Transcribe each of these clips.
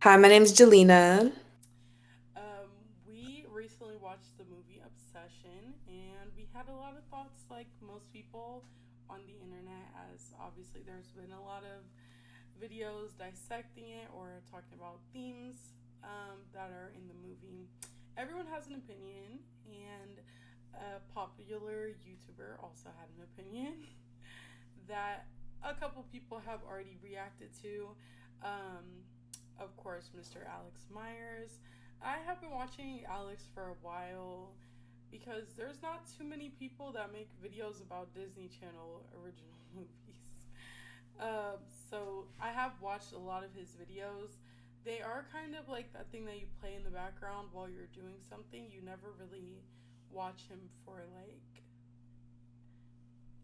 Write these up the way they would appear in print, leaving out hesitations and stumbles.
Hi, my name's Jelena. We recently watched the movie Obsession, and we had a lot of thoughts, like most people on the internet, as obviously there's been a lot of videos dissecting it or talking about themes that are in the movie. Everyone has an opinion, and a popular YouTuber also had an opinion that a couple people have already reacted to. Um, of course, Mr. Alex Meyers. I have been watching Alex for a while because there's not too many people that make videos about Disney Channel original movies. So I have watched a lot of his videos. They are kind of like that thing that you play in the background while you're doing something. You never really watch him for like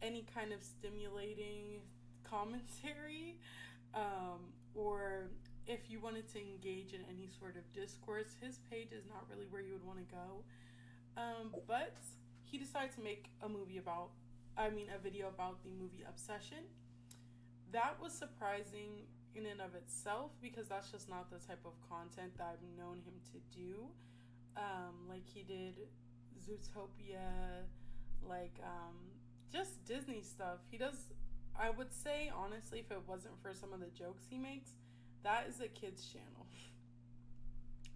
any kind of stimulating commentary, or if you wanted to engage in any sort of discourse, his page is not really where you would want to go. But he decided to make a video about the movie Obsession. That was surprising in and of itself because that's just not the type of content that I've known him to do. Like he did Zootopia, just Disney stuff. He does. I would say honestly, if it wasn't for some of the jokes he makes, that is a kids channel.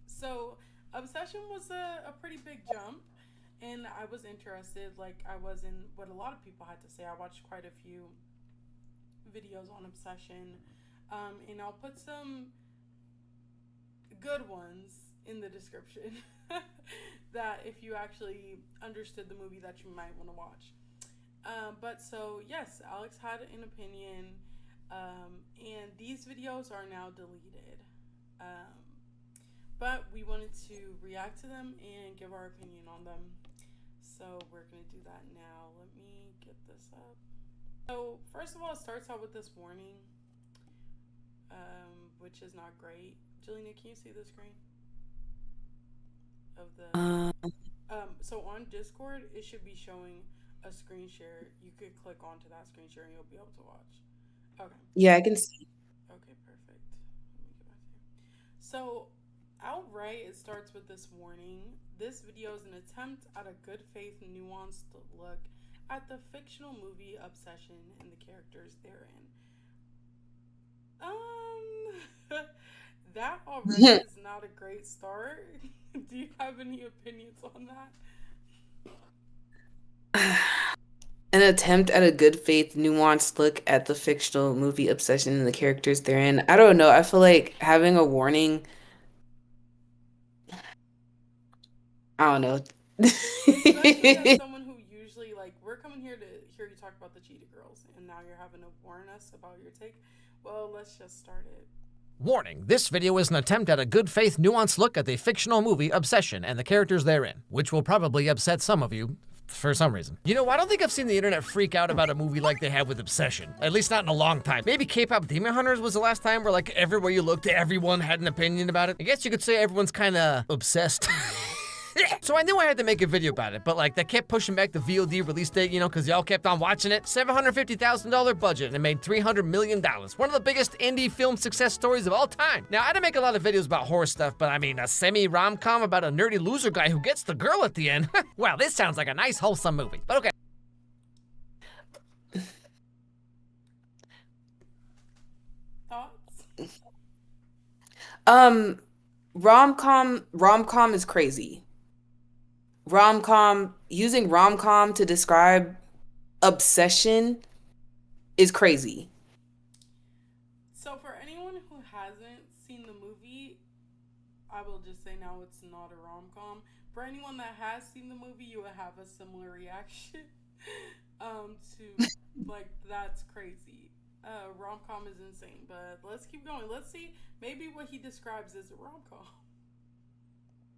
So Obsession was a pretty big jump, and I was interested. Like I was in what a lot of people had to say. I watched quite a few videos on Obsession, and I'll put some good ones in the description that if you actually understood the movie that you might want to watch. But so yes, Alex had an opinion, and these videos are now deleted. Um, but we wanted to react to them and give our opinion on them. So we're gonna do that now. Let me get this up. So first of all, it starts out with this warning, which is not great. Jelena, can you see the screen of the? Uh, So on Discord, it should be showing a screen share. You could click onto that screen share and you'll be able to watch. Okay. yeah, I can see. Okay, perfect. Let me get back here. So, outright, it starts with this warning. This video is an attempt at a good faith, nuanced look at the fictional movie Obsession and the characters therein. That already is not a great start. Do you have any opinions on that? An attempt at a good faith, nuanced look at the fictional movie Obsession and the characters therein. I don't know. I feel like having a warning, I don't know. Especially as someone who usually, like, we're coming here to hear you talk about the Cheetah Girls, and now you're having to warn us about your take. Well, let's just start it. Warning, this video is an attempt at a good faith, nuanced look at the fictional movie Obsession and the characters therein, which will probably upset some of you for some reason. You know, I don't think I've seen the internet freak out about a movie like they have with Obsession. At least not in a long time. Maybe K-pop Demon Hunters was the last time where like everywhere you looked, everyone had an opinion about it. I guess you could say everyone's kinda obsessed. So I knew I had to make a video about it, but like they kept pushing back the VOD release date, because y'all kept on watching it. $750,000 budget and it made $300 million. One of the biggest indie film success stories of all time. Now, I didn't make a lot of videos about horror stuff, but I mean, a semi-rom-com about a nerdy loser guy who gets the girl at the end. Wow, this sounds like a nice, wholesome movie. But okay. Thoughts? Um, rom-com is crazy. Using rom-com to describe obsession is crazy. So, for anyone who hasn't seen the movie, I will just say now it's not a rom com. For anyone that has seen the movie, you will have a similar reaction to, like, that's crazy. Rom com is insane, but let's keep going. Let's see. Maybe what he describes as a rom com.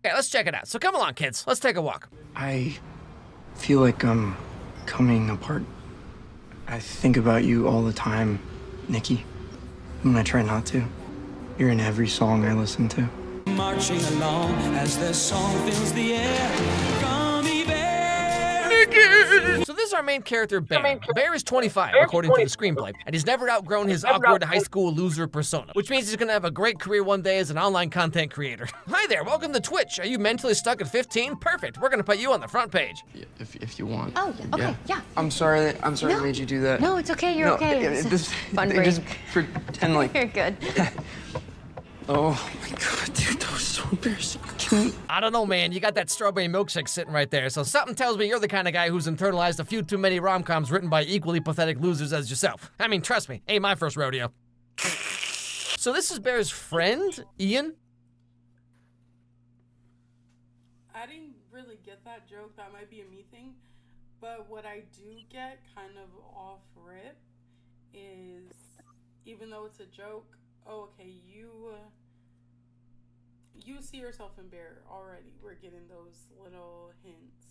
Okay, let's check it out. So come along, kids. Let's take a walk. I feel like I'm coming apart. I think about you all the time, Nikki, when I try not to. You're in every song I listen to. Marching along as the song fills the air. Gummy bear. Nikki! So this is our main character, Bear. Bear is 25, according to the screenplay, and he's never outgrown his awkward high school loser persona, which means he's gonna have a great career one day as an online content creator. Hi there, welcome to Twitch. Are you mentally stuck at 15? Perfect, we're gonna put you on the front page. Yeah, if you want. Oh, okay, yeah. I'm sorry I No. made you do that. No, it's okay, you're okay. It's fun break. Just pretend like... You're good. Oh my god, dude, that was so embarrassing. Can we... I don't know, man, you got that strawberry milkshake sitting right there, so something tells me you're the kind of guy who's internalized a few too many rom-coms written by equally pathetic losers as yourself. I mean, trust me, ain't my first rodeo. So this is Bear's friend, Ian? I didn't really get that joke. That might be a me thing. But what I do get kind of off rip is, even though it's a joke, oh, okay, you see yourself in Bear already. We're getting those little hints.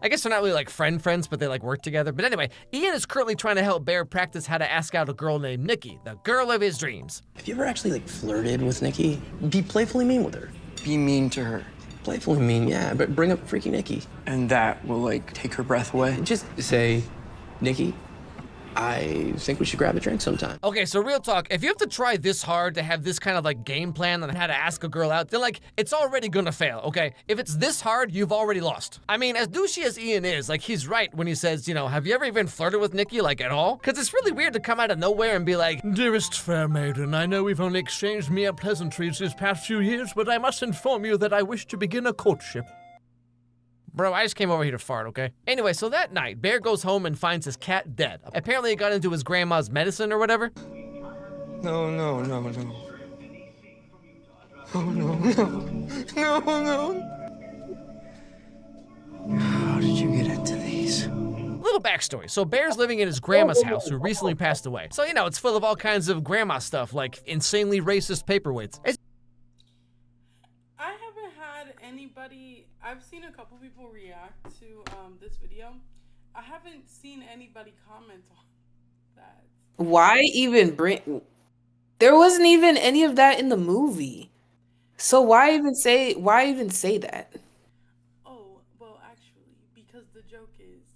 I guess they're not really like friends, but they like work together. But anyway, Ian is currently trying to help Bear practice how to ask out a girl named Nikki, the girl of his dreams. Have you ever actually like flirted with Nikki? Be playfully mean with her. Be mean to her. Playfully mean, yeah, but bring up freaky Nikki. And that will, like, take her breath away. Just say, Nikki, I think we should grab a drink sometime. Okay, so real talk, if you have to try this hard to have this kind of like game plan on how to ask a girl out, then like, it's already gonna fail, okay? If it's this hard, you've already lost. I mean, as douchey as Ian is, like he's right when he says, you know, have you ever even flirted with Nikki, like at all? Cause it's really weird to come out of nowhere and be like, dearest fair maiden, I know we've only exchanged mere pleasantries these past few years, but I must inform you that I wish to begin a courtship. Bro, I just came over here to fart, okay? Anyway, so that night, Bear goes home and finds his cat dead. Apparently it got into his grandma's medicine or whatever. No. Oh, no. How did you get into these? Little backstory. So Bear's living in his grandma's house who recently passed away. So, you know, it's full of all kinds of grandma stuff, like insanely racist paperweights. I haven't had anybody... I've seen a couple people react to this video. I haven't seen anybody comment on that. Why even bring... There wasn't even any of that in the movie. So why even say that? Oh, well, actually, because the joke is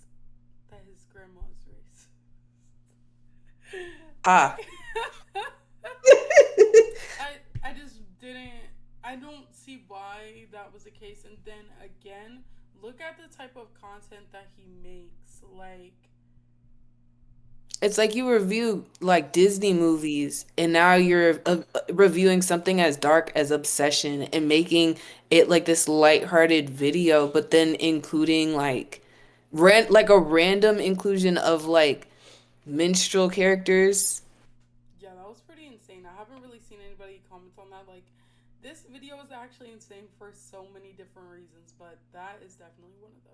that his grandma's racist. Ah. I just didn't... I don't see why that was the case. And then again, look at the type of content that he makes. Like, It's like you review like Disney movies and now you're reviewing something as dark as Obsession and making it like this lighthearted video, but then including like a random inclusion of like minstrel characters. yeah, that was pretty insane. I haven't really seen anybody comment on that. Like, this video is actually insane for so many different reasons, but that is definitely one of them.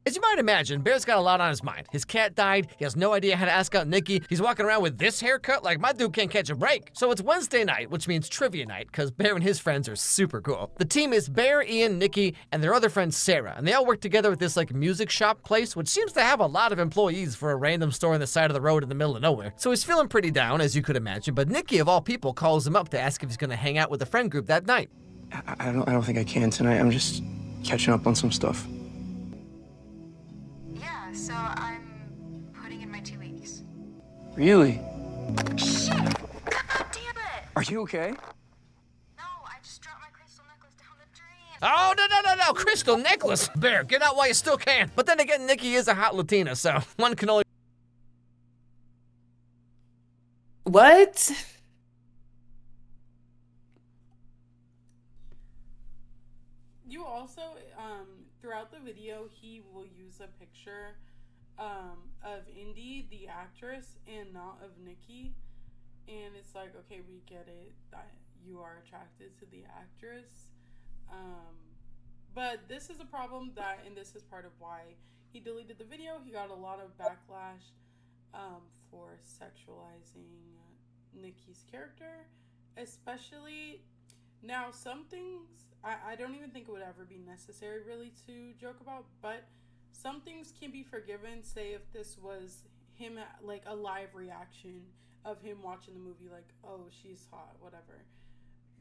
As you might imagine, Bear's got a lot on his mind. His cat died, he has no idea how to ask out Nikki, he's walking around with this haircut like my dude can't catch a break. So it's Wednesday night, which means trivia night, because Bear and his friends are super cool. The team is Bear, Ian, Nikki, and their other friend Sarah, and they all work together at this like music shop place, which seems to have a lot of employees for a random store on the side of the road in the middle of nowhere. So he's feeling pretty down, as you could imagine, but Nikki of all people calls him up to ask if he's gonna hang out with the friend group that night. I don't think I can tonight. I'm just catching up on some stuff. Yeah, so I'm putting in my 2 weeks. Really? Shit! God damn it! Are you okay? No, I just dropped my crystal necklace down the drain. Oh, no, crystal necklace! Bear, get out while you still can. But then again, Nikki is a hot Latina, so one can only... What? You also, throughout the video, he will use a picture of Indy, the actress, and not of Nikki. And it's like, okay, we get it that you are attracted to the actress. But this is a problem that, and this is part of why he deleted the video. He got a lot of backlash for sexualizing Nikki's character, especially... Now, some things, I don't even think it would ever be necessary really to joke about, but some things can be forgiven. Say if this was him, like a live reaction of him watching the movie, like, oh, she's hot, whatever.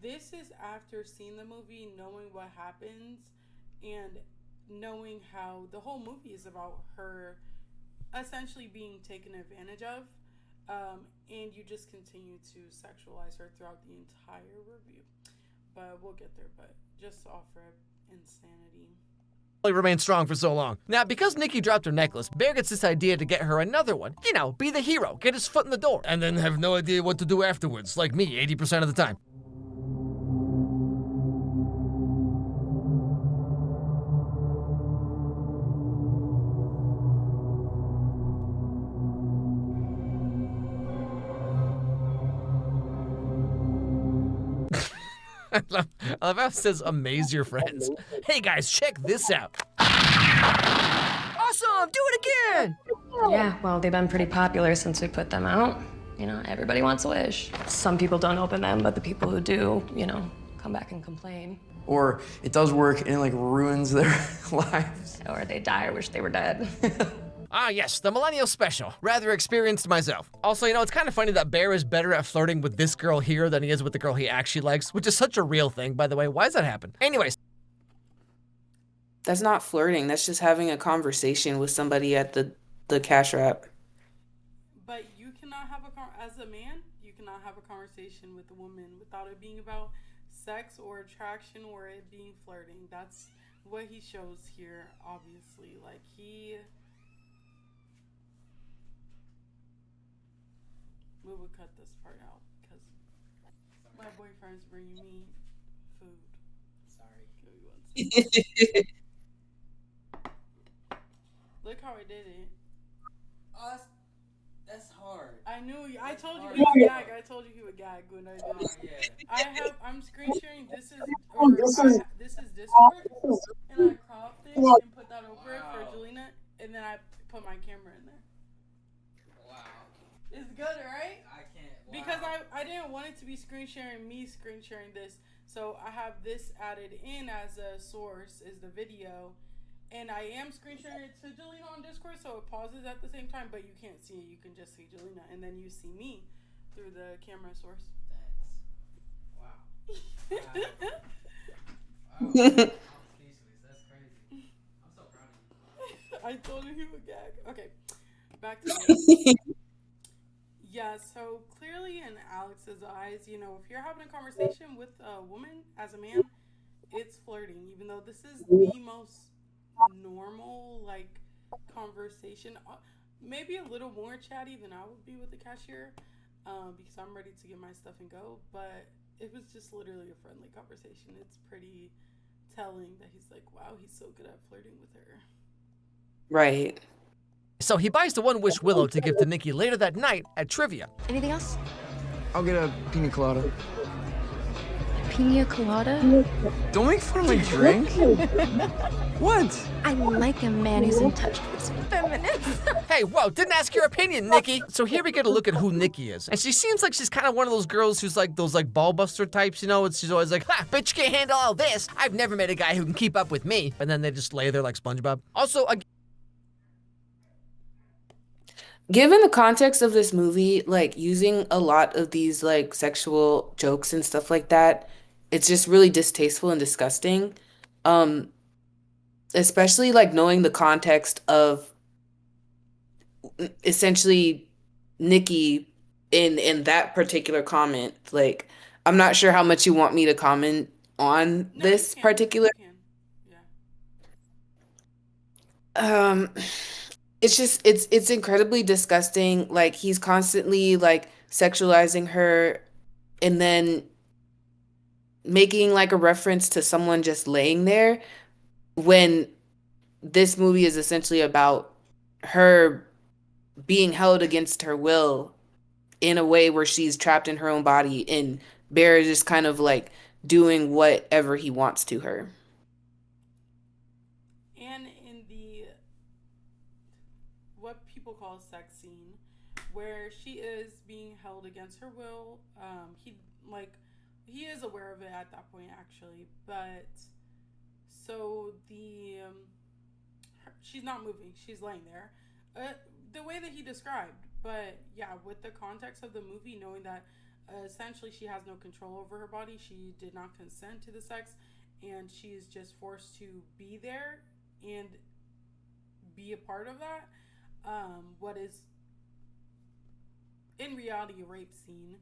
This is after seeing the movie, knowing what happens, and knowing how the whole movie is about her essentially being taken advantage of, and you just continue to sexualize her throughout the entire review. But we'll get there. But just off rip, insanity. Remained strong for so long. Now, because Nikki dropped her necklace, Bear gets this idea to get her another one. You know, be the hero, get his foot in the door, and then have no idea what to do afterwards, like me 80% of the time. I love how it says amaze your friends. Hey guys, check this out. Awesome, do it again! Yeah, well, they've been pretty popular since we put them out. You know, everybody wants a wish. Some people don't open them, but the people who do, you know, come back and complain. Or it does work and it like ruins their lives. Or they die or wish they were dead. Ah yes, the Millennial Special. Rather experienced myself. Also, you know, it's kind of funny that Bear is better at flirting with this girl here than he is with the girl he actually likes, which is such a real thing, by the way. Why does that happen? Anyways. That's not flirting. That's just having a conversation with somebody at the cash wrap. But you cannot have as a man, you cannot have a conversation with a woman without it being about sex or attraction or it being flirting. That's what he shows here, obviously. Like, we would cut this part out because my boyfriend's bringing me food. Sorry. Give me 1 second. Look how I did it. Oh, that's hard. I knew. I told you he would gag. I told you he would gag when I did it. Yeah. I'm screen sharing. This is Discord, and I cropped it and put that over it for Jelena, and then I put my camera in there. It's good, right? I can't. Wow. Because I didn't want it to be screen sharing this. So I have this added in as a source, is the video. And I am screen sharing it to Jelena on Discord, so it pauses at the same time, but you can't see it. You can just see Jelena, and then you see me through the camera source. That's... Wow. I'm speechless. That's crazy. I'm so proud of you. I told you he would gag. Okay, back to this. Yeah, so clearly in Alex's eyes, you know, if you're having a conversation with a woman as a man, it's flirting, even though this is the most normal, like, conversation. Maybe a little more chatty than I would be with the cashier, because I'm ready to get my stuff and go, but it was just literally a friendly conversation. It's pretty telling that he's like, wow, he's so good at flirting with her. Right. So he buys the One Wish Willow to give to Nikki later that night at trivia. Anything else? I'll get a pina colada. Pina colada? Don't make fun of my drink. What? I like a man who's in touch with his feminine. Hey, whoa, didn't ask your opinion, Nikki. So here we get a look at who Nikki is. And she seems like she's kind of one of those girls who's like those like ball buster types, you know? She's always like, ha, bitch can't handle all this. I've never met a guy who can keep up with me. And then they just lay there like SpongeBob. Also, given the context of this movie, like using a lot of these like sexual jokes and stuff like that, it's just really distasteful and disgusting. Especially like knowing the context of essentially Nikki in that particular comment. Like, I'm not sure how much you want me to comment on this particular. Yeah. It's just it's incredibly disgusting. Like, he's constantly like sexualizing her and then making like a reference to someone just laying there when this movie is essentially about her being held against her will in a way where she's trapped in her own body, and Bear is just kind of like doing whatever he wants to her. And in the what people call sex scene, where she is being held against her will, he is aware of it at that point, actually, but so she's not moving, she's laying there, the way that he described. But yeah, with the context of the movie, knowing that essentially she has no control over her body, she did not consent to the sex, and she's just forced to be there and be a part of that. What is in reality a rape scene.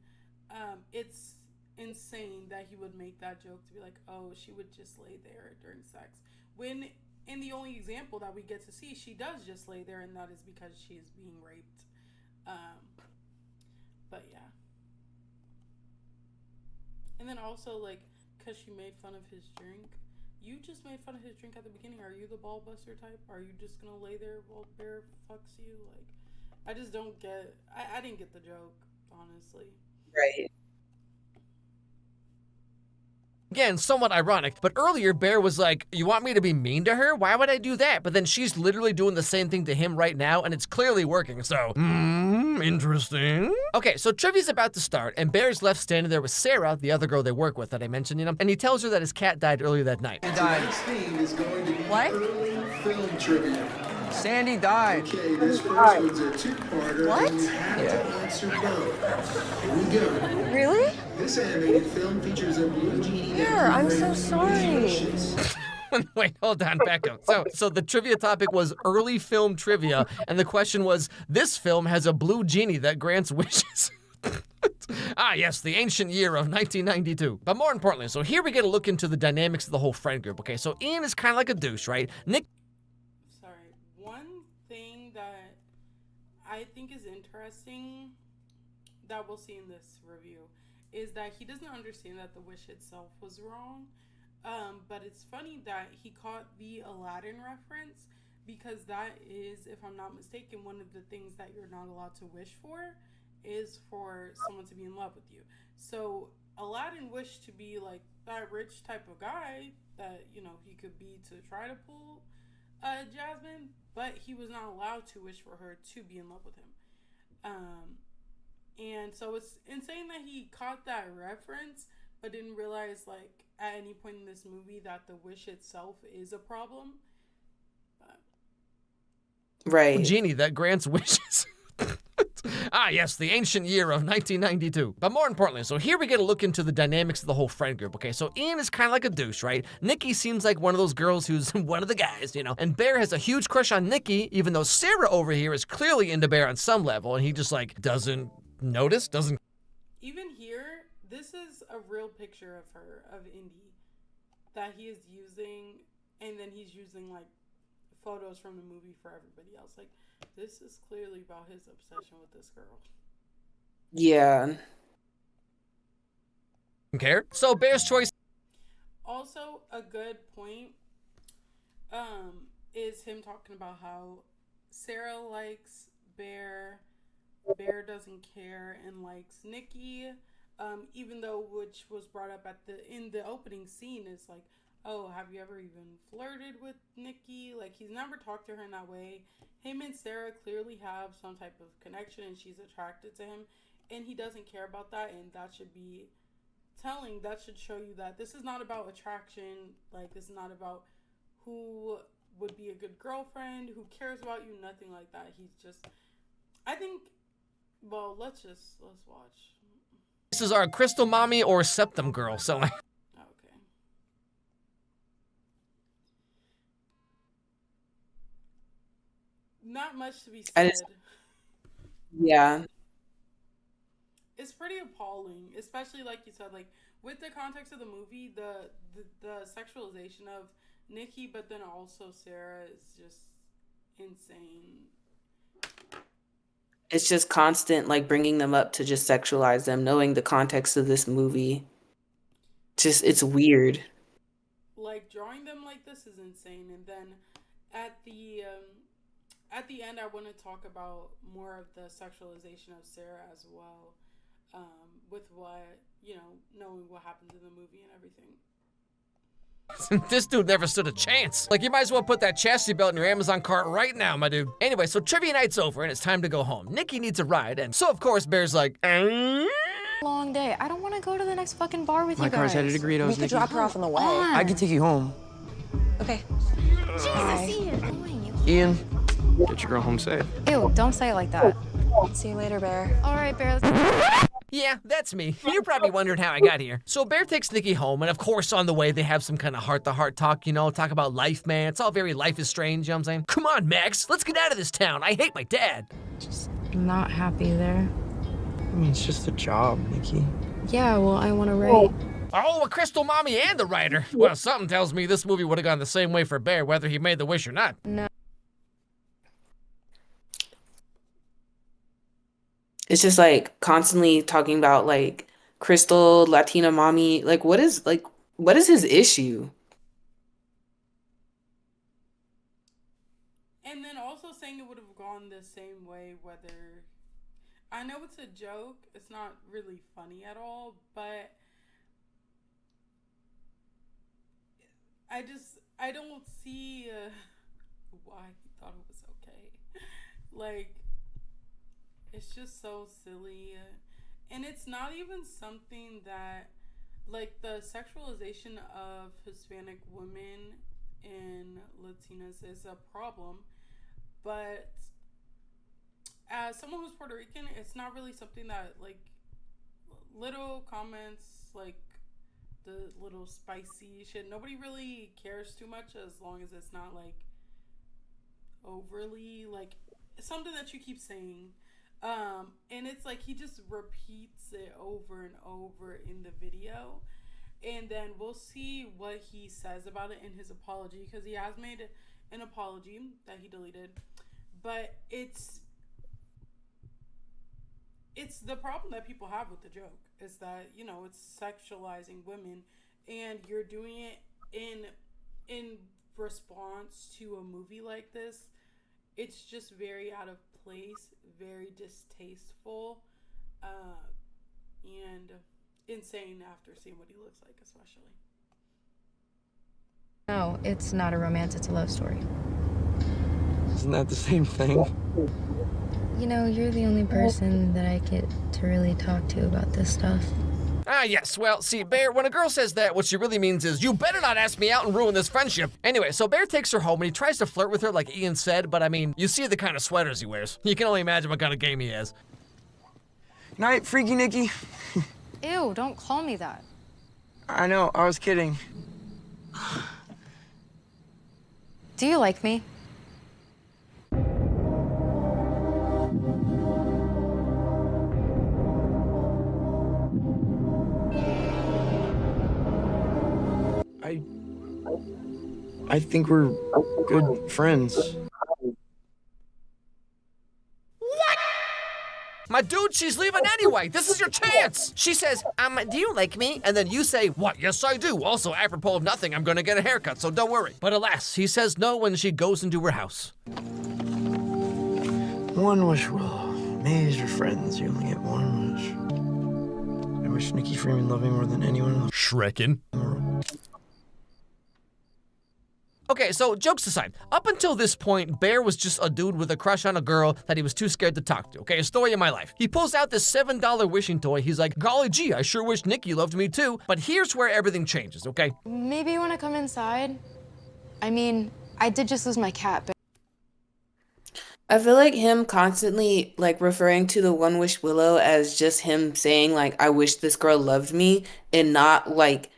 It's insane that he would make that joke to be like, oh, she would just lay there during sex. When in the only example that we get to see, she does just lay there, and that is because she is being raped. But yeah. And then also, like, because she made fun of his drink. You just made fun of his drink at the beginning. Are you the ball buster type? Are you just gonna lay there while Bear fucks you? Like, I just don't get... I didn't get the joke, honestly. Right. Again, somewhat ironic, but earlier Bear was like, you want me to be mean to her? Why would I do that? But then she's literally doing the same thing to him right now, and it's clearly working, so, interesting. Okay, so trivia's about to start, and Bear's left standing there with Sarah, the other girl they work with that I mentioned, and he tells her that his cat died earlier that night. He died. Next theme is going to be What? early film trivia. Sandy died. Okay, this first one's a two-parter. What? And you have to answer both. Here we go. Really? This animated film features a blue genie. Here, I'm so sorry. Wait, hold on, back up. So the trivia topic was early film trivia, and the question was, this film has a blue genie that grants wishes. Ah, yes, the ancient year of 1992. But more importantly, so here we get a look into the dynamics of the whole friend group. Okay, so Ian is kind of like a douche, right? Nick. Sorry. One thing that I think is interesting that we'll see in this review is that he doesn't understand that the wish itself was wrong. But it's funny that he caught the Aladdin reference, because that is, if I'm not mistaken, one of the things that you're not allowed to wish for is for someone to be in love with you. So Aladdin wished to be like that rich type of guy that, you know, he could be to try to pull Jasmine, but he was not allowed to wish for her to be in love with him. And so it's insane that he caught that reference, but didn't realize, like, at any point in this movie that the wish itself is a problem. Right. Genie that grants wishes. Ah, yes, the ancient year of 1992. But more importantly, so here we get a look into the dynamics of the whole friend group. Okay, so Ian is kind of like a douche, right? Nikki seems like one of those girls who's one of the guys, you know? And Bear has a huge crush on Nikki, even though Sarah over here is clearly into Bear on some level, and he just, like, doesn't notice, doesn't... Even here, this is a real picture of her, of Indy, that he is using, and then he's using, like, photos from the movie for everybody else. Like, this is clearly about his obsession with this girl. Yeah. Care? So Bear's choice... Also, a good point is him talking about how Sarah likes Bear, Bear doesn't care, and likes Nikki, even though, which was brought up in the opening scene, is like, oh, have you ever even flirted with Nikki? Like, he's never talked to her in that way. Him and Sarah clearly have some type of connection, and she's attracted to him, and he doesn't care about that, and that should be telling. That should show you that this is not about attraction. Like, this is not about who would be a good girlfriend, who cares about you, nothing like that. He's just, I think, well, let's watch. This is our Crystal Mommy or Septum Girl, so... Okay. Not much to be said. Yeah. It's pretty appalling, especially like you said, like with the context of the movie, the sexualization of Nikki, but then also Sarah is just insane. It's just constant, like, bringing them up to just sexualize them, knowing the context of this movie. Just, it's weird. Like, drawing them like this is insane. And then at the end, I want to talk about more of the sexualization of Sarah as well, with what, you know, knowing what happens in the movie and everything. This dude never stood a chance. Like, you might as well put that chastity belt in your Amazon cart right now, my dude. Anyway, so trivia night's over and it's time to go home. Nikki needs a ride, and so of course Bear's like, Long day. I don't want to go to the next fucking bar with My you guys. car's headed to Doritos, We could Nikki. drop her off on the way. I can take you home. Okay. Jesus, Ian. Ian, get your girl home safe. Ew, don't say it like that. See you later, Bear. All right, Bear. Yeah, that's me. You're probably wondering how I got here. So Bear takes Nikki home, and of course on the way they have some kind of heart-to-heart talk, you know, talk about life, man. It's all very Life is Strange, you know what I'm saying? Come on, Max, let's get out of this town. I hate my dad. Just not happy there. I mean, it's just a job, Nikki. Yeah, well, I want to write. Oh, a crystal mommy and a writer. Well, something tells me this movie would have gone the same way for Bear, whether he made the wish or not. No. It's just like constantly talking about like Crystal, Latina mommy. What is his issue? And then also saying it would have gone the same way whether I know it's a joke, it's not really funny at all, but I don't see why he thought it was okay. Like, it's just so silly. And it's not even something that, like, the sexualization of Hispanic women and Latinas is a problem. But as someone who's Puerto Rican, it's not really something that, like, little comments, like, the little spicy shit, nobody really cares too much as long as it's not, like, overly, like, something that you keep saying. And it's like he just repeats it over and over in the video. And then we'll see what he says about it in his apology, because he has made an apology that he deleted. But it's the problem that people have with the joke is that, you know, it's sexualizing women, and you're doing it in response to a movie like this. It's just very out of place, very distasteful, and insane after seeing what he looks like, especially. No, it's not a romance, it's a love story. Isn't that the same thing? You know, you're the only person that I get to really talk to about this stuff. Ah, yes. Well, see, Bear, when a girl says that, what she really means is, you better not ask me out and ruin this friendship. Anyway, so Bear takes her home and he tries to flirt with her like Ian said, but I mean, you see the kind of sweaters he wears. You can only imagine what kind of game he has. Night, Freaky Nikki. Ew, don't call me that. I know, I was kidding. Do you like me? I think we're good friends. What? My dude, she's leaving anyway. This is your chance. She says, do you like me? And then you say, what? Yes, I do. Also, apropos of nothing, I'm gonna get a haircut, so don't worry. But alas, he says no when she goes into her house. One wish, Willow. Amazed your friends, you only get one wish. I wish Nikki Freeman loved me more than anyone in the Shrekin. world. Okay, so jokes aside, up until this point, Bear was just a dude with a crush on a girl that he was too scared to talk to. Okay, a story of my life. He pulls out this $7 wishing toy. He's like, golly gee, I sure wish Nikki loved me too. But here's where everything changes, okay? Maybe you want to come inside? I mean, I did just lose my cat, but I feel like him constantly like referring to the One Wish Willow as just him saying like I wish this girl loved me and not like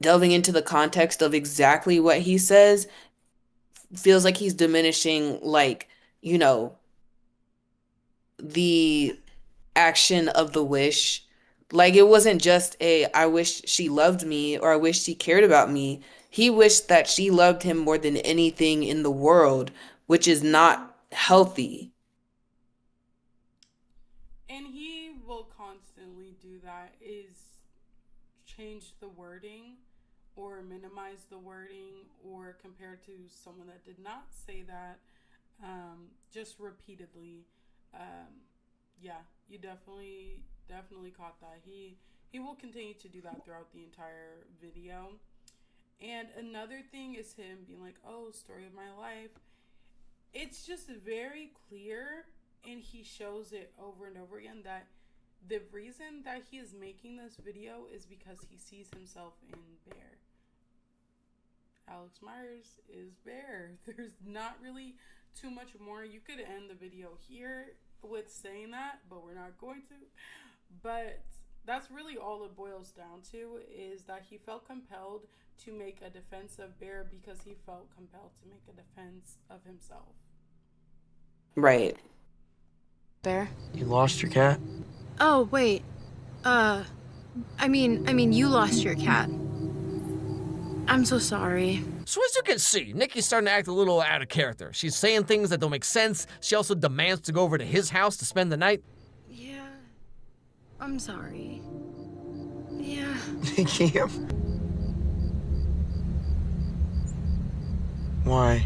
delving into the context of exactly what he says feels like he's diminishing like, you know, the action of the wish. Like it wasn't just a I wish she loved me or I wish she cared about me. He wished that she loved him more than anything in the world, which is not healthy. And he will constantly do that, is change the wording or minimize the wording or compare to someone that did not say that, just repeatedly. Yeah, you definitely caught that. He will continue to do that throughout the entire video. And another thing is him being like, oh, story of my life. It's just very clear, and he shows it over and over again, that the reason that he is making this video is because he sees himself in Bear. Alex Meyers is Bear. There's not really too much more. You could end the video here with saying that, but we're not going to. But that's really all it boils down to, is that he felt compelled to make a defense of Bear because he felt compelled to make a defense of himself. Right. Bear? You lost your cat? Oh, wait. I mean, you lost your cat. I'm so sorry. So as you can see, Nikki's starting to act a little out of character. She's saying things that don't make sense. She also demands to go over to his house to spend the night. Yeah. I'm sorry. Yeah. Nikki, Why?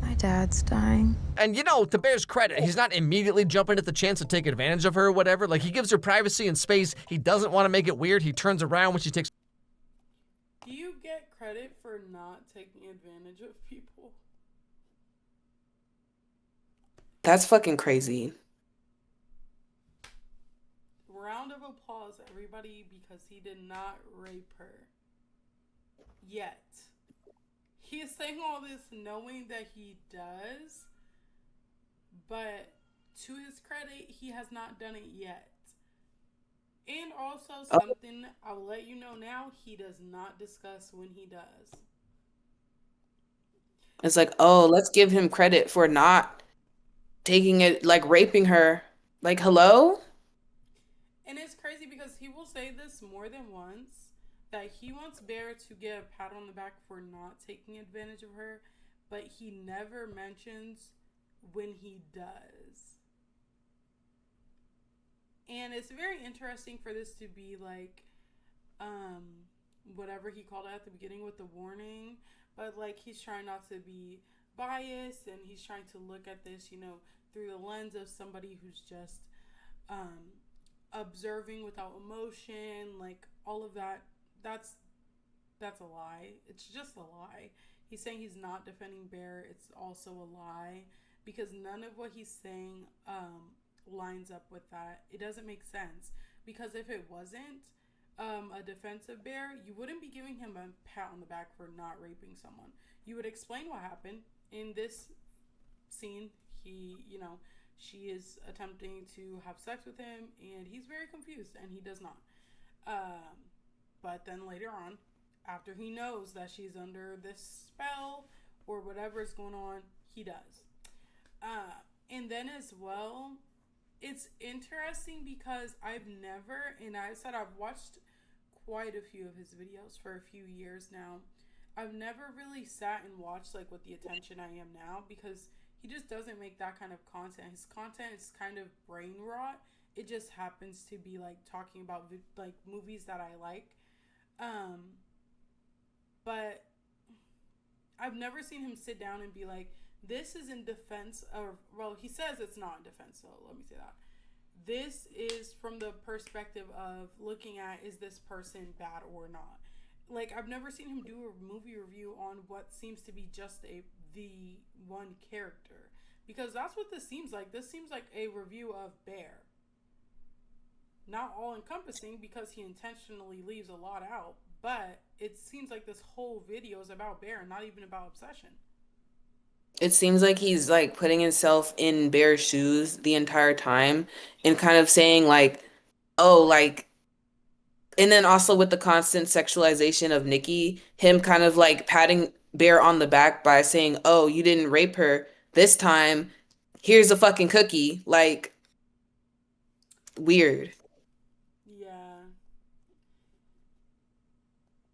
My dad's dying. And you know, to Bear's credit, he's not immediately jumping at the chance to take advantage of her or whatever. Like, he gives her privacy and space. He doesn't want to make it weird. He turns around when she takes... Do you get credit for not taking advantage of people? That's fucking crazy. Round of applause, everybody, because he did not rape her. Yet. He is saying all this knowing that he does, but to his credit, he has not done it yet. And also something I will let you know now, he does not discuss when he does. It's like, oh, let's give him credit for not taking it, like raping her. Like, hello? And it's crazy because he will say this more than once, that he wants Bear to get a pat on the back for not taking advantage of her, but he never mentions when he does. And it's very interesting for this to be like, whatever he called it at the beginning with the warning, but like he's trying not to be biased, and he's trying to look at this, you know, through the lens of somebody who's just observing without emotion, like all of that. That's a lie. It's just a lie. He's saying he's not defending Bear. It's also a lie because none of what he's saying lines up with that. It doesn't make sense, because if it wasn't a defense of Bear, you wouldn't be giving him a pat on the back for not raping someone. You would explain what happened. In this scene, she is attempting to have sex with him, and he's very confused, and he does not. But then later on, after he knows that she's under this spell or whatever is going on, he does. And then as well, it's interesting because I've watched quite a few of his videos for a few years now. I've never really sat and watched like with the attention I am now, because he just doesn't make that kind of content. His content is kind of brain rot. It just happens to be like talking about like movies that I like. But I've never seen him sit down and be like, this is in defense of, well, he says it's not in defense, so let me say that. This is from the perspective of looking at, is this person bad or not? Like, I've never seen him do a movie review on what seems to be just the one character. Because that's what this seems like. This seems like a review of Bear. Not all encompassing, because he intentionally leaves a lot out, but it seems like this whole video is about Bear, not even about obsession. It seems like he's like putting himself in Bear's shoes the entire time and kind of saying like, oh, like, and then also with the constant sexualization of Nikki, him kind of like patting Bear on the back by saying, oh, you didn't rape her this time. Here's a fucking cookie. Like, weird.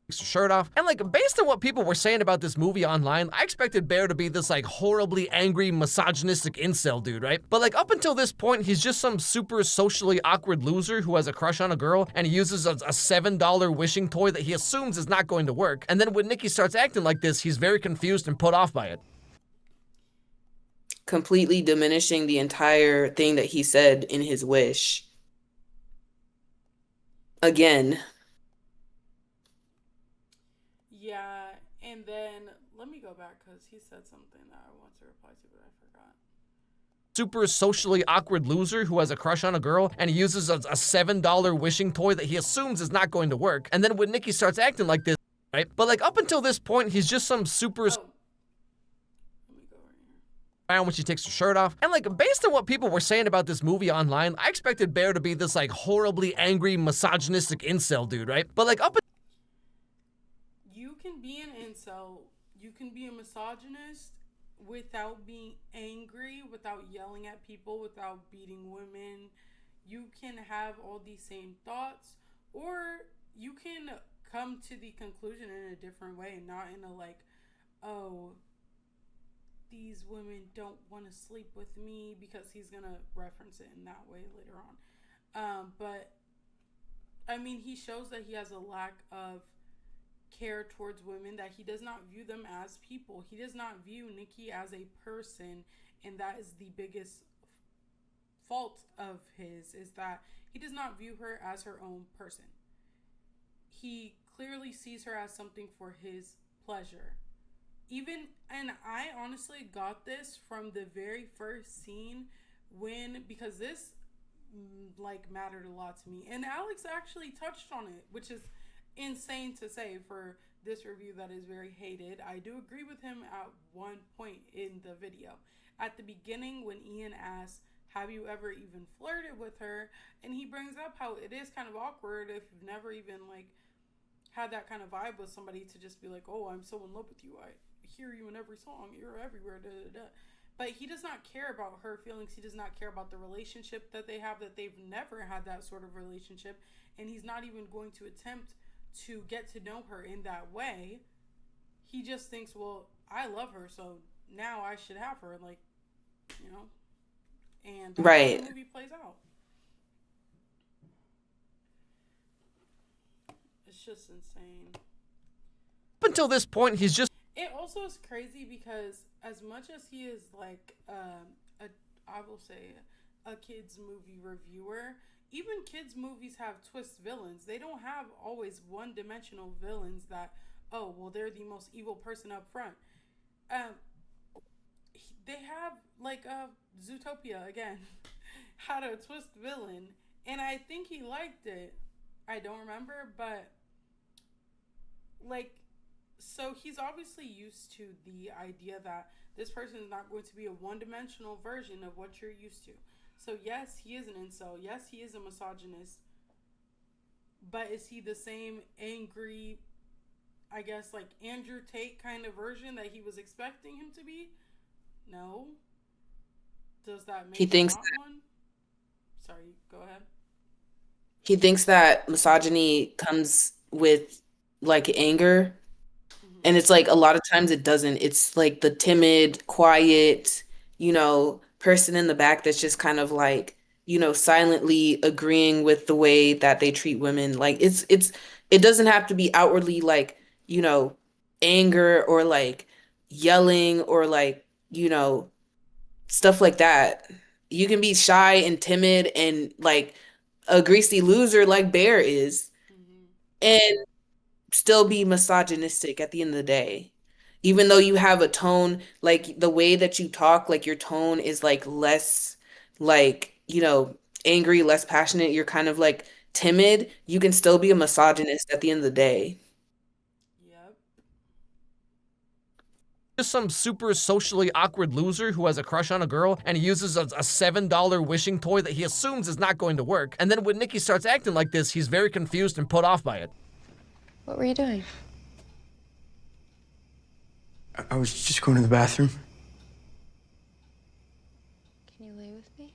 Takes her shirt off. And like, based on what people were saying about this movie online, I expected Bear to be this like horribly angry, misogynistic incel dude, right? But like, up until this point, he's just some super socially awkward loser who has a crush on a girl, and he uses a $7 wishing toy that he assumes is not going to work. And then when Nikki starts acting like this, he's very confused and put off by it. Completely diminishing the entire thing that he said in his wish. Again. Yeah, and then let me go back because he said something that I want to reply to, but I forgot. Super socially awkward loser who has a crush on a girl, and he uses a $7 wishing toy that he assumes is not going to work. And then when Nikki starts acting like this, right? But like, up until this point, he's just some super... Let me go right here. when she takes her shirt off. And like, based on what people were saying about this movie online, I expected Bear to be this like horribly angry, misogynistic incel dude, right? But like you can be an incel, you can be a misogynist without being angry, without yelling at people, without beating women. You can have all these same thoughts, or you can come to the conclusion in a different way, not in a like, oh, these women don't want to sleep with me, because he's gonna reference it in that way later on. But I mean, he shows that he has a lack of care towards women, that he does not view them as people. He does not view Nikki as a person, and that is the biggest fault of his, is that he does not view her as her own person. He clearly sees her as something for his pleasure. And I honestly got this from the very first scene, because this like mattered a lot to me, and Alex actually touched on it, which is insane to say for this review that is very hated. I do agree with him at one point in the video. At the beginning, when Ian asks, have you ever even flirted with her? And he brings up how it is kind of awkward if you've never even like had that kind of vibe with somebody, to just be like, oh, I'm so in love with you, I hear you in every song, you're everywhere, da da da. But he does not care about her feelings. He does not care about the relationship that they have, that they've never had that sort of relationship, and he's not even going to attempt to get to know her in that way. He just thinks, well, I love her, so now I should have her, like, you know. And that's right. how the movie plays out. It's just insane. up until this point, he's just... It also is crazy because as much as he is like I will say a kids movie reviewer, even kids movies have twist villains. They don't have always one-dimensional villains that, oh, well, they're the most evil person up front. They have like Zootopia again had a twist villain, and I think he liked it. I don't remember, but like, so he's obviously used to the idea that this person is not going to be a one-dimensional version of what you're used to. So yes, he is an incel. Yes, he is a misogynist. But is he the same angry, I guess, like Andrew Tate kind of version that he was expecting him to be? No. Does that make He thinks him not one? Sorry, go ahead. he thinks that misogyny comes with like anger. And it's like a lot of times it doesn't. It's like the timid, quiet, person in the back that's just kind of like, silently agreeing with the way that they treat women. Like it doesn't have to be outwardly like, anger or like yelling or like, stuff like that. You can be shy and timid and like a greasy loser like Bear is, and still be misogynistic at the end of the day. Even though you have a tone, like the way that you talk, like your tone is like less like, angry, less passionate, you're kind of like timid, you can still be a misogynist at the end of the day. Yep. just some super socially awkward loser who has a crush on a girl, and he uses a $7 wishing toy that he assumes is not going to work. And then when Nikki starts acting like this, he's very confused and put off by it. What were you doing? I was just going to the bathroom. Can you lay with me?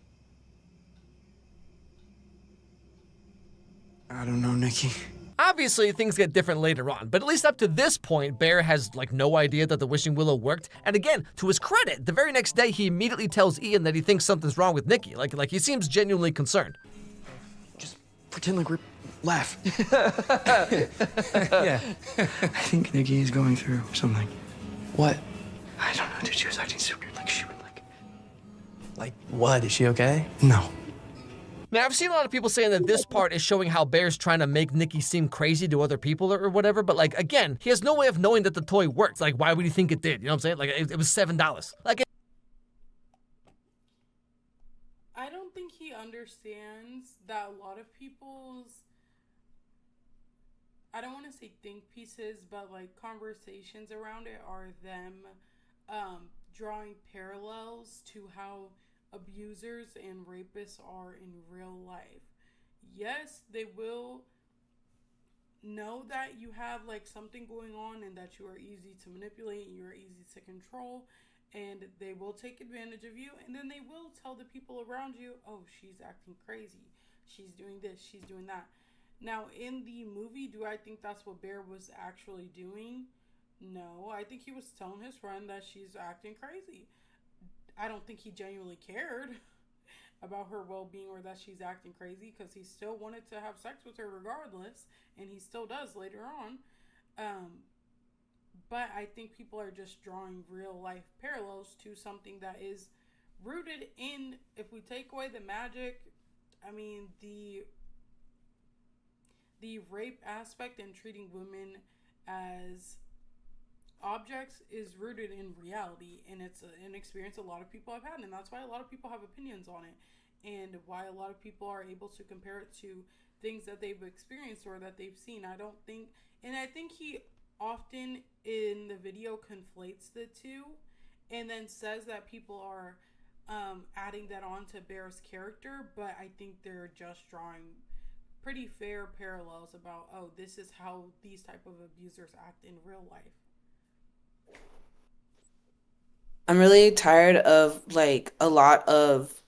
I don't know, Nikki. Obviously, things get different later on, but at least up to this point, Bear has like no idea that the wishing willow worked. And again, to his credit, the very next day he immediately tells Ian that he thinks something's wrong with Nikki. Like he seems genuinely concerned. Just pretend like we're laugh. Yeah. I think Nikki is going through something. What? I don't know, dude. She was acting so weird. Like she would Like what? Is she okay? No. Now, I've seen a lot of people saying that this part is showing how Bear's trying to make Nikki seem crazy to other people or whatever, but like, again, he has no way of knowing that the toy works. Like, why would he think it did? You know what I'm saying? Like, it was $7. Like, I don't think he understands that a lot of people's, I don't want to say think pieces, but like conversations around it are them drawing parallels to how abusers and rapists are in real life. Yes, they will know that you have like something going on and that you are easy to manipulate and you are easy to control, and they will take advantage of you, and then they will tell the people around you, oh, she's acting crazy, she's doing this, she's doing that. Now in the movie, do I think that's what Bear was actually doing? No, I think he was telling his friend that she's acting crazy. I don't think he genuinely cared about her well-being or that she's acting crazy, because he still wanted to have sex with her regardless, and he still does later on. But I think people are just drawing real life parallels to something that is rooted in, if we take away the magic, I mean the rape aspect and treating women as objects is rooted in reality, and it's an experience a lot of people have had, and that's why a lot of people have opinions on it, and why a lot of people are able to compare it to things that they've experienced or that they've seen. I think he often in the video conflates the two, and then says that people are adding that on to Bear's character, but I think they're just drawing pretty fair parallels about, oh, this is how these type of abusers act in real life. I'm really tired of like a lot of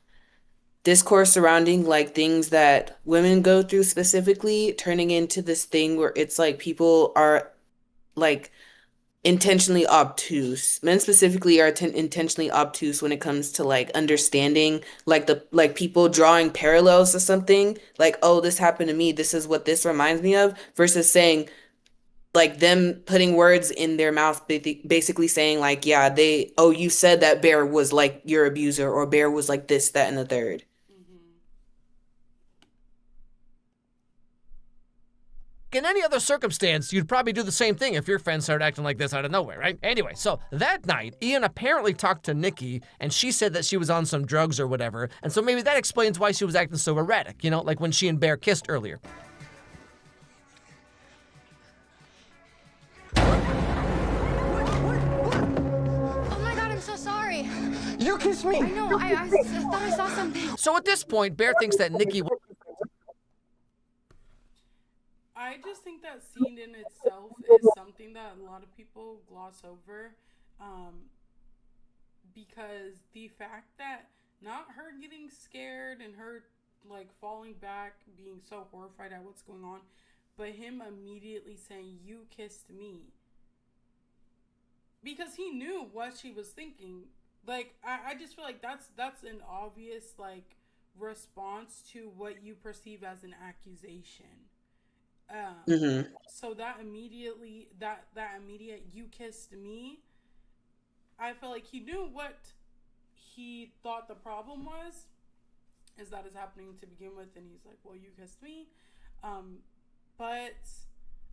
discourse surrounding like things that women go through specifically turning into this thing where it's like people are like intentionally obtuse. Men specifically are intentionally obtuse when it comes to like understanding like people drawing parallels to something like, oh, this happened to me, this is what this reminds me of, versus saying like them putting words in their mouth, basically saying like, yeah, oh, you said that Bear was like your abuser, or Bear was like this, that, and the third. In any other circumstance, you'd probably do the same thing if your friend started acting like this out of nowhere, right? Anyway, so that night, Ian apparently talked to Nikki, and she said that she was on some drugs or whatever, and so maybe that explains why she was acting so erratic, you know, like when she and Bear kissed earlier. Oh my god, I'm so sorry. You kissed me! I know, I thought I saw something. So at this point, Bear thinks that Nikki... I just think that scene in itself is something that a lot of people gloss over, because the fact that not her getting scared and her like falling back, being so horrified at what's going on, but him immediately saying, "You kissed me," because he knew what she was thinking. Like I just feel like that's an obvious like response to what you perceive as an accusation. So that immediately, that immediate "you kissed me," I feel like he knew what he thought the problem was, is that is happening to begin with, and he's like, well, you kissed me. But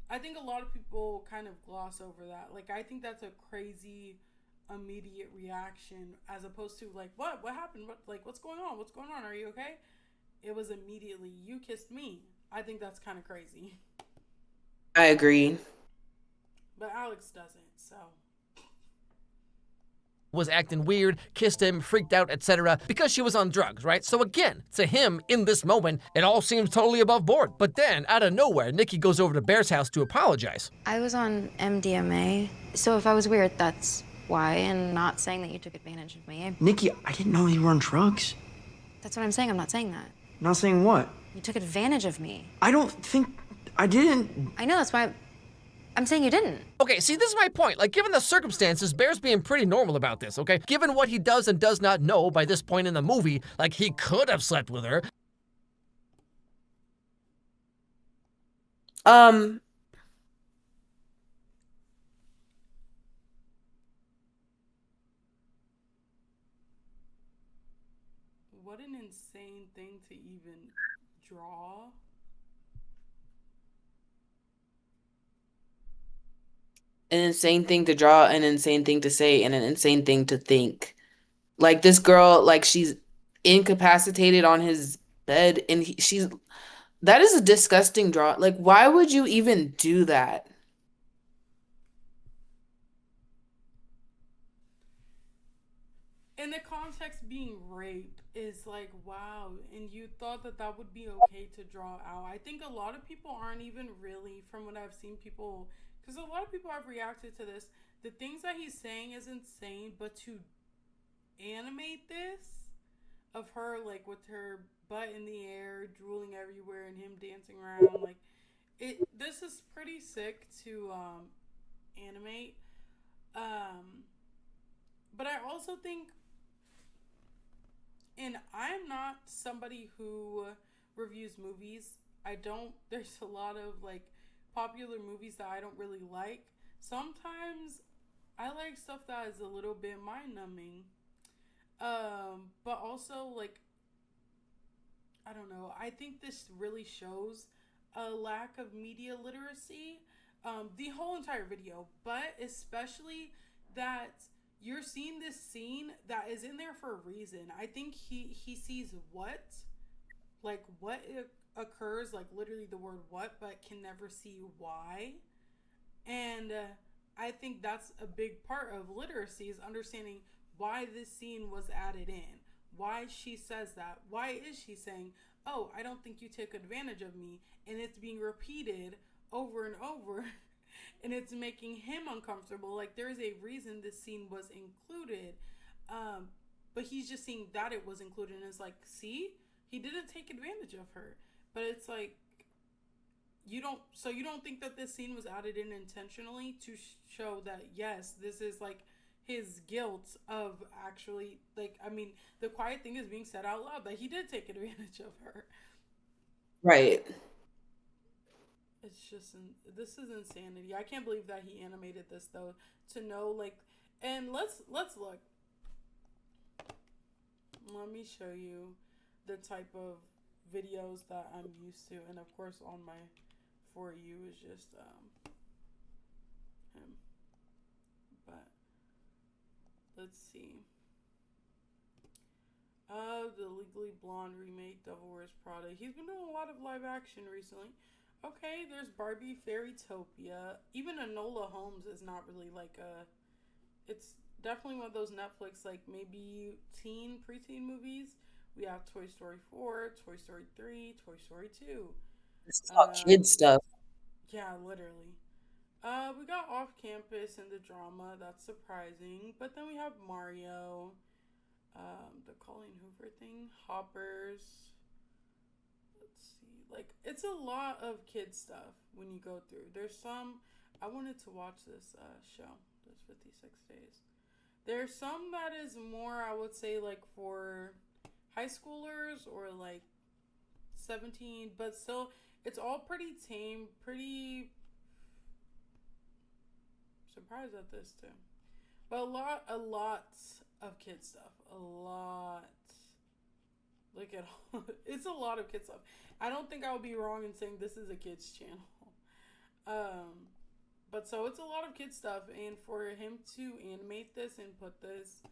I think a lot of people kind of gloss over that. Like, I think that's a crazy immediate reaction, as opposed to like, what happened, what's going on, are you okay? It was immediately, "you kissed me." I think that's kind of crazy. I agree. But Alex doesn't, so. Was acting weird, kissed him, freaked out, etc. because she was on drugs, right? So again, to him, in this moment, it all seems totally above board. But then, out of nowhere, Nikki goes over to Bear's house to apologize. I was on MDMA, so if I was weird, that's why, and not saying that you took advantage of me. Nikki, I didn't know you were on drugs. That's what I'm saying, I'm not saying that. Not saying what? You took advantage of me. I don't think I didn't. I know, that's why I'm saying you didn't. Okay, see, this is my point. Like, given the circumstances, Bear's being pretty normal about this, okay? Given what he does and does not know by this point in the movie, like, he could have slept with her. What an insane thing to even draw. An insane thing to draw, an insane thing to say, and an insane thing to think. Like this girl, like she's incapacitated on his bed, and that is a disgusting draw. Like, why would you even do that? in the context being raped is like wow, and you thought that that would be okay to draw out. I think a lot of people aren't even really, from what I've seen, people, because a lot of people have reacted to this, the things that he's saying is insane, but to animate this of her like with her butt in the air drooling everywhere and him dancing around, like it, this is pretty sick to animate. um but I also think, and I'm not somebody who reviews movies. I don't. There's a lot of like popular movies that I don't really like. Sometimes I like stuff that is a little bit mind numbing. But also like I don't know. I think this really shows a lack of media literacy. The whole entire video, but especially that you're seeing this scene that is in there for a reason. I think he sees what, like what occurs, like literally the word what, but can never see why. And I think that's a big part of literacy is understanding why this scene was added in. Why she says that. Why is she saying, "Oh, I don't think you took advantage of me," and it's being repeated over and over, and it's making him uncomfortable. Like there's a reason this scene was included, but he's just seeing that it was included, and it's like, see, he didn't take advantage of her. But it's like you don't. So you don't think that this scene was added in intentionally to show that yes, this is like his guilt of actually like I mean the quiet thing is being said out loud that he did take advantage of her. Right. It's just this is insanity. I can't believe that he animated this though. To know like, and let's look. Let me show you the type of videos that I'm used to, and of course on my for you is just him. But let's see. The Legally Blonde remake, Devil Wears Prada. He's been doing a lot of live action recently. Okay, there's Barbie Fairytopia. Even Enola Holmes is not really like a. It's definitely one of those Netflix like maybe preteen movies. We have Toy Story 4, Toy Story 3, Toy Story 2. It's all kid stuff. Yeah, literally. We got Off Campus and the drama. That's surprising. But then we have Mario, the Colleen Hoover thing, Hoppers. Let's see. Like, it's a lot of kid stuff when you go through. There's some. I wanted to watch this show. This 56 Days. There's some that is more, I would say, like for high schoolers or like 17, but still, it's all pretty tame, pretty surprised at this too. But a lot of kid stuff. A lot. Look at all. It's a lot of kid stuff. I don't think I would be wrong in saying this is a kids channel. But so it's a lot of kid stuff, and for him to animate this and put this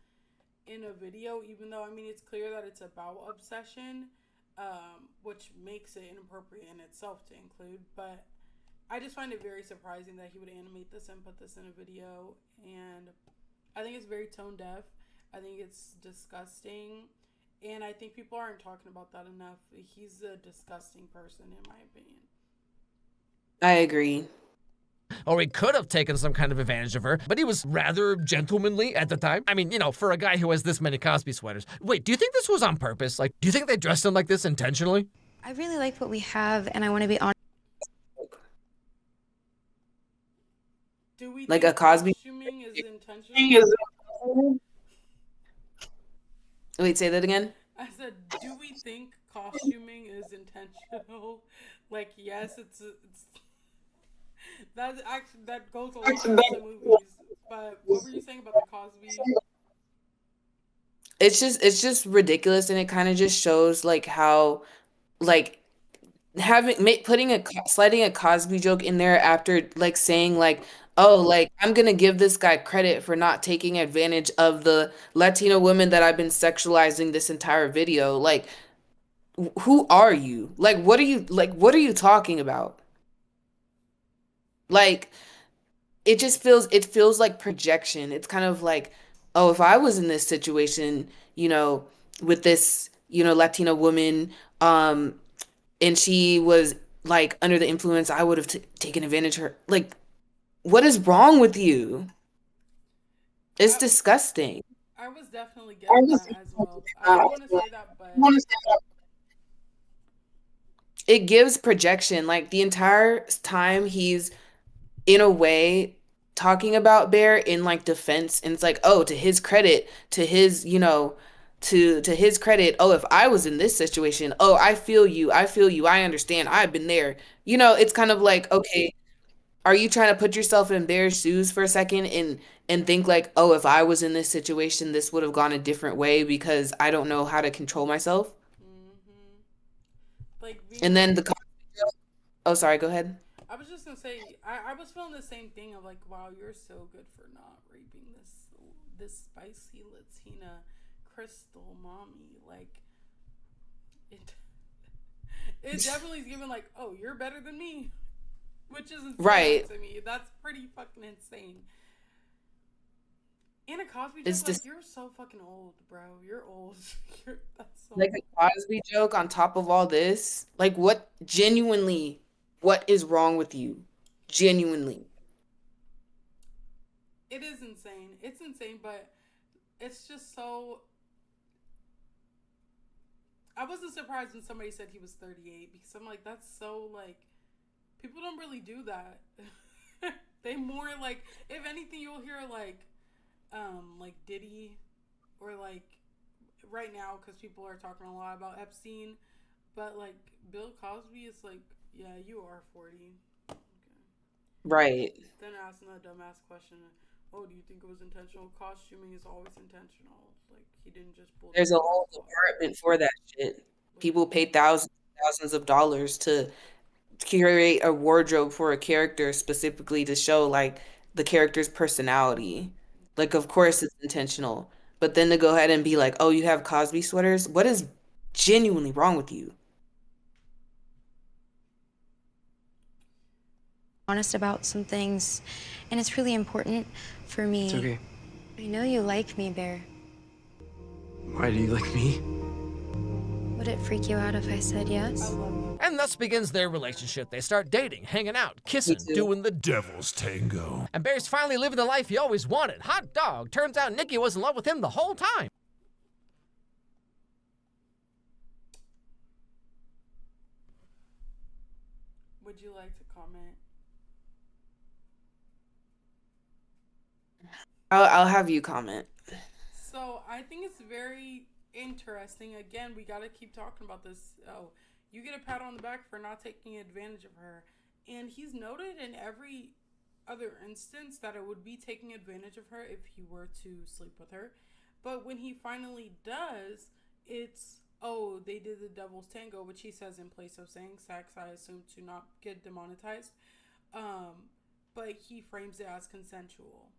in a video, even though I mean it's clear that it's about obsession, which makes it inappropriate in itself to include, but I just find it very surprising that he would animate this and put this in a video, and I think it's very tone deaf. I think it's disgusting, and I think people aren't talking about that enough. He's a disgusting person, in my opinion. I agree. Or he could have taken some kind of advantage of her, but he was rather gentlemanly at the time. I mean, you know, for a guy who has this many Cosby sweaters. Wait, do you think this was on purpose? Like, do you think they dressed him like this intentionally? I really like what we have, and I want to be honest. Do we Like think a Cosby costuming is intentional? Wait, say that again? I said, do we think costuming is intentional? Like, yes, it's that's actually that goes a lot into movies. But what were you saying about the Cosby? It's just ridiculous, and it kind of just shows like how like putting sliding a Cosby joke in there after like saying like, oh, like I'm gonna give this guy credit for not taking advantage of the Latino women that I've been sexualizing this entire video. Like, who are you? Like, what are you talking about? Like, it feels like projection. It's kind of like, oh, if I was in this situation, with this, Latina woman, and she was like under the influence, I would have taken advantage of her. Like, what is wrong with you? It's I, disgusting. I was definitely getting that as well. I didn't want to say that, but It gives projection. Like the entire time he's in a way talking about Bear in like defense, and it's like, oh, to his credit, to his, to his credit, oh, if I was in this situation, oh, I feel you, I understand, I've been there. It's kind of like, okay, are you trying to put yourself in Bear's shoes for a second and think like, oh, if I was in this situation, this would have gone a different way because I don't know how to control myself? hmm like And being. then oh, sorry, go ahead. I was just gonna say, I was feeling the same thing of like, wow, you're so good for not raping this spicy Latina crystal mommy. Like it, it definitely is giving like, oh, you're better than me, which isn't Right. to me. That's pretty fucking insane. Anna Cosby It's just like, just you're so fucking old, bro. You're old. That's so like a Cosby joke on top of all this. Like, what genuinely, what is wrong with you? Genuinely. it is insane. It's insane, but it's just so. I wasn't surprised when somebody said he was 38 because I'm like, that's so like, people don't really do that. They more like, if anything, you'll hear like Diddy, or like right now because people are talking a lot about Epstein, but like Bill Cosby is like, yeah, you are 40. Okay. Right. Then asking a dumbass question, oh, do you think it was intentional? Costuming is always intentional. Like he didn't just pull the There's a wig whole off. department for that shit. Like, People pay thousands of dollars to curate a wardrobe for a character specifically to show like the character's personality. Like, of course it's intentional. But then to go ahead and be like, oh, you have Cosby sweaters? What is genuinely wrong with you? Honest about some things, and it's really important for me. It's okay. I know you like me, Bear. Why do you like me? Would it freak you out if I said yes? And thus begins their relationship. They start dating, hanging out, kissing, doing the devil's tango. And Bear's finally living the life he always wanted. Hot dog. Turns out Nikki was in love with him the whole time. would you like to comment? I'll have you comment. So I think it's very interesting. Again, we got to keep talking about this. Oh, you get a pat on the back for not taking advantage of her. And he's noted in every other instance that it would be taking advantage of her if he were to sleep with her. But when he finally does, it's, oh, they did the devil's tango, which he says in place of saying sex, I assume, to not get demonetized. But he frames it as consensual.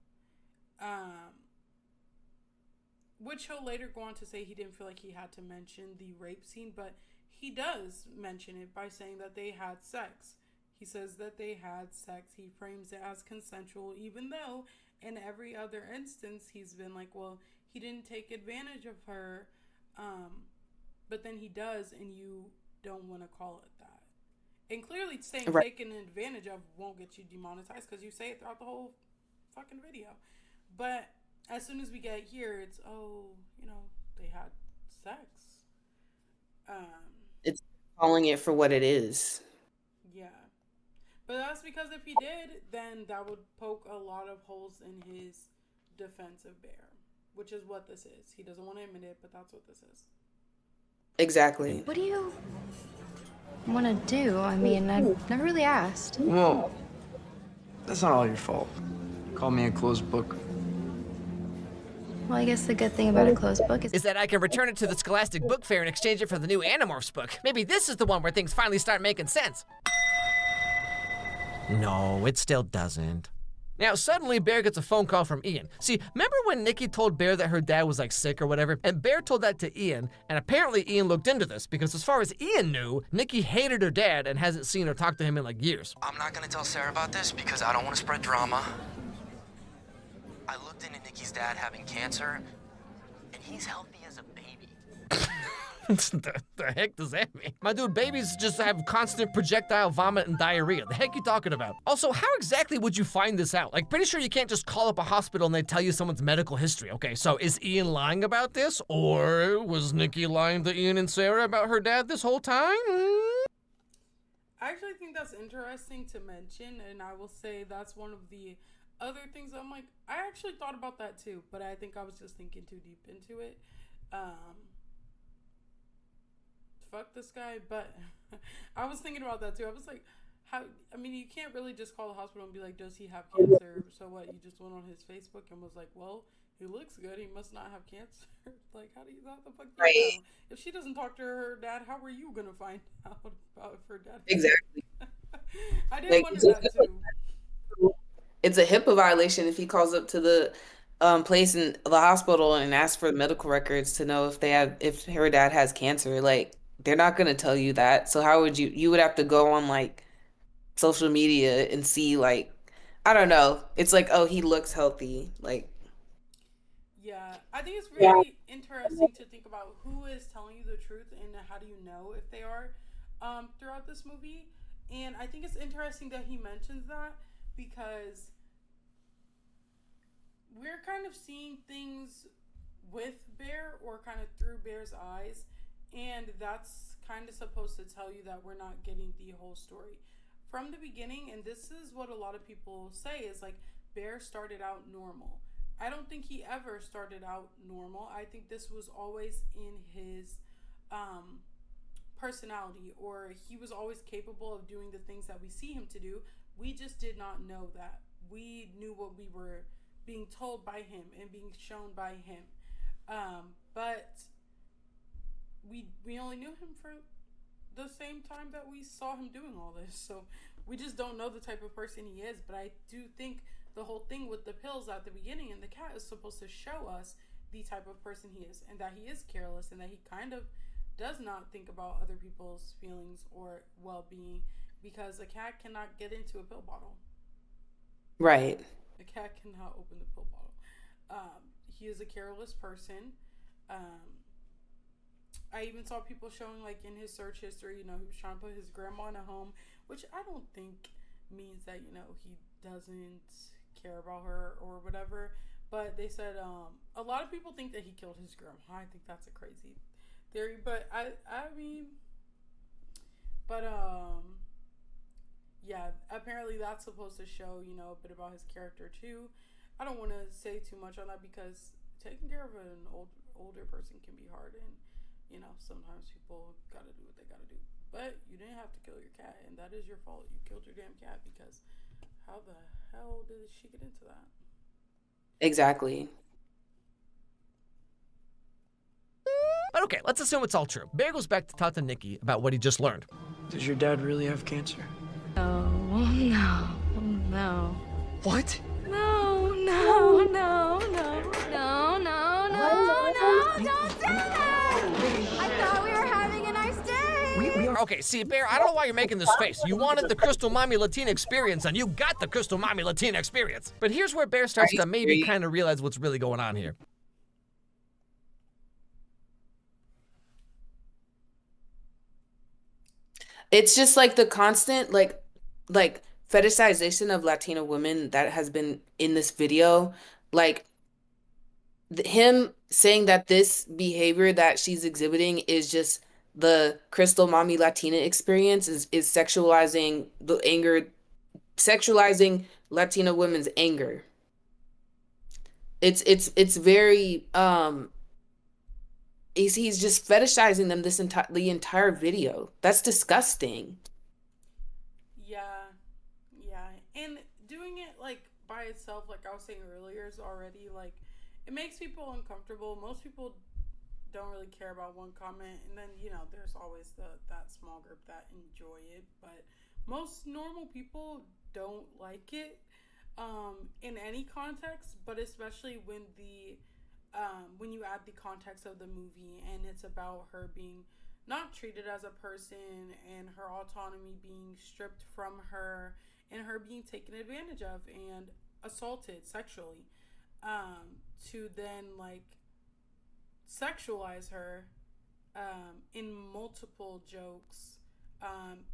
Which he'll later go on to say he didn't feel like he had to mention the rape scene, but he does mention it by saying that they had sex. He says that they had sex. He frames it as consensual, even though in every other instance he's been like, well, he didn't take advantage of her, but then he does, and you don't want to call it that. And clearly saying Right. taken advantage of won't get you demonetized because you say it throughout the whole fucking video. But as soon as we get here, it's, oh, they had sex. It's calling it for what it is. Yeah. But that's because if he did, then that would poke a lot of holes in his defense of Bear, which is what this is. He doesn't want to admit it, but that's what this is. Exactly. What do you want to do? I mean, I've never really asked. Well, that's not all your fault. Call me a closed book. Well, I guess the good thing about a closed book is Is that I can return it to the Scholastic Book Fair and exchange it for the new Animorphs book. Maybe this is the one where things finally start making sense. No, it still doesn't. Now, suddenly, Bear gets a phone call from Ian. See, remember when Nikki told Bear that her dad was, like, sick or whatever? And Bear told that to Ian, and apparently Ian looked into this, because as far as Ian knew, Nikki hated her dad and hasn't seen or talked to him in, like, years. I'm not gonna tell Sarah about this because I don't want to spread drama. I looked into Nikki's dad having cancer, and he's healthy as a baby. the heck does that mean? My dude, babies just have constant projectile vomit and diarrhea. The heck you talking about? Also, how exactly would you find this out? Like, pretty sure you can't just call up a hospital and they tell you someone's medical history. Okay, so is Ian lying about this? Or was Nikki lying to Ian and Sarah about her dad this whole time? I actually think that's interesting to mention, and I will say that's one of the other things I'm like, I actually thought about that too, but I think I was just thinking too deep into it. Fuck this guy, but I was thinking about that too. I was like, how, I mean, you can't really just call the hospital and be like, does he have cancer? So what, you just went on his Facebook and was like, well, he looks good, he must not have cancer. Like, how the fuck do you know? If she doesn't talk to her dad, how are you gonna find out about if her dad? Exactly. I did wonder that too. It's a HIPAA violation if he calls up to the place in the hospital and asks for medical records to know if her dad has cancer. Like, they're not gonna tell you that. So how would you would have to go on like social media and see, like, I don't know. It's like, oh, he looks healthy. Like, yeah, I think it's very interesting to think about who is telling you the truth and how do you know if they are throughout this movie. And I think it's interesting that he mentions that because we're kind of seeing things with Bear or kind of through Bear's eyes, and that's kind of supposed to tell you that we're not getting the whole story from the beginning. And this is what a lot of people say is like, Bear started out normal. I don't think he ever started out normal. I think this was always in his personality, or he was always capable of doing the things that we see him to do. We just did not know that. We knew what we were being told by him and being shown by him. But we only knew him for the same time that we saw him doing all this. So we just don't know the type of person he is. But I do think the whole thing with the pills at the beginning and the cat is supposed to show us the type of person he is, and that he is careless, and that he kind of does not think about other people's feelings or well-being, because a cat cannot get into a pill bottle. right. A cat cannot open the pill bottle. He is a careless person. I even saw people showing, like, in his search history, he was trying to put his grandma in a home, which I don't think means that, he doesn't care about her or whatever. But they said a lot of people think that he killed his grandma. I think that's a crazy theory, but I mean, but yeah, apparently that's supposed to show, a bit about his character too. I don't want to say too much on that because taking care of an older person can be hard, and sometimes people gotta do what they gotta do. But you didn't have to kill your cat, and that is your fault. You killed your damn cat, because how the hell did she get into that? Exactly. But okay, let's assume it's all true. Bear goes back to talk to Nikki about what he just learned. Does your dad really have cancer? Oh, no. No. What? No, no, no, no, no, no, no, no, don't do that! I thought we were having a nice day! Okay, see, Bear, I don't know why you're making this face. You wanted the Crystal Mommy Latina experience, and you got the Crystal Mommy Latina experience. But here's where Bear starts to maybe kind of realize what's really going on here. It's just like the constant like fetishization of Latina women that has been in this video. Like, him saying that this behavior that she's exhibiting is just the Crystal Mommy Latina experience is sexualizing the anger, sexualizing Latina women's anger. It's very he's just fetishizing them the entire video. That's disgusting. Yeah, and doing it like by itself, like I was saying earlier, is already like, it makes people uncomfortable. Most people don't really care about one comment, and then there's always that small group that enjoy it, but most normal people don't like it in any context, but especially when you add the context of the movie, and it's about her being not treated as a person, and her autonomy being stripped from her, and her being taken advantage of and assaulted sexually. to then like sexualize her in multiple jokes,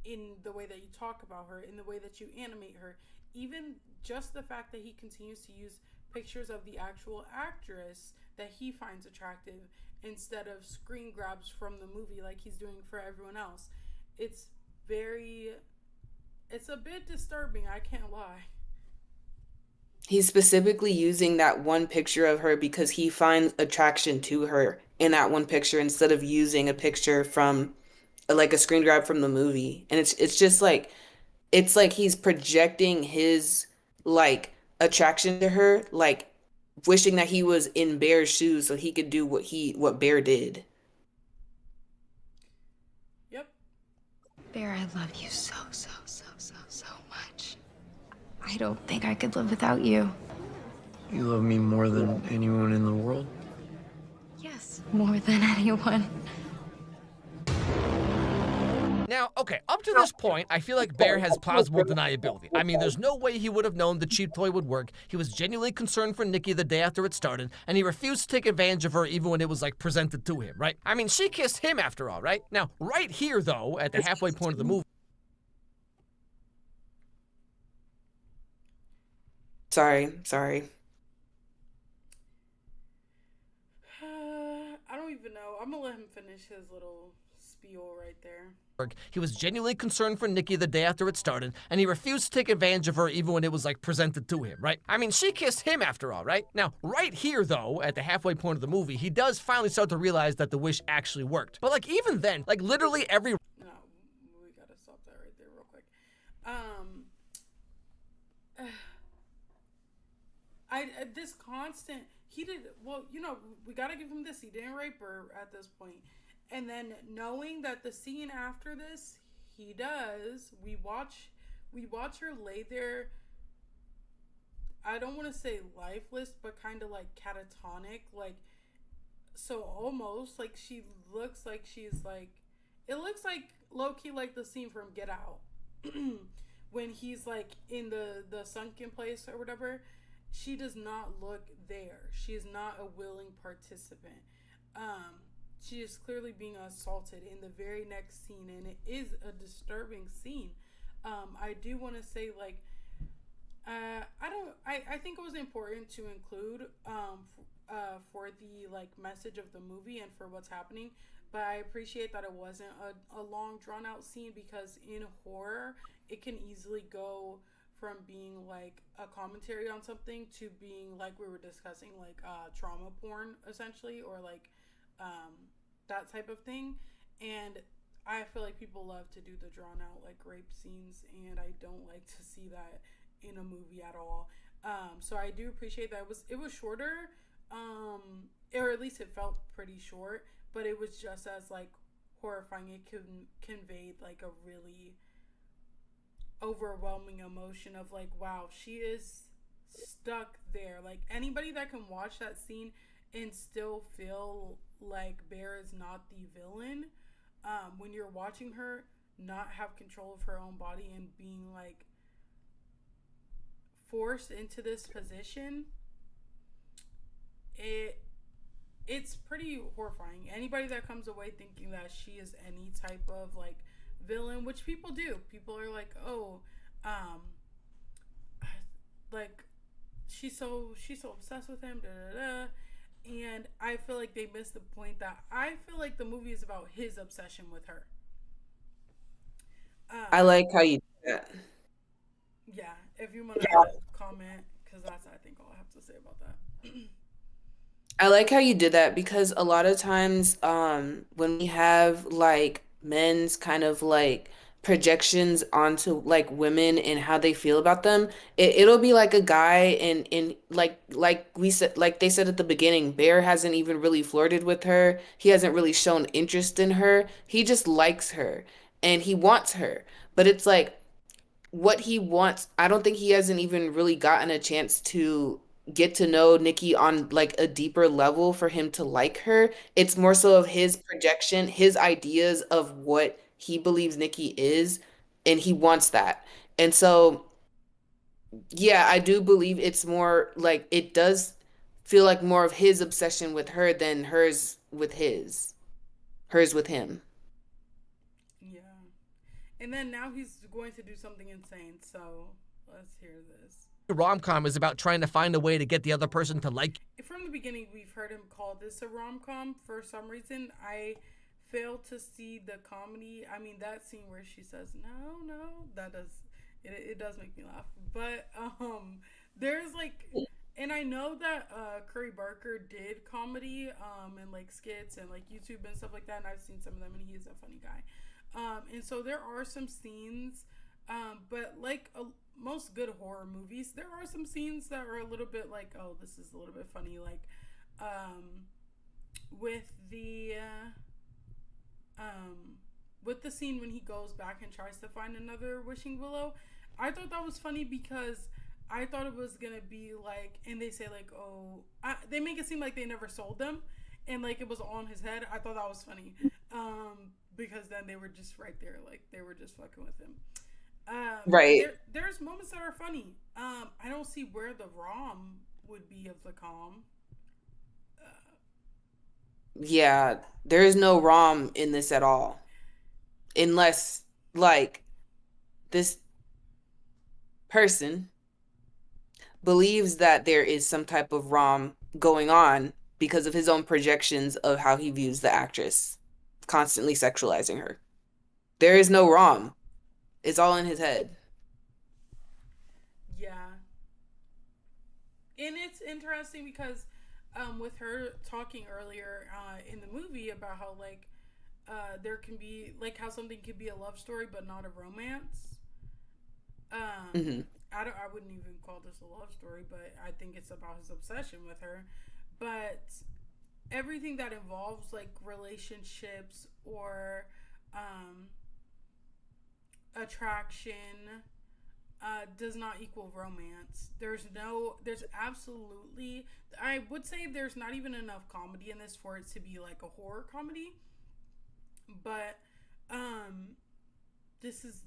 in the way that you talk about her, in the way that you animate her, even just the fact that he continues to use pictures of the actual actress that he finds attractive instead of screen grabs from the movie like he's doing for everyone else. It's very, it's a bit disturbing, I can't lie. He's specifically using that one picture of her because he finds attraction to her in that one picture instead of using a picture from like a screen grab from the movie. And it's just like it's like he's projecting his like attraction to her, like wishing that he was in Bear's shoes so he could do what Bear did. Yep. Bear, I love you so, so, so, so, so much. I don't think I could live without you. You love me more than anyone in the world? Yes, more than anyone. Now, okay, up to this point, I feel like Bear has plausible deniability. I mean, there's no way he would have known the cheap toy would work. He was genuinely concerned for Nikki the day after it started, and he refused to take advantage of her even when it was, like, presented to him, right? I mean, she kissed him after all, right? Now, right here, though, at the halfway point of the movie. Sorry. I don't even know. I'm gonna let him finish his little spiel right there. He was genuinely concerned for Nikki the day after it started, and he refused to take advantage of her even when it was, like, presented to him, right? I mean, she kissed him after all, right? Now, right here, though, at the halfway point of the movie, he does finally start to realize that the wish actually worked. But, like, even then, like, literally every... No, we gotta stop that right there real quick. This constant, he did, well, you know, we gotta give him this, he didn't rape her at this point. And then knowing that the scene after this, he does, we watch her lay there, I don't want to say lifeless, but kind of like catatonic, like, so almost like she looks like she's like, it looks like low-key like the scene from Get Out. When he's like in the sunken place or whatever, she does not look there. She is not a willing participant. She is clearly being assaulted in the very next scene, and it is a disturbing scene. I do want to say, like, I think it was important to include for the like message of the movie and for what's happening, but I appreciate that it wasn't a long drawn out scene, because in horror it can easily go from being like a commentary on something to being like we were discussing, like trauma porn essentially, or like that type of thing. And I feel like people love to do the drawn out like rape scenes, and I don't like to see that in a movie at all. So I do appreciate that it was shorter, or at least it felt pretty short, but it was just as like horrifying. It conveyed like a really overwhelming emotion of like, wow, she is stuck there. Like, anybody that can watch that scene and still feel like Bear is not the villain, when you're watching her not have control of her own body and being like forced into this position, it's pretty horrifying. Anybody that comes away thinking that she is any type of like villain, which people do, people are like, oh, like she's so obsessed with him, da da da. And I feel like they missed the point that I feel like the movie is about his obsession with her. I like how you do that. Yeah, if you want to comment, because that's, I think, all I have to say about that. I like how you did that because a lot of times when we have like men's kind of like projections onto like women and how they feel about them, it'll be like a guy and like we said, like they said at the beginning, Bear hasn't even really flirted with her. He hasn't really shown interest in her. He just likes her and he wants her. But it's like what he wants, I don't think he hasn't even really gotten a chance to get to know Nikki on like a deeper level for him to like her. It's more so of his projection, his ideas of what he believes Nikki is, and he wants that. And so, yeah, I do believe it's more like it does feel like more of his obsession with her than hers with him. Yeah. And then now he's going to do something insane. So let's hear this. Rom-com is about trying to find a way to get the other person to like. From the beginning, we've heard him call this a rom-com. For some reason, I failed to see the comedy. I mean, that scene where she says, no, that does, it does make me laugh. But there's like, and I know that Curry Barker did comedy and like skits and like YouTube and stuff like that, and I've seen some of them, and he is a funny guy. And so there are some scenes, but like most good horror movies, there are some scenes that are a little bit like, oh, this is a little bit funny, like with the scene when he goes back and tries to find another wishing willow. I thought that was funny because I thought it was gonna be like, and they say like, oh, they make it seem like they never sold them, and like it was all in his head. I thought that was funny, because then they were just right there, like they were just fucking with him. Right. There's moments that are funny. I don't see where the rom would be of the com. Yeah, there is no rom in this at all. Unless, like, this person believes that there is some type of rom going on because of his own projections of how he views the actress, constantly sexualizing her. There is no rom. It's all in his head. Yeah. And it's interesting because with her talking earlier in the movie about how like there can be like how something could be a love story but not a romance. I wouldn't even call this a love story, but I think it's about his obsession with her. But everything that involves like relationships or attraction does not equal romance. There's absolutely, I would say there's not even enough comedy in this for it to be like a horror comedy. But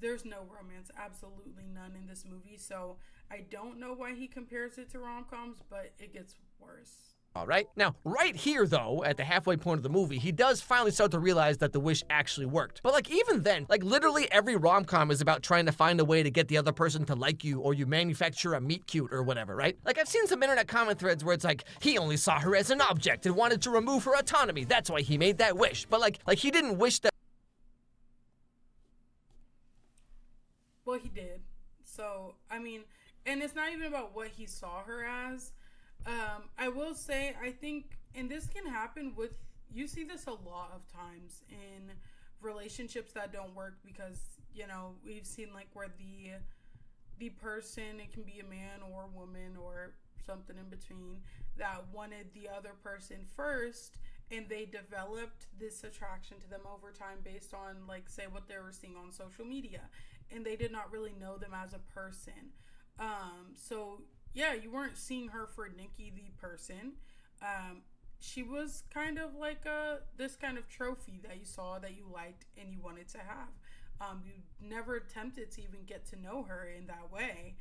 there's no romance, absolutely none in this movie. So I don't know why he compares it to rom-coms, but it gets worse. All right. Now, right here, though, at the halfway point of the movie, he does finally start to realize that the wish actually worked. But, like, even then, like, literally every rom-com is about trying to find a way to get the other person to like you, or you manufacture a meet cute or whatever, right? Like, I've seen some internet comment threads where it's like, he only saw her as an object and wanted to remove her autonomy. That's why he made that wish. But, like he didn't wish that. Well, he did. So, I mean, and it's not even about what he saw her as. I will say, I think, and this can happen with, you see this a lot of times in relationships that don't work because, you know, we've seen like where the person, it can be a man or a woman or something in between, that wanted the other person first, and they developed this attraction to them over time based on, like, say what they were seeing on social media, and they did not really know them as a person. So yeah, you weren't seeing her for Nikki the person. She was kind of like this kind of trophy that you saw that you liked and you wanted to have. You never attempted to even get to know her in that way.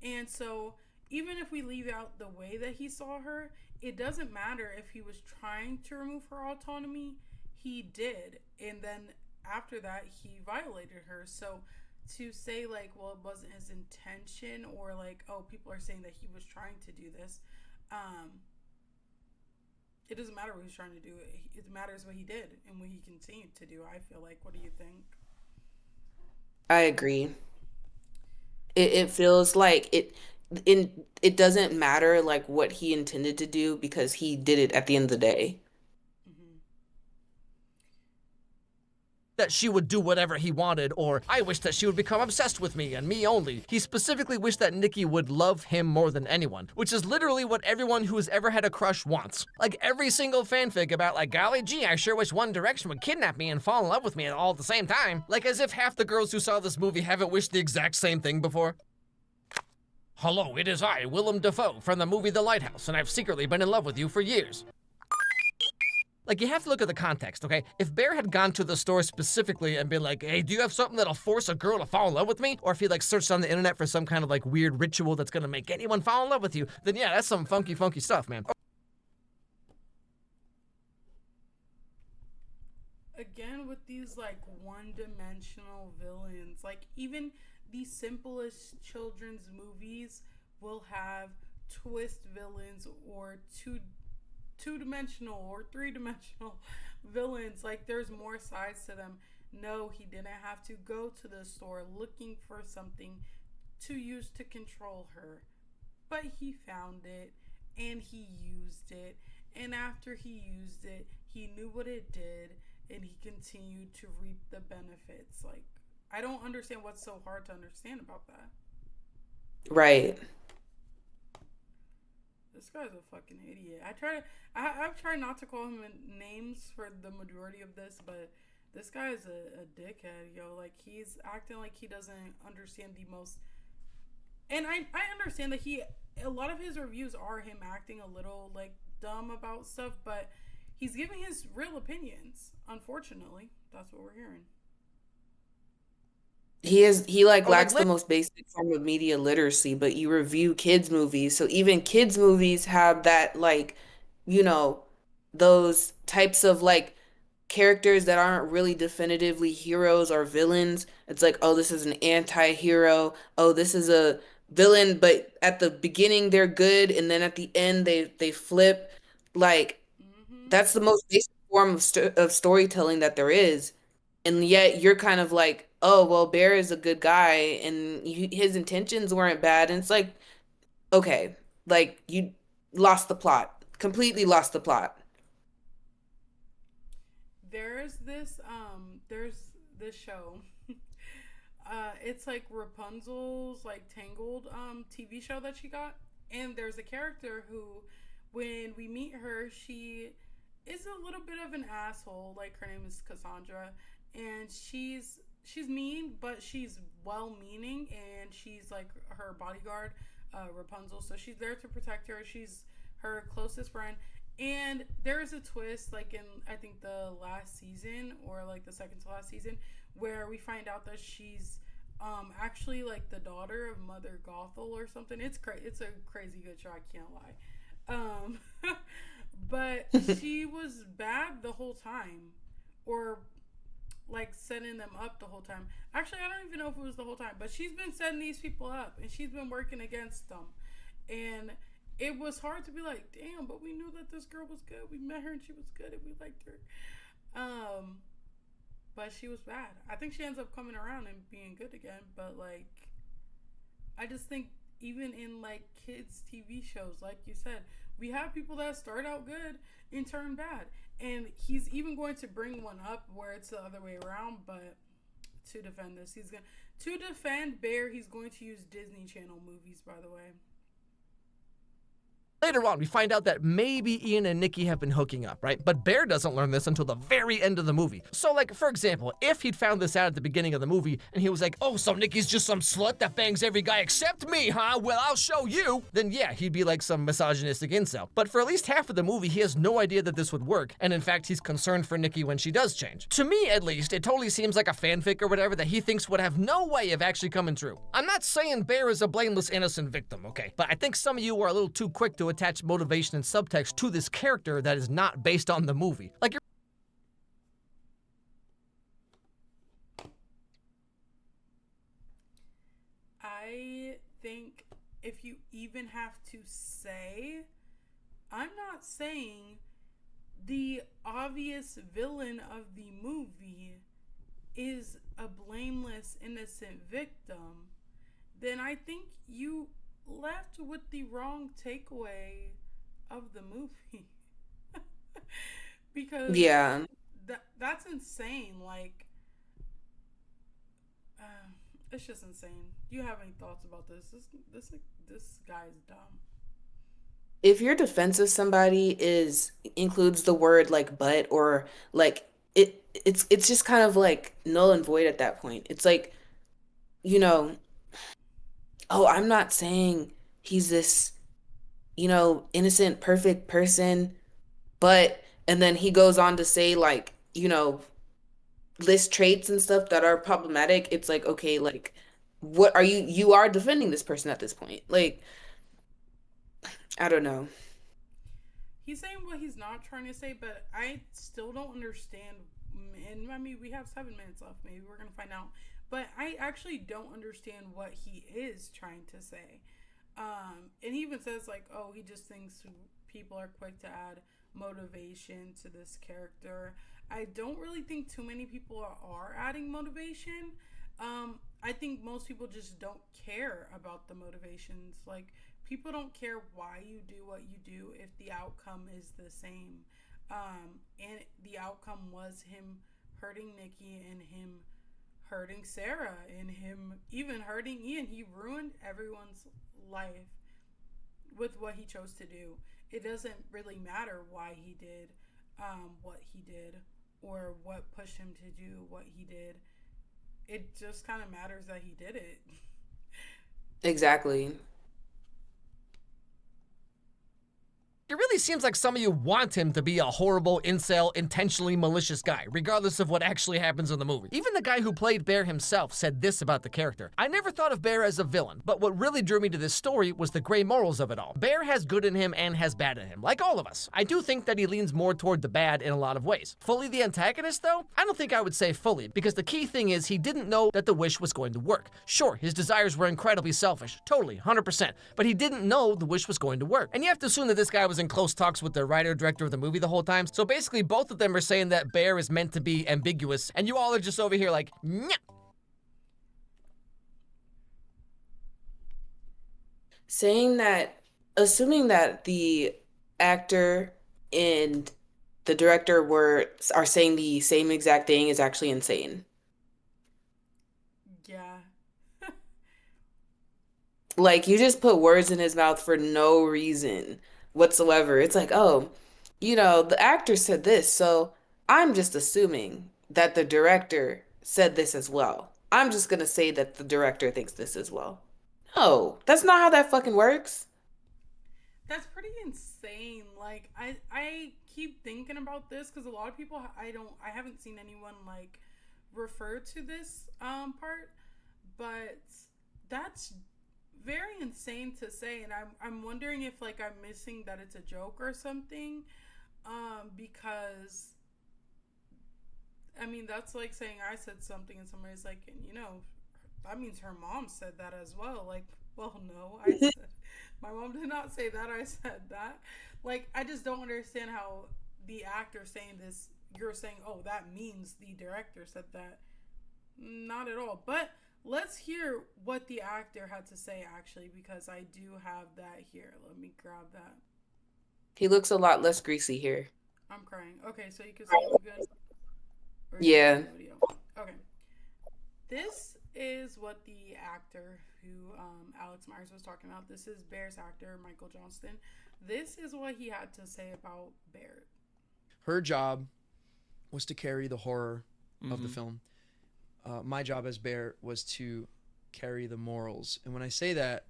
And so even if we leave out the way that he saw her, it doesn't matter if he was trying to remove her autonomy. He did. And then after that, he violated her. So to say like, well, it wasn't his intention, or like, oh, people are saying that he was trying to do this, it doesn't matter what he was trying to do. It matters what he did and what he continued to do, I feel like. What do you think? I agree. It feels like it doesn't matter like what he intended to do because he did it at the end of the day. That she would do whatever he wanted, or I wish that she would become obsessed with me and me only. He specifically wished that Nikki would love him more than anyone, which is literally what everyone who has ever had a crush wants. Like every single fanfic about like, golly gee, I sure wish One Direction would kidnap me and fall in love with me all at the same time. Like as if half the girls who saw this movie haven't wished the exact same thing before. Hello, it is I, Willem Dafoe, from the movie The Lighthouse, and I've secretly been in love with you for years. Like, you have to look at the context, okay? If Bear had gone to the store specifically and been like, hey, do you have something that'll force a girl to fall in love with me? Or if he, like, searched on the internet for some kind of, like, weird ritual that's gonna make anyone fall in love with you, then yeah, that's some funky, funky stuff, man. Again, with these, like, one-dimensional villains, like, even the simplest children's movies will have twist villains or two-dimensional or three-dimensional villains. Like, there's more sides to them. No, he didn't have to go to the store looking for something to use to control her, but he found it and he used it, and after he used it, he knew what it did and he continued to reap the benefits. Like, I don't understand what's so hard to understand about that. Right. This guy's a fucking idiot. I've tried not to call him names for the majority of this, but this guy is a dickhead, yo. Like, he's acting like he doesn't understand the most. And I understand that a lot of his reviews are him acting a little, like, dumb about stuff, but he's giving his real opinions. Unfortunately, that's what we're hearing. He like lacks the most basic form of media literacy, but you review kids movies. So even kids movies have that, like, you know, those types of like characters that aren't really definitively heroes or villains. It's like, oh, this is an anti-hero. Oh, this is a villain, but at the beginning they're good and then at the end they flip. Like, that's the most basic form of storytelling that there is. And yet you're kind of like, oh, well, Bear is a good guy and his intentions weren't bad. And it's like, okay, like you lost the plot, completely lost the plot. There's this show. It's like Rapunzel's like Tangled TV show that she got, and there's a character who, when we meet her, she is a little bit of an asshole. Like, her name is Cassandra, and she's mean, but she's well-meaning, and she's like her bodyguard, Rapunzel. So she's there to protect her. She's her closest friend. And there is a twist, like in I think the last season or like the second to last season, where we find out that she's actually like the daughter of Mother Gothel or something. It's a crazy good show. I can't lie. But she was bad the whole time, or like setting them up the whole time. Actually, I don't even know if it was the whole time, but she's been setting these people up and she's been working against them. And it was hard to be like, damn, but we knew that this girl was good. We met her and she was good and we liked her. But she was bad. I think she ends up coming around and being good again. But like, I just think even in like kids TV shows, like you said, we have people that start out good and turn bad. And he's even going to bring one up where it's the other way around. But to defend this, to defend Bear, he's going to use Disney Channel movies, by the way. Later on, we find out that maybe Ian and Nikki have been hooking up, right? But Bear doesn't learn this until the very end of the movie. So, like, for example, if he'd found this out at the beginning of the movie and he was like, oh, so Nikki's just some slut that bangs every guy except me, huh? Well, I'll show you. Then yeah, he'd be like some misogynistic incel. But for at least half of the movie, he has no idea that this would work. And in fact, he's concerned for Nikki when she does change. To me, at least, it totally seems like a fanfic or whatever that he thinks would have no way of actually coming true. I'm not saying Bear is a blameless, innocent victim, okay? But I think some of you are a little too quick to attach motivation and subtext to this character that is not based on the movie. Like, I think if you even have to say, I'm not saying the obvious villain of the movie is a blameless, innocent victim, then I think you left with the wrong takeaway of the movie. Because Yeah. that's insane. Like, it's just insane. Do you have any thoughts about this? This guy's dumb. If your defense of somebody includes the word like but or like it's just kind of like null and void at that point. It's like, you know, oh, I'm not saying he's this, innocent, perfect person, but And then he goes on to say, like, list traits and stuff that are problematic. It's like, okay, like, what are you are defending this person at this point. Like, I don't know. He's saying what he's not trying to say, but I still don't understand. And I mean, we have 7 minutes left. Maybe we're gonna find out. But I actually don't understand what he is trying to say. And he even says like, oh, he just thinks people are quick to add motivation to this character. I don't really think too many people are adding motivation. I think most people just don't care about the motivations. Like, people don't care why you do what you do if the outcome is the same. And the outcome was him hurting Nikki and him hurting Sarah and him even hurting Ian. He ruined everyone's life with what he chose to do. It doesn't really matter why he did what he did or what pushed him to do what he did. It just kind of matters that he did it. Exactly. It really seems like some of you want him to be a horrible, incel, intentionally malicious guy, regardless of what actually happens in the movie. Even the guy who played Bear himself said this about the character. I never thought of Bear as a villain, but what really drew me to this story was the gray morals of it all. Bear has good in him and has bad in him, like all of us. I do think that he leans more toward the bad in a lot of ways. Fully the antagonist, though? I don't think I would say fully, because the key thing is he didn't know that the wish was going to work. Sure, his desires were incredibly selfish, totally, 100%, but he didn't know the wish was going to work. And you have to assume that this guy was in close talks with the writer-director of the movie the whole time, so basically both of them are saying that Bear is meant to be ambiguous, and you all are just over here like, nyah. Saying that, assuming that the actor and the director are saying the same exact thing is actually insane. Yeah. Like, you just put words in his mouth for no reason whatsoever. It's like, oh, the actor said this, so I'm just assuming that the director said this as well. I'm just gonna say that the director thinks this as well. No, that's not how that fucking works. That's pretty insane. Like, I keep thinking about this because a lot of people, I haven't seen anyone like refer to this part, but that's very insane to say, and I'm wondering if like I'm missing that it's a joke or something, because I mean that's like saying I said something and somebody's like, and that means her mom said that as well. Like, well, no, I said my mom did not say that. I said that. Like, I just don't understand how the actor saying this, you're saying, oh, that means the director said that. Not at all. But let's hear what the actor had to say, actually, because I do have that here. Let me grab that. He looks a lot less greasy here. I'm crying. Okay, so you can see it good? Yeah. Okay. This is what the actor who Alex Meyers was talking about. This is Bear's actor, Michael Johnston. This is what he had to say about Bear. Her job was to carry the horror of the film. My job as Bear was to carry the morals. And when I say that,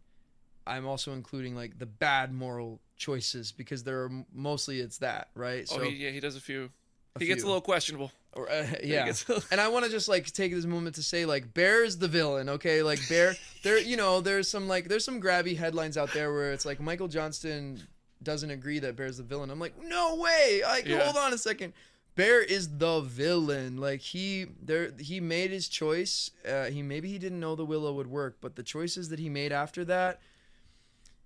I'm also including like the bad moral choices, because there are mostly it's that, right? Oh, so, he does a few. He few. gets a little questionable. Or, yeah. And I want to just like take this moment to say like Bear's the villain, okay? Like Bear, there's some grabby headlines out there where it's like Michael Johnston doesn't agree that Bear's the villain. I'm like, no way. Hold on a second. Bear is the villain. Like he made his choice. Maybe he didn't know the willow would work, but the choices that he made after that,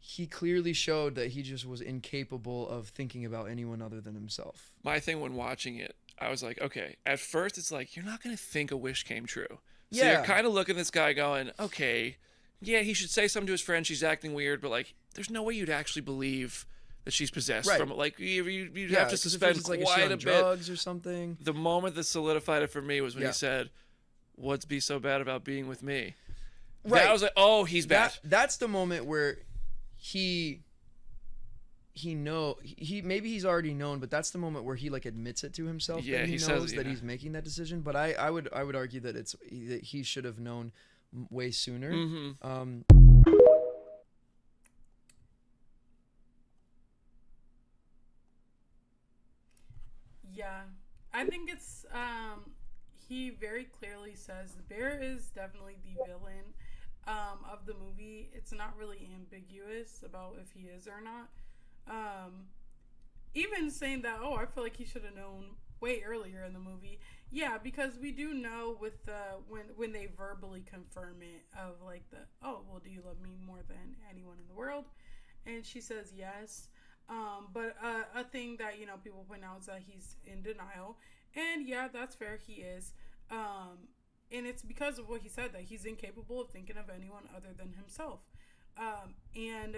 he clearly showed that he just was incapable of thinking about anyone other than himself. My thing when watching it, I was like, okay, at first it's like, you're not going to think a wish came true. So Yeah. you're kind of looking at this guy going, okay, yeah, he should say something to his friend. She's acting weird, but like, there's no way you'd actually believe that she's possessed Right. from it. Like, you'd Yeah, have to 'cause if suspend it's like, is she quite on a bit. drugs or something? The moment that solidified it for me was when Yeah. he said, what's be so bad about being with me? Right. I was like, oh, he's bad. That's the moment where maybe he's already known, but that's the moment where he like admits it to himself. Yeah, that he he knows says, that yeah. he's making that decision. But I would argue that that he should have known way sooner. Mm-hmm. Yeah, I think it's he very clearly says Bear is definitely the villain of the movie. It's not really ambiguous about if he is or not. Even saying that, oh, I feel like he should have known way earlier in the movie. Yeah, because we do know with the when they verbally confirm it of like the, oh, well, do you love me more than anyone in the world? And she says yes. But a thing that, you know, people point out is that he's in denial. And yeah, that's fair. He is. And it's because of what he said, that he's incapable of thinking of anyone other than himself. And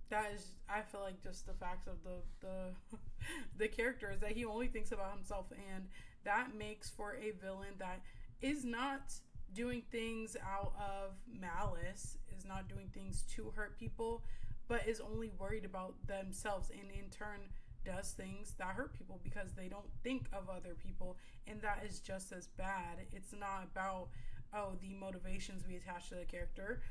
that is, I feel like, just the facts of the the character is that he only thinks about himself, and that makes for a villain that is not doing things out of malice, is not doing things to hurt people, but is only worried about themselves, and in turn does things that hurt people because they don't think of other people, and that is just as bad. It's not about, oh, the motivations we attach to the character.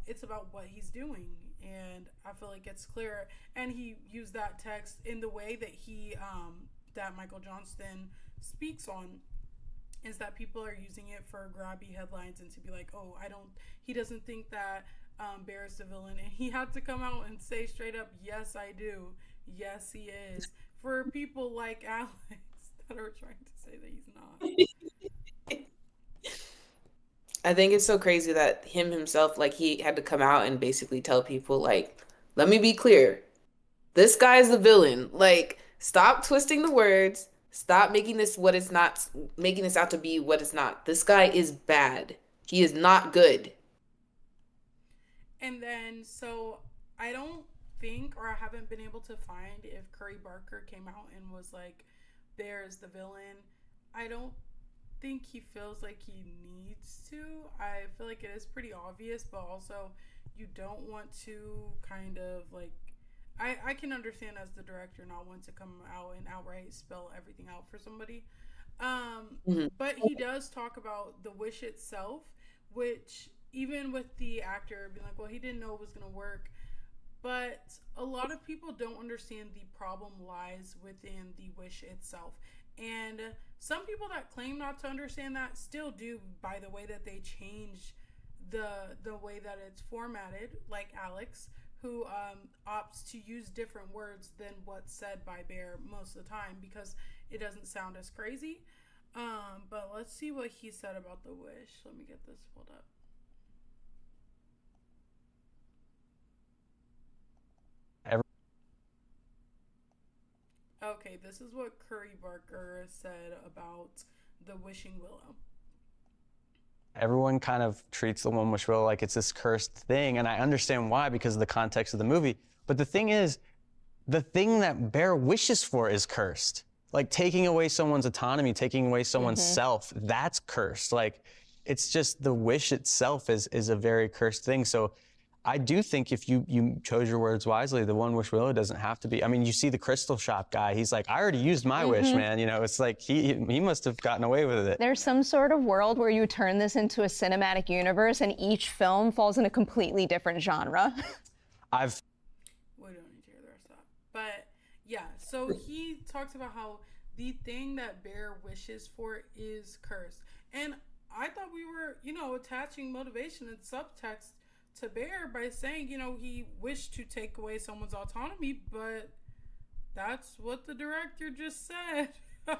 It's about what he's doing, and I feel like it's clear. And he used that text in the way that he that Michael Johnston speaks on, is that people are using it for grabby headlines and to be like, oh, he doesn't think that Bear is the villain, and he had to come out and say straight up, yes, I do. Yes, he is. For people like Alex that are trying to say that he's not. I think it's so crazy that him himself, like, he had to come out and basically tell people, like, let me be clear. This guy is the villain. Like, stop twisting the words. Stop making this what it's not, making this out to be what it's not. This guy is bad. He is not good. And then, so I don't think, or I haven't been able to find if Curry Barker came out and was like, Bear's the villain. I don't think he feels like he needs to. I feel like it is pretty obvious, but also you don't want to kind of like, I can understand as the director not want to come out and outright spell everything out for somebody. But he does talk about the wish itself, which even with the actor being like, well, he didn't know it was going to work. But a lot of people don't understand the problem lies within the wish itself. And some people that claim not to understand that still do, by the way that they change the way that it's formatted, like Alex, who opts to use different words than what's said by Bear most of the time because it doesn't sound as crazy. But let's see what he said about the wish. Let me get this pulled up. Okay, this is what Curry Barker said about the Wishing Willow. Everyone kind of treats the One Wish Willow like it's this cursed thing, and I understand why because of the context of the movie. But the thing is, the thing that Bear wishes for is cursed. Like taking away someone's autonomy, taking away someone's self, that's cursed. Like it's just the wish itself is a very cursed thing. So I do think if you chose your words wisely, the One Wish Willow doesn't have to be. I mean, you see the crystal shop guy. He's like, I already used my wish, man. You know, it's like he must have gotten away with it. There's some sort of world where you turn this into a cinematic universe, and each film falls in a completely different genre. We don't need to hear the rest of that. But yeah, so he talks about how the thing that Bear wishes for is cursed, and I thought we were, you know, attaching motivation and subtext to Bear by saying, you know, he wished to take away someone's autonomy, but that's what the director just said. The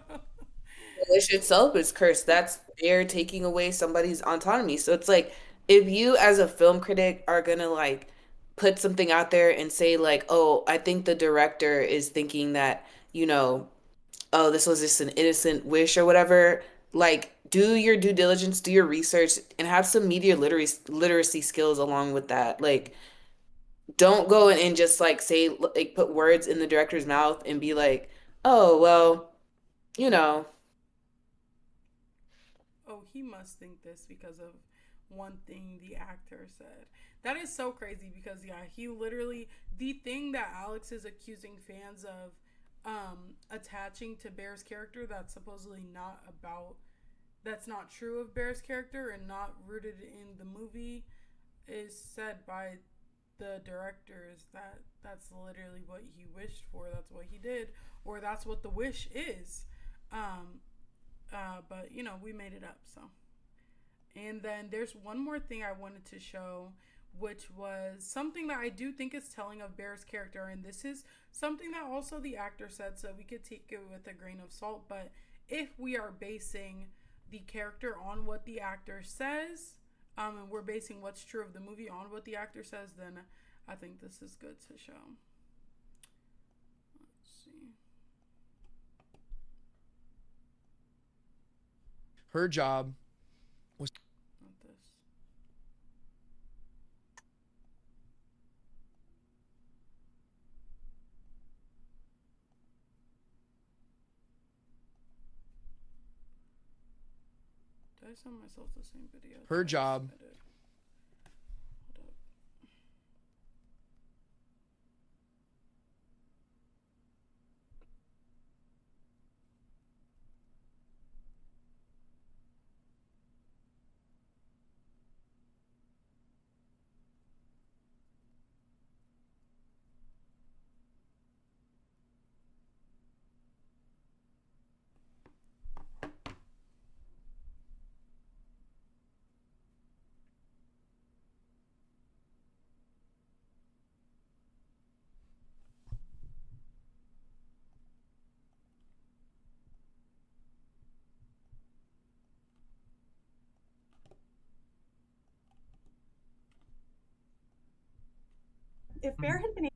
wish itself is cursed. That's Bear taking away somebody's autonomy. So it's like, if you as a film critic are gonna like put something out there and say like, oh, I think the director is thinking that, you know, oh, this was just an innocent wish or whatever, like, do your due diligence, do your research, and have some media literacy skills along with that. Like, don't go in and just like say, like, put words in the director's mouth and be like, oh, well, you know. Oh, he must think this because of one thing the actor said. That is so crazy because, yeah, he literally, the thing that Alex is accusing fans of attaching to Bear's character that's supposedly not about, that's not true of Bear's character and not rooted in the movie, is said by the directors that that's literally what he wished for, that's what he did, or that's what the wish is. But you know, we made it up. So, and then there's one more thing I wanted to show, which was something that I do think is telling of Bear's character, and this is something that also the actor said, so we could take it with a grain of salt. But if we are basing the character on what the actor says, and we're basing what's true of the movie on what the actor says, then I think this is good to show. Let's see. Her job was. Not this. Did I send myself the same video? Her job. I did. If Bear had been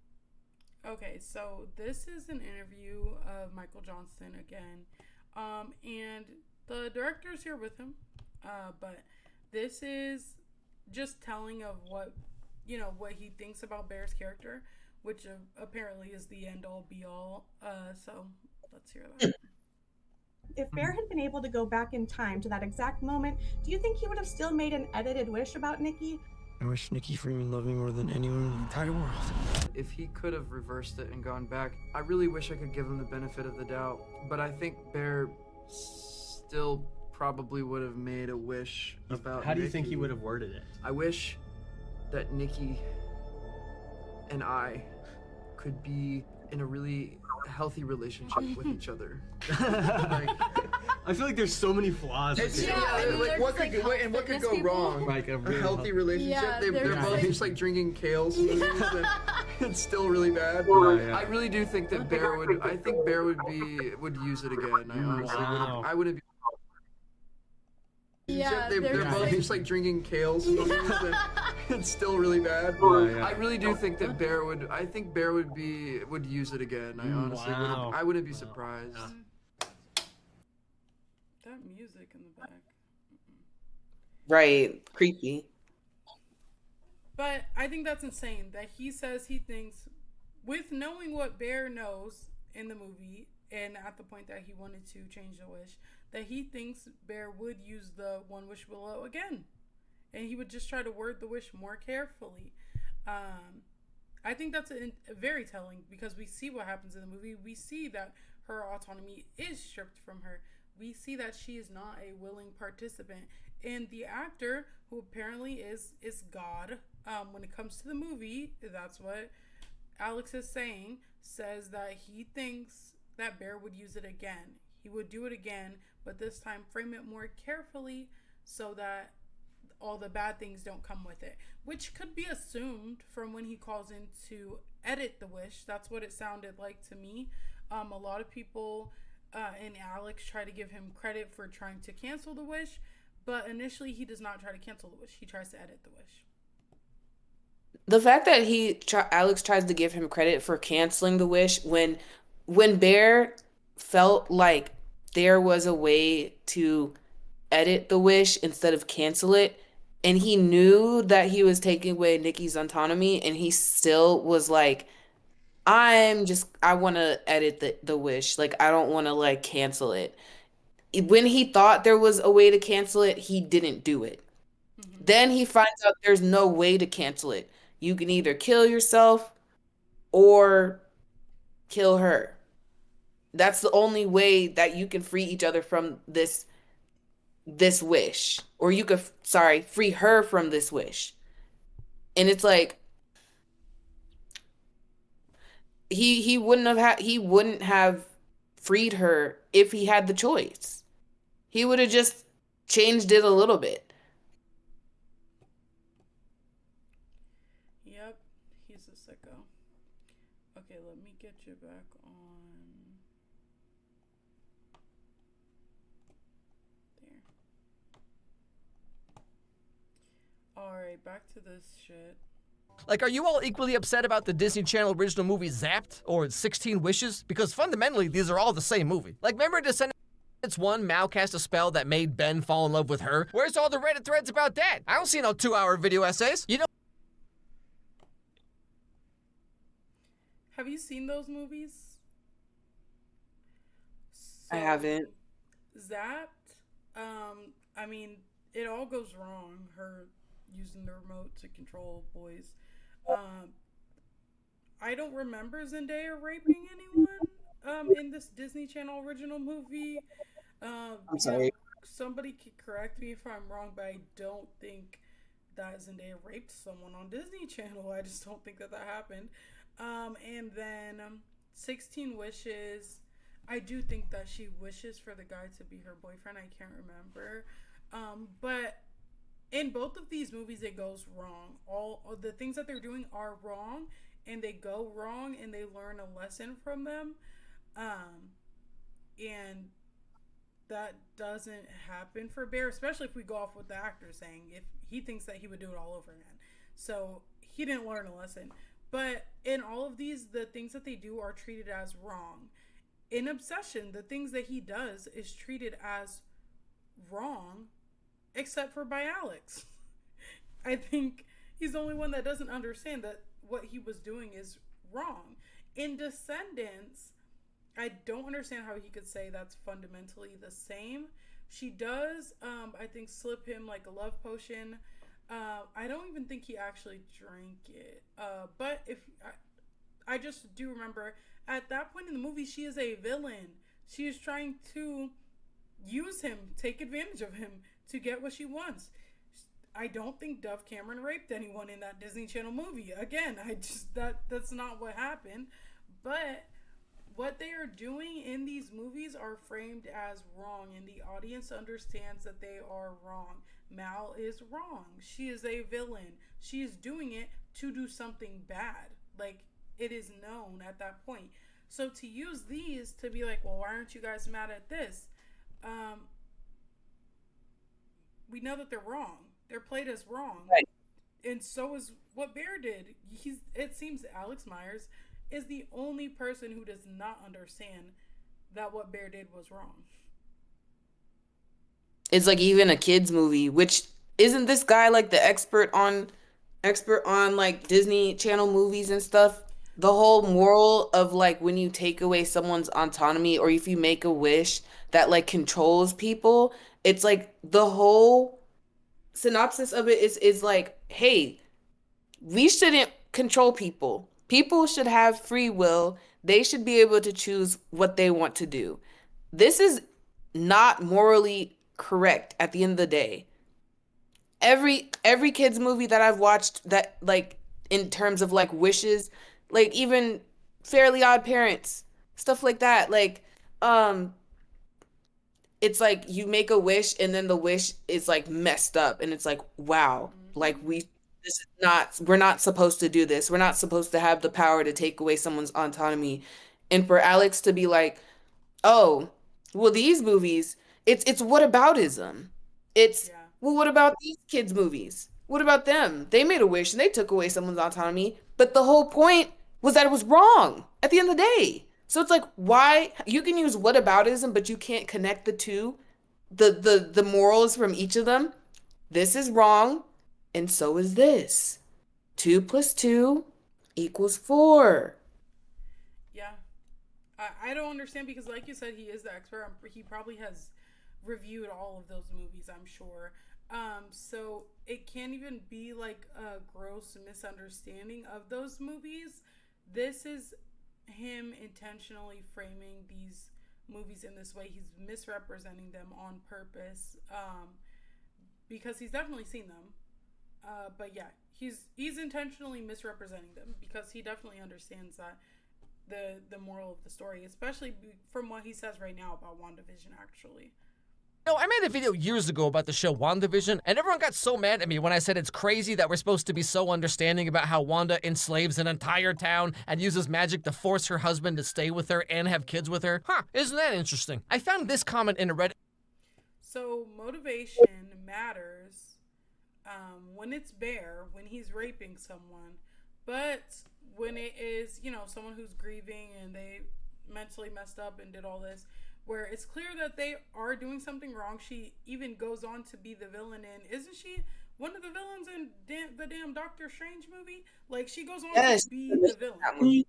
Okay, so this is an interview of Michael Johnston again, and the director's here with him, but this is just telling of what, you know, what he thinks about Bear's character, which apparently is the end all be all. So let's hear that. if Bear had been able to go back in time to that exact moment, do you think he would have still made an edited wish about Nikki? I wish Nikki Freeman loved me more than anyone in the entire world. If he could have reversed it and gone back, I really wish I could give him the benefit of the doubt. But I think Bear still probably would have made a wish about How do you think Nikki. he would have worded it? I wish that Nikki and I could be in a really healthy relationship with each other. I feel like there's so many flaws. Like what could go wrong? Like a really healthy relationship. Yeah, they're there's both like- just like drinking kale smoothies and it's still really bad. Yeah. I really do think that Bear would. I think Bear would use it again. I honestly Wow. would. I wouldn't be. Yeah, they're there's both like- just like drinking kale smoothies and it's still really bad. Yeah. I really do think that Bear would. I think Bear would use it again. I honestly Wow. would. I wouldn't be surprised. That music in the back. Right. Creepy. But I think that's insane that he says he thinks, with knowing what Bear knows in the movie, and at the point that he wanted to change the wish, that he thinks Bear would use the one wish below again. And he would just try to word the wish more carefully. I think that's very telling because we see what happens in the movie. We see that her autonomy is stripped from her. We see that she is not a willing participant. And the actor, who apparently is God, when it comes to the movie, that's what Alex is saying, says that he thinks that Bear would use it again. He would do it again, but this time frame it more carefully so that all the bad things don't come with it, which could be assumed from when he calls in to edit the wish. That's what it sounded like to me. A lot of people and Alex try to give him credit for trying to cancel the wish, but initially he does not try to cancel the wish. He tries to edit the wish. The fact that Alex tries to give him credit for canceling the wish when Bear felt like there was a way to edit the wish instead of cancel it, and he knew that he was taking away Nikki's autonomy, and he still was like, I want to edit the wish. Like, I don't want to like cancel it. When he thought there was a way to cancel it, he didn't do it. Then he finds out there's no way to cancel it. You can either kill yourself or kill her. That's the only way that you can free each other from this wish. Or you could, free her from this wish. And it's like, he wouldn't have freed her if he had the choice. He would have just changed it a little bit. Yep, he's a sicko. Okay, let me get you back on. There. Alright, back to this shit. Like, are you all equally upset about the Disney Channel original movie Zapped or 16 Wishes? Because fundamentally, these are all the same movie. Like, remember Descendants 1, Mal cast a spell that made Ben fall in love with her? Where's all the Reddit threads about that? I don't see no 2-hour video essays. You know? Have you seen those movies? I haven't. Zapped. I mean, it all goes wrong. Her using the remote to control boys. I don't remember Zendaya raping anyone in this Disney Channel original movie. I'm sorry. Somebody could correct me if I'm wrong, but I don't think that Zendaya raped someone on Disney Channel. I just don't think that happened. And then 16 Wishes. I do think that she wishes for the guy to be her boyfriend. I can't remember. But in both of these movies, it goes wrong. All the things that they're doing are wrong, and they go wrong, and they learn a lesson from them. And that doesn't happen for Bear, especially if we go off what the actor saying. If he thinks that he would do it all over again, so he didn't learn a lesson. But in all of these, the things that they do are treated as wrong. In Obsession, the things that he does is treated as wrong, except for by Alex. I think he's the only one that doesn't understand that what he was doing is wrong. In Descendants, I don't understand how he could say that's fundamentally the same. She does, I think, slip him like a love potion. I don't even think he actually drank it. But if I just do remember at that point in the movie, she is a villain. She is trying to use him, take advantage of him to get what she wants. I don't think Dove Cameron raped anyone in that Disney Channel movie. Again, that's not what happened. But what they are doing in these movies are framed as wrong, and the audience understands that they are wrong. Mal is wrong. She is a villain. She is doing it to do something bad. Like, it is known at that point. So to use these to be like, well, why aren't you guys mad at this? We know that they're wrong. They're played as wrong. Right. And so is what Bear did. It seems Alex Meyers is the only person who does not understand that what Bear did was wrong. It's like even a kids movie, which isn't this guy like the expert on like Disney Channel movies and stuff? The whole moral of like when you take away someone's autonomy or if you make a wish that like controls people, it's like the whole synopsis of it is like, hey, we shouldn't control people. People should have free will. They should be able to choose what they want to do. This is not morally correct at the end of the day. Every kids movie that I've watched that like in terms of like wishes, like even Fairly Odd Parents, stuff like that, like it's like you make a wish and then the wish is like messed up and it's like, wow, like we're not supposed to do this. We're not supposed to have the power to take away someone's autonomy. And for Alex to be like, oh, well, these movies, it's whataboutism. It's well, what about these kids' movies? What about them? They made a wish and they took away someone's autonomy, but the whole point was that it was wrong at the end of the day. So it's like, why you can use whataboutism, but you can't connect the two, the morals from each of them. This is wrong, and so is this. 2 + 2 = 4. Yeah. I don't understand because, like you said, he is the expert. He probably has reviewed all of those movies, I'm sure. So it can't even be like a gross misunderstanding of those movies. This is him intentionally framing these movies in this way. He's misrepresenting them on purpose because he's definitely seen them. But yeah, he's intentionally misrepresenting them because he definitely understands that the moral of the story, especially from what he says right now about WandaVision, actually. No, I made a video years ago about the show WandaVision, and everyone got so mad at me when I said it's crazy that we're supposed to be so understanding about how Wanda enslaves an entire town and uses magic to force her husband to stay with her and have kids with her. Huh, isn't that interesting? I found this comment in a Reddit. So motivation matters when it's Bear, when he's raping someone, but when it is, you know, someone who's grieving and they mentally messed up and did all this, where it's clear that they are doing something wrong. She even goes on to be the villain in, isn't she one of the villains in the damn Doctor Strange movie? Like, she goes on to be the villain.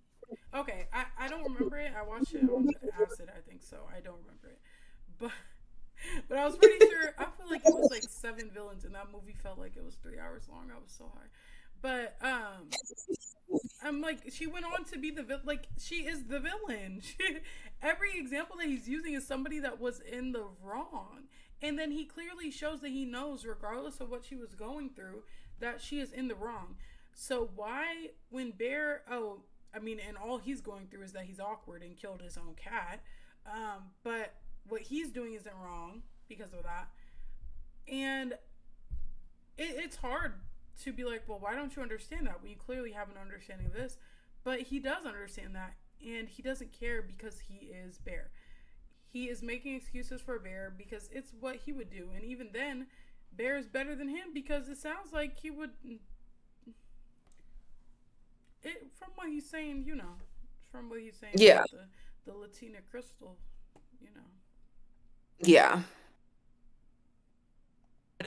Okay, I don't remember it. I watched it on acid, I think, so I don't remember it. But I was pretty sure, I feel like it was like 7 villains, and that movie felt like it was 3 hours long. I was so high. But, I'm like, she went on to be like, she is the villain. Every example that he's using is somebody that was in the wrong. And then he clearly shows that he knows, regardless of what she was going through, that she is in the wrong. So why, when Bear, and all he's going through is that he's awkward and killed his own cat. But what he's doing isn't wrong because of that. And it's hard to be like, well, why don't you understand that? Well, you clearly have an understanding of this. But he does understand that, and he doesn't care because he is Bear. He is making excuses for Bear because it's what he would do. And even then, Bear is better than him because it sounds like he would... from what he's saying, you know. From what he's saying Yeah. about the Latina crystal, you know. Yeah.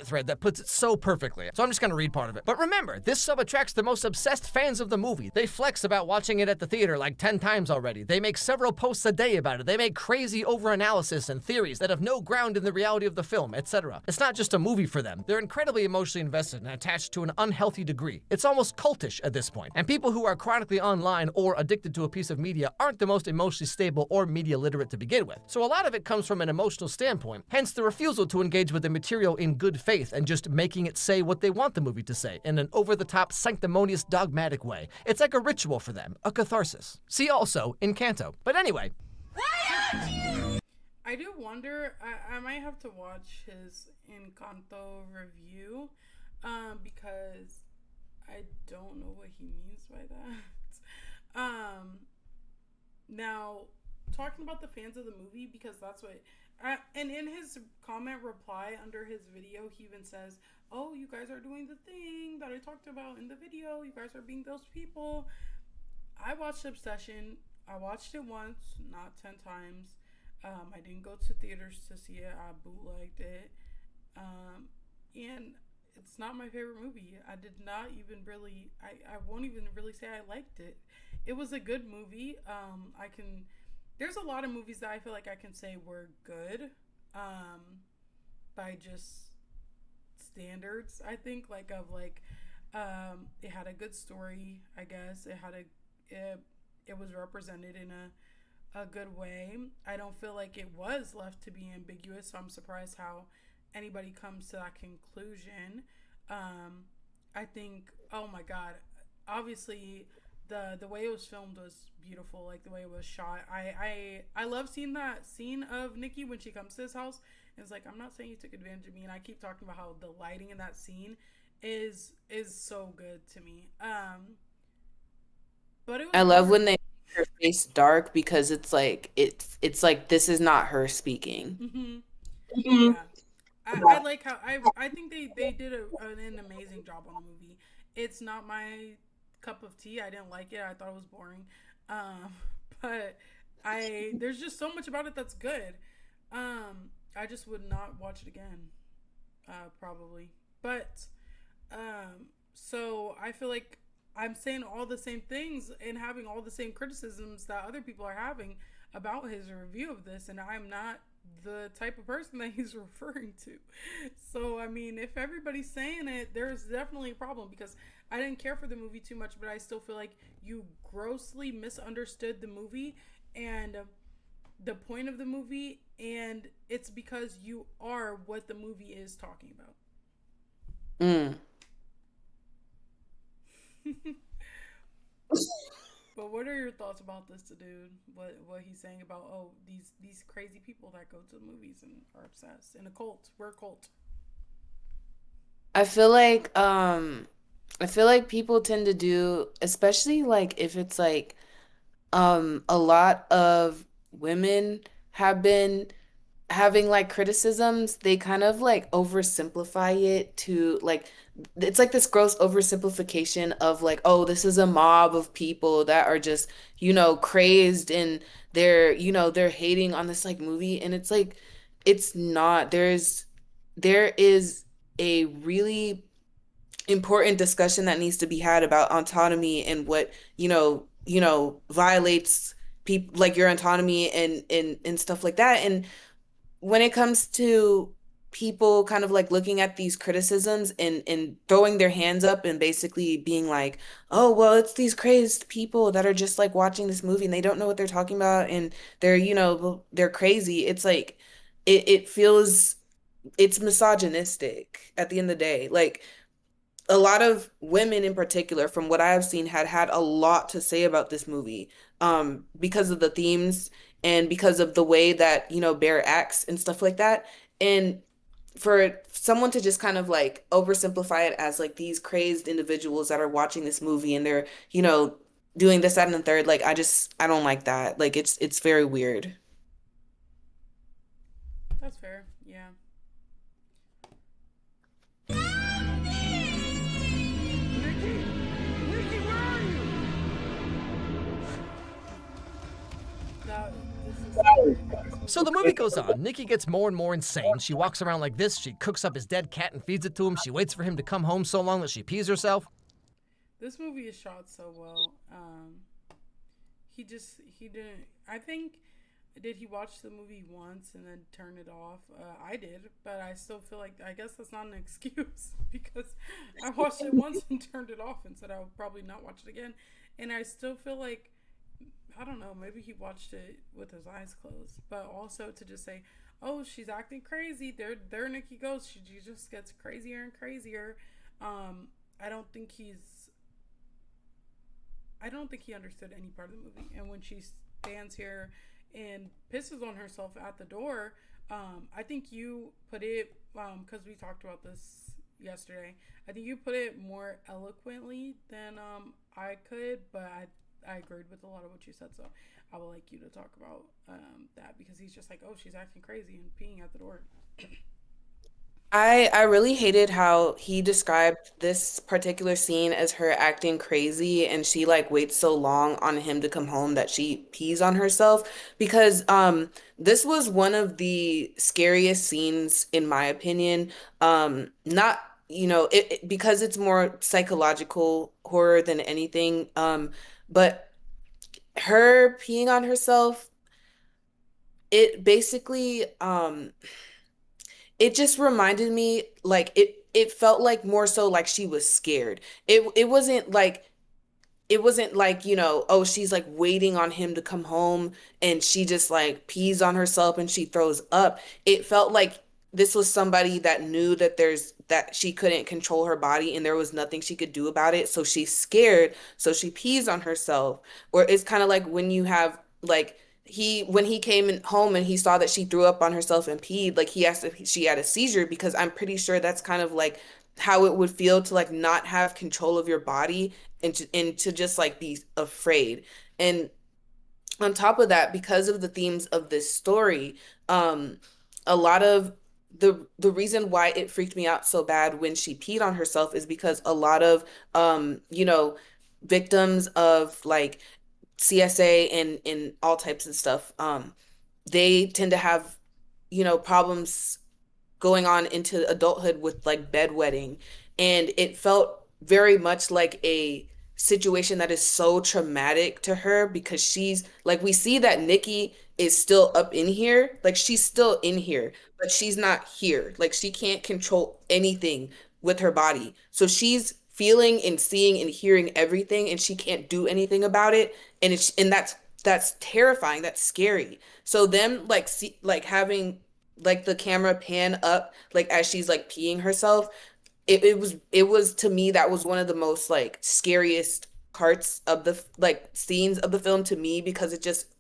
Thread that puts it so perfectly, so I'm just gonna read part of it. But remember, this sub attracts the most obsessed fans of the movie. They flex about watching it at the theater like 10 times already. They make several posts a day about it. They make crazy over-analysis and theories that have no ground in the reality of the film, etc. It's not just a movie for them. They're incredibly emotionally invested and attached to an unhealthy degree. It's almost cultish at this point. And people who are chronically online or addicted to a piece of media aren't the most emotionally stable or media literate to begin with. So a lot of it comes from an emotional standpoint, hence the refusal to engage with the material in good faith and just making it say what they want the movie to say in an over-the-top, sanctimonious, dogmatic way. It's like a ritual for them, a catharsis. See also Encanto. But anyway. I do wonder, I might have to watch his Encanto review, because I don't know what he means by that. Now, talking about the fans of the movie, because that's what... and in his comment reply under his video, he even says, oh, you guys are doing the thing that I talked about in the video. You guys are being those people. I watched Obsession. I watched it once, not 10 times. I didn't go to theaters to see it. I bootlegged it. And it's not my favorite movie. I did not even really... I won't even really say I liked it. It was a good movie. There's a lot of movies that I feel like I can say were good, by just standards, I think, it had a good story, I guess. It was represented in a good way. I don't feel like it was left to be ambiguous, so I'm surprised how anybody comes to that conclusion. I think, oh my God, obviously... The way it was filmed was beautiful, like the way it was shot. I love seeing that scene of Nikki when she comes to his house and it's like, I'm not saying you took advantage of me, and I keep talking about how the lighting in that scene is so good to me. But I love when they make her face dark because it's like this is not her speaking. Yeah. I like how I think they did an amazing job on the movie. It's not my cup of tea. I didn't like it. I thought it was boring. But there's just so much about it that's good. I just would not watch it again. Probably. But so I feel like I'm saying all the same things and having all the same criticisms that other people are having about his review of this, and I'm not the type of person that he's referring to. So I mean, if everybody's saying it, there's definitely a problem, because I didn't care for the movie too much, but I still feel like you grossly misunderstood the movie and the point of the movie, and it's because you are what the movie is talking about. But what are your thoughts about this dude? What he's saying about these crazy people that go to the movies and are obsessed in a cult? We're a cult. I feel like I feel like people tend to do, especially like if it's like a lot of women have been having like criticisms, they kind of like oversimplify it to like it's like this gross oversimplification of like, oh, this is a mob of people that are just, crazed and they're hating on this like movie and it's like it's not. There is a really important discussion that needs to be had about autonomy and what, violates people like your autonomy and stuff like that. And when it comes to people kind of like looking at these criticisms and throwing their hands up and basically being like, oh, well, it's these crazed people that are just like watching this movie and they don't know what they're talking about and they're crazy. It's like it feels it's misogynistic at the end of the day. Like a lot of women in particular, from what I have seen, had a lot to say about this movie, because of the themes and because of the way that, Bear acts and stuff like that. And for someone to just kind of like oversimplify it as like these crazed individuals that are watching this movie and they're, doing this, that, and the third, like I don't like that. Like it's very weird. That's fair. Yeah. So the movie goes on. Nikki gets more and more insane. She walks around like this. She cooks up his dead cat and feeds it to him. She waits for him to come home so long that she pees herself. This movie is shot so well. He didn't. I think, did he watch the movie once and then turn it off? I did, but I still feel like, I guess that's not an excuse because I watched it once and turned it off and said I would probably not watch it again. And I still feel like, I don't know, maybe he watched it with his eyes closed, but also to just say, oh, she's acting crazy. There Nikki goes. She just gets crazier and crazier. I don't think he understood any part of the movie. And when she stands here and pisses on herself at the door, I think you put it, because we talked about this yesterday, I think you put it more eloquently than I could, but I agreed with a lot of what you said, so I would like you to talk about that, because he's just like, oh, she's acting crazy and peeing at the door. I really hated how he described this particular scene as her acting crazy and she like waits so long on him to come home that she pees on herself because this was one of the scariest scenes in my opinion. Not because it's more psychological horror than anything, but her peeing on herself, it basically it just reminded me like it felt like more so like she was scared. It wasn't like, oh, she's like waiting on him to come home and she just like pees on herself and she throws up. It felt like this was somebody that knew that she couldn't control her body and there was nothing she could do about it. So she's scared, so she pees on herself. Or it's kind of like when you have like when he came home and he saw that she threw up on herself and peed, like he asked if she had a seizure because I'm pretty sure that's kind of like how it would feel to like not have control of your body and to just like be afraid. And on top of that, because of the themes of this story, a lot of the reason why it freaked me out so bad when she peed on herself is because a lot of victims of like CSA and all types of stuff, they tend to have, problems going on into adulthood with like bedwetting. And it felt very much like a situation that is so traumatic to her because she's like, we see that Nikki is still up in here. Like she's still in here, but she's not here. Like she can't control anything with her body. So she's feeling and seeing and hearing everything and she can't do anything about it. And that's terrifying. That's scary. So them like having like the camera pan up like as she's like peeing herself, it was to me that was one of the most like scariest parts of the like scenes of the film to me because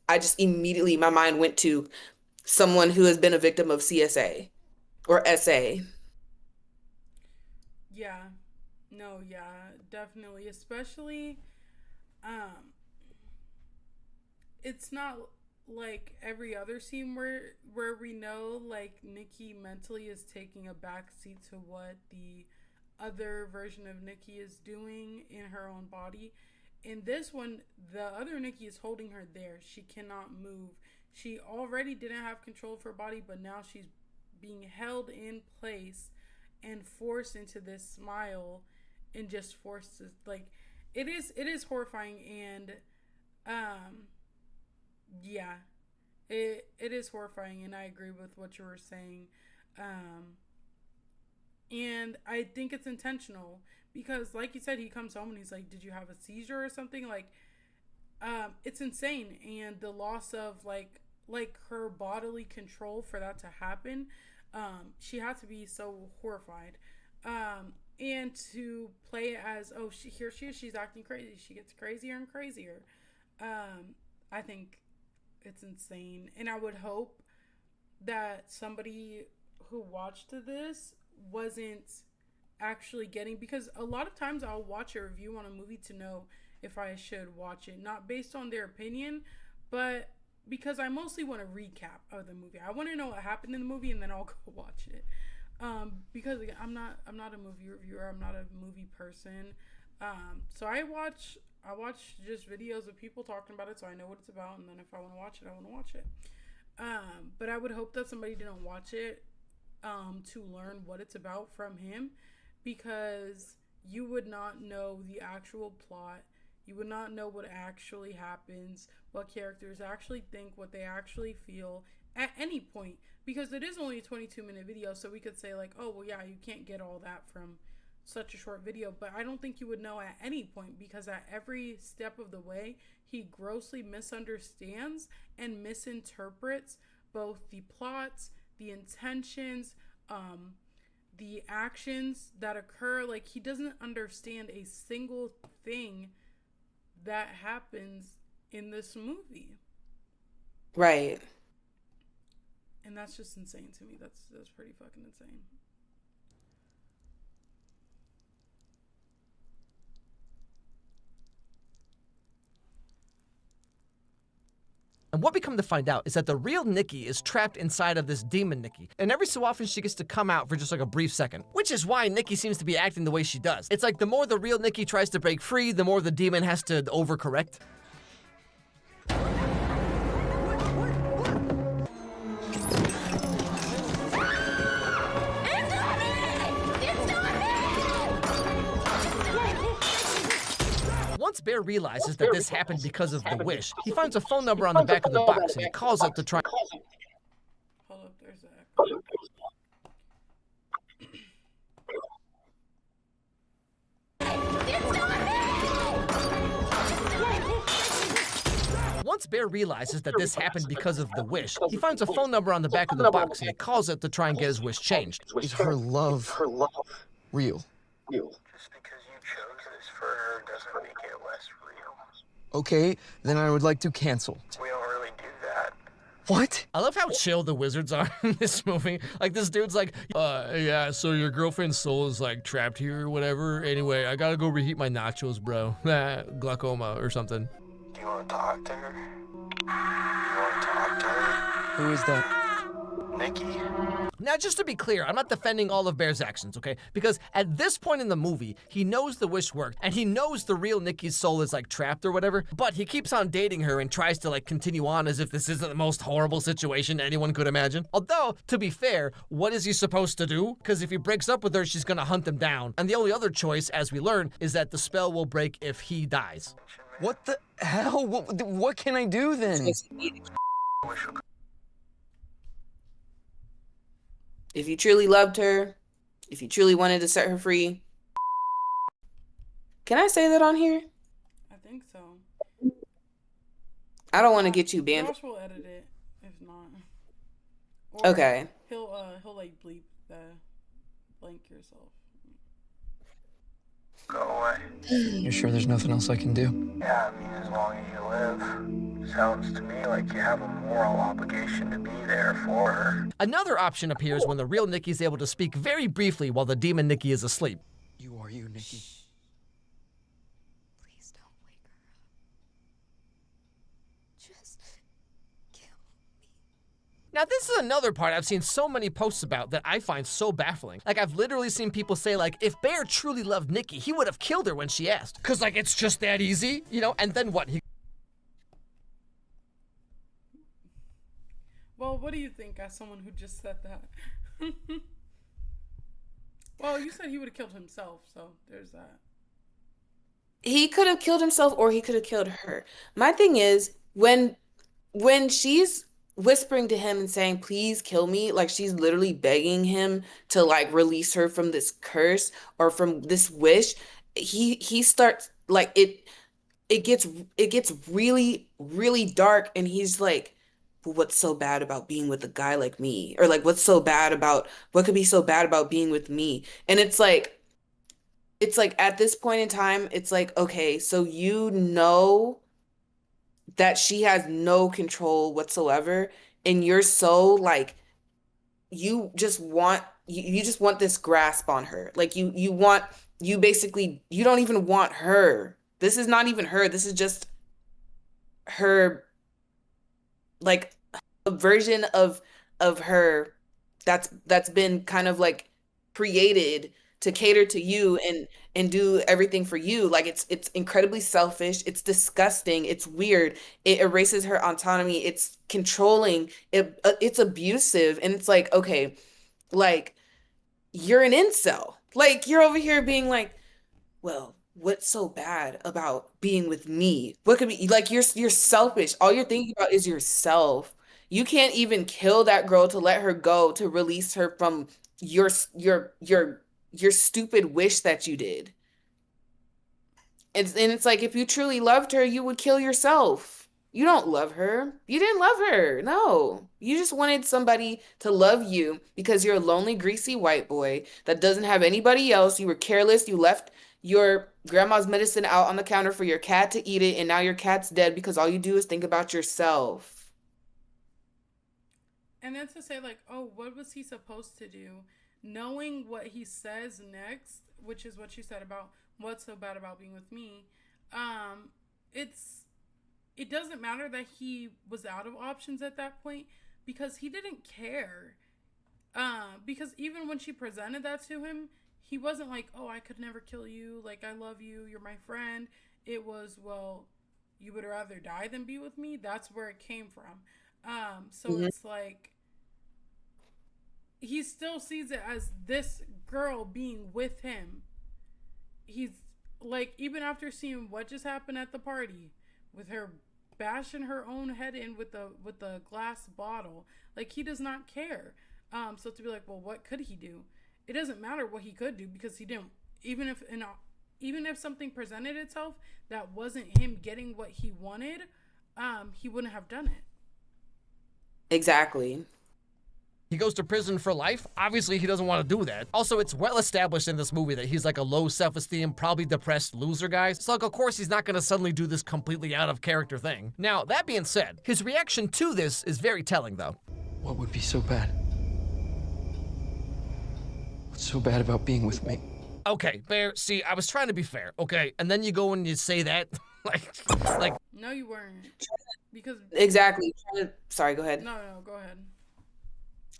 I just immediately my mind went to someone who has been a victim of CSA or SA. Yeah. No, yeah, definitely. Especially, um, it's not like every other scene where we know like Nikki mentally is taking a backseat to what the other version of Nikki is doing in her own body. In this one, the other Nikki is holding her there. She cannot move. She already didn't have control of her body, but now she's being held in place and forced into this smile and just forced to like it is horrifying and um yeah, it is horrifying, and I agree with what you were saying. Um, and I think it's intentional because, like you said, he comes home and he's like, "Did you have a seizure or something?" Like, it's insane, and the loss of like her bodily control for that to happen. She had to be so horrified. And to play it as, oh, here she is, she's acting crazy. She gets crazier and crazier. I think it's insane. And I would hope that somebody who watched this wasn't actually getting, because a lot of times I'll watch a review on a movie to know if I should watch it, not based on their opinion, but because I mostly want a recap of the movie. I want to know what happened in the movie and then I'll go watch it. Because again, I'm not a movie reviewer. I'm not a movie person. So I watch just videos of people talking about it, so I know what it's about, and then if I want to watch it, I want to watch it. But I would hope that somebody didn't watch it to learn what it's about from him, because you would not know the actual plot. You would not know what actually happens, what characters actually think, what they actually feel at any point, because it is only a 22-minute video, so we could say like, oh, well, yeah, you can't get all that from such a short video, but I don't think you would know at any point, because at every step of the way, he grossly misunderstands and misinterprets both the plots, the intentions, the actions that occur. Like, he doesn't understand a single thing that happens in this movie. Right. And that's just insane to me. That's pretty fucking insane. And what we come to find out is that the real Nikki is trapped inside of this demon Nikki. And every so often she gets to come out for just like a brief second, which is why Nikki seems to be acting the way she does. It's like the more the real Nikki tries to break free, the more the demon has to overcorrect. Once Bear realizes that this happened because of the wish, he finds a phone number on the back of the box and he calls it to try. Hold up, there's that. Once Bear realizes that this happened because of the wish, he finds a phone number on the back of the box and he calls it to try and get his wish changed. Is her love real? Just because you chose this for her doesn't make it less real. Okay, then I would like to cancel. We don't really do that. What? I love how chill the wizards are in this movie. Like, this dude's like, yeah, so your girlfriend's soul is like trapped here or whatever. Anyway, I gotta go reheat my nachos, bro. Glaucoma or something. Do you want to talk to her? You want to talk to her? Who is that? Nikki. Now, just to be clear, I'm not defending all of Bear's actions, okay? Because at this point in the movie, he knows the wish worked, and he knows the real Nikki's soul is like trapped or whatever, but he keeps on dating her and tries to like continue on as if this isn't the most horrible situation anyone could imagine. Although, to be fair, what is he supposed to do? Because if he breaks up with her, she's gonna hunt him down. And the only other choice, as we learn, is that the spell will break if he dies. What the hell? What can I do then? If you truly loved her, if you truly wanted to set her free. Can I say that on here? I think so. I don't want to get you banned. Josh will edit it if not. Or Okay. He'll like bleep the blank yourself. Go away. You sure there's nothing else I can do? Yeah, I mean, as long as you live. Sounds to me like you have a moral obligation to be there for her. Another option appears when the real Nikki is able to speak very briefly while the demon Nikki is asleep. You are you, Nikki. Please don't wake her up. Just kill me. Now, this is another part I've seen so many posts about that I find so baffling. Like, I've literally seen people say, like, if Bear truly loved Nikki, he would have killed her when she asked. Cause, like, it's just that easy, you know? And then what? Well, what do you think as someone who just said that? Well, you said he would have killed himself, so there's that. He could have killed himself or he could have killed her. My thing is, when she's whispering to him and saying, please kill me, like she's literally begging him to like release her from this curse or from this wish, he starts like it gets really, really dark, and he's like, "But what's so bad about being with a guy like me?" Or like, what could be so bad about being with me? And it's like at this point in time, it's like, okay, so you know that she has no control whatsoever, and you're so like you just want this grasp on her. Like you basically you don't even want her. This is not even her. This is just her, like a version of her that's been kind of like created to cater to you and do everything for you. Like it's incredibly selfish, it's disgusting, it's weird, it erases her autonomy, it's controlling, it's abusive, and it's like, okay, like you're an incel. Like you're over here being like, well, what's so bad about being with me? What could be like you're selfish. All you're thinking about is yourself. You can't even kill that girl to let her go, to release her from your your stupid wish that you did. And it's like if you truly loved her, you would kill yourself. You don't love her. You didn't love her. No. You just wanted somebody to love you because you're a lonely, greasy white boy that doesn't have anybody else. You were careless. You left your grandma's medicine out on the counter for your cat to eat it, and now your cat's dead because all you do is think about yourself. And then to say like, oh, what was he supposed to do? Knowing what he says next, which is what you said about what's so bad about being with me, it doesn't matter that he was out of options at that point because he didn't care. Because even when she presented that to him, he wasn't like, oh, I could never kill you. Like, I love you. You're my friend. It was, well, you would rather die than be with me. That's where it came from. So it's like, he still sees it as this girl being with him. He's like, even after seeing what just happened at the party with her bashing her own head in with the glass bottle, like he does not care. So to be like, well, what could he do? It doesn't matter what he could do because he didn't. Even if something presented itself that wasn't him getting what he wanted, he wouldn't have done it. Exactly. He goes to prison for life. Obviously, he doesn't want to do that. Also, it's well established in this movie that he's like a low self-esteem, probably depressed loser guy. So, like, of course, he's not going to suddenly do this completely out of character thing. Now, that being said, his reaction to this is very telling, though. What would be so bad? What's so bad about being with me? Okay, Bear, see, I was trying to be fair, okay? And then you go and you say that, like... No, you weren't. Because... Exactly. Sorry, go ahead. No, go ahead.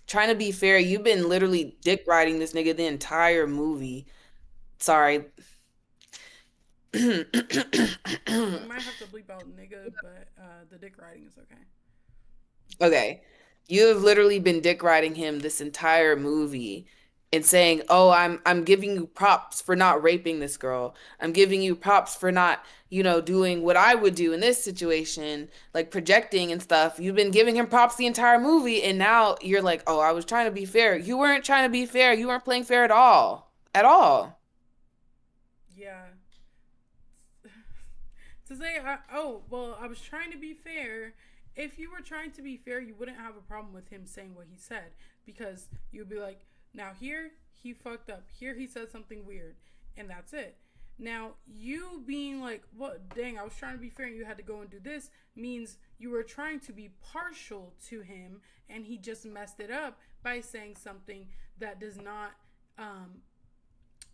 Trying to be fair, you've been literally dick riding this nigga the entire movie. Sorry. We might have to bleep out nigga, but the dick riding is okay. Okay. You have literally been dick riding him this entire movie and saying, "Oh, I'm giving you props for not raping this girl. I'm giving you props for not, doing what I would do in this situation, like projecting and stuff." You've been giving him props the entire movie, and now you're like, "Oh, I was trying to be fair." You weren't trying to be fair. You weren't playing fair at all. At all. Yeah. To say, I was trying to be fair. If you were trying to be fair, you wouldn't have a problem with him saying what he said, because you'd be like, now here, he fucked up. Here, he said something weird. And that's it. Now, you being like, what, dang, I was trying to be fair and you had to go and do this, means you were trying to be partial to him and he just messed it up by saying something that does not,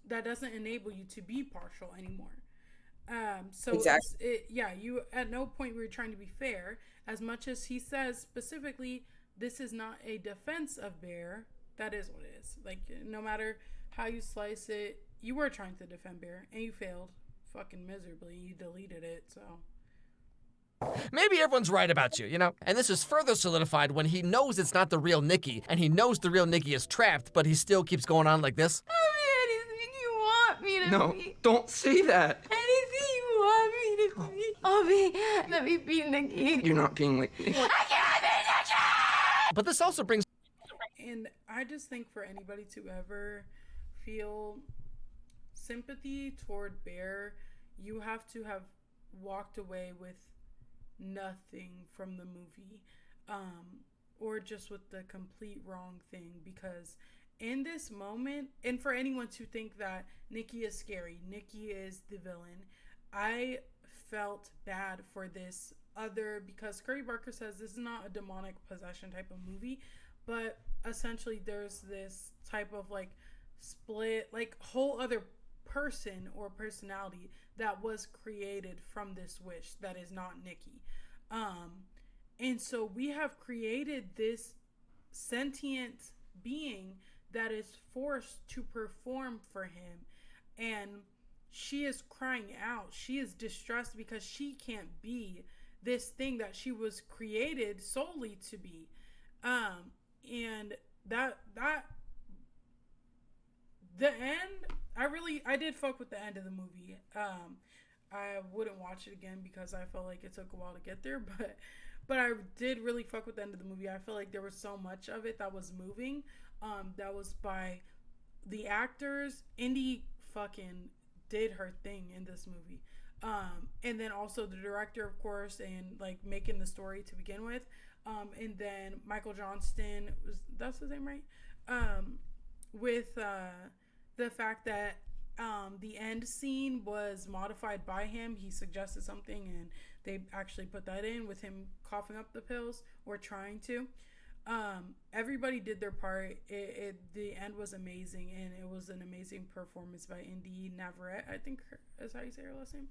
that doesn't enable you to be partial anymore. So Exactly. you at no point were you trying to be fair, as much as he says specifically, this is not a defense of Bear. That is what it is. Like, no matter how you slice it, you were trying to defend Bear and you failed fucking miserably. You deleted it, so. Maybe everyone's right about you, you know? And this is further solidified when he knows it's not the real Nikki, and he knows the real Nikki is trapped, but he still keeps going on like this. Anything you want me to No, be. don't say that. Anything you want me to be. I'll be. Let me be Nikki. You're not being like Nikki. I can't be Nikki! But this also brings... And I just think for anybody to ever feel sympathy toward Bear, you have to have walked away with nothing from the movie, or just with the complete wrong thing, because in this moment, and for anyone to think that Nikki is scary, Nikki is the villain, I felt bad for this other, because Curry Barker says this is not a demonic possession type of movie, but essentially there's this type of like split, like whole other person or personality that was created from this wish that is not Nikki. And so we have created this sentient being that is forced to perform for him, and she is crying out. She is distressed because she can't be this thing that she was created solely to be. And that the end, I did fuck with the end of the movie. I wouldn't watch it again because I felt like it took a while to get there, but I did really fuck with the end of the movie. I feel like there was so much of it that was moving. That was by the actors. Indy fucking did her thing in this movie. And then also the director, of course, and like making the story to begin with. And then Michael Johnston, that's his name, right? With the fact that the end scene was modified by him. He suggested something and they actually put that in with him coughing up the pills, or trying to. Everybody did their part. The end was amazing, and it was an amazing performance by Indy Navarrete, I think is how you say her last name.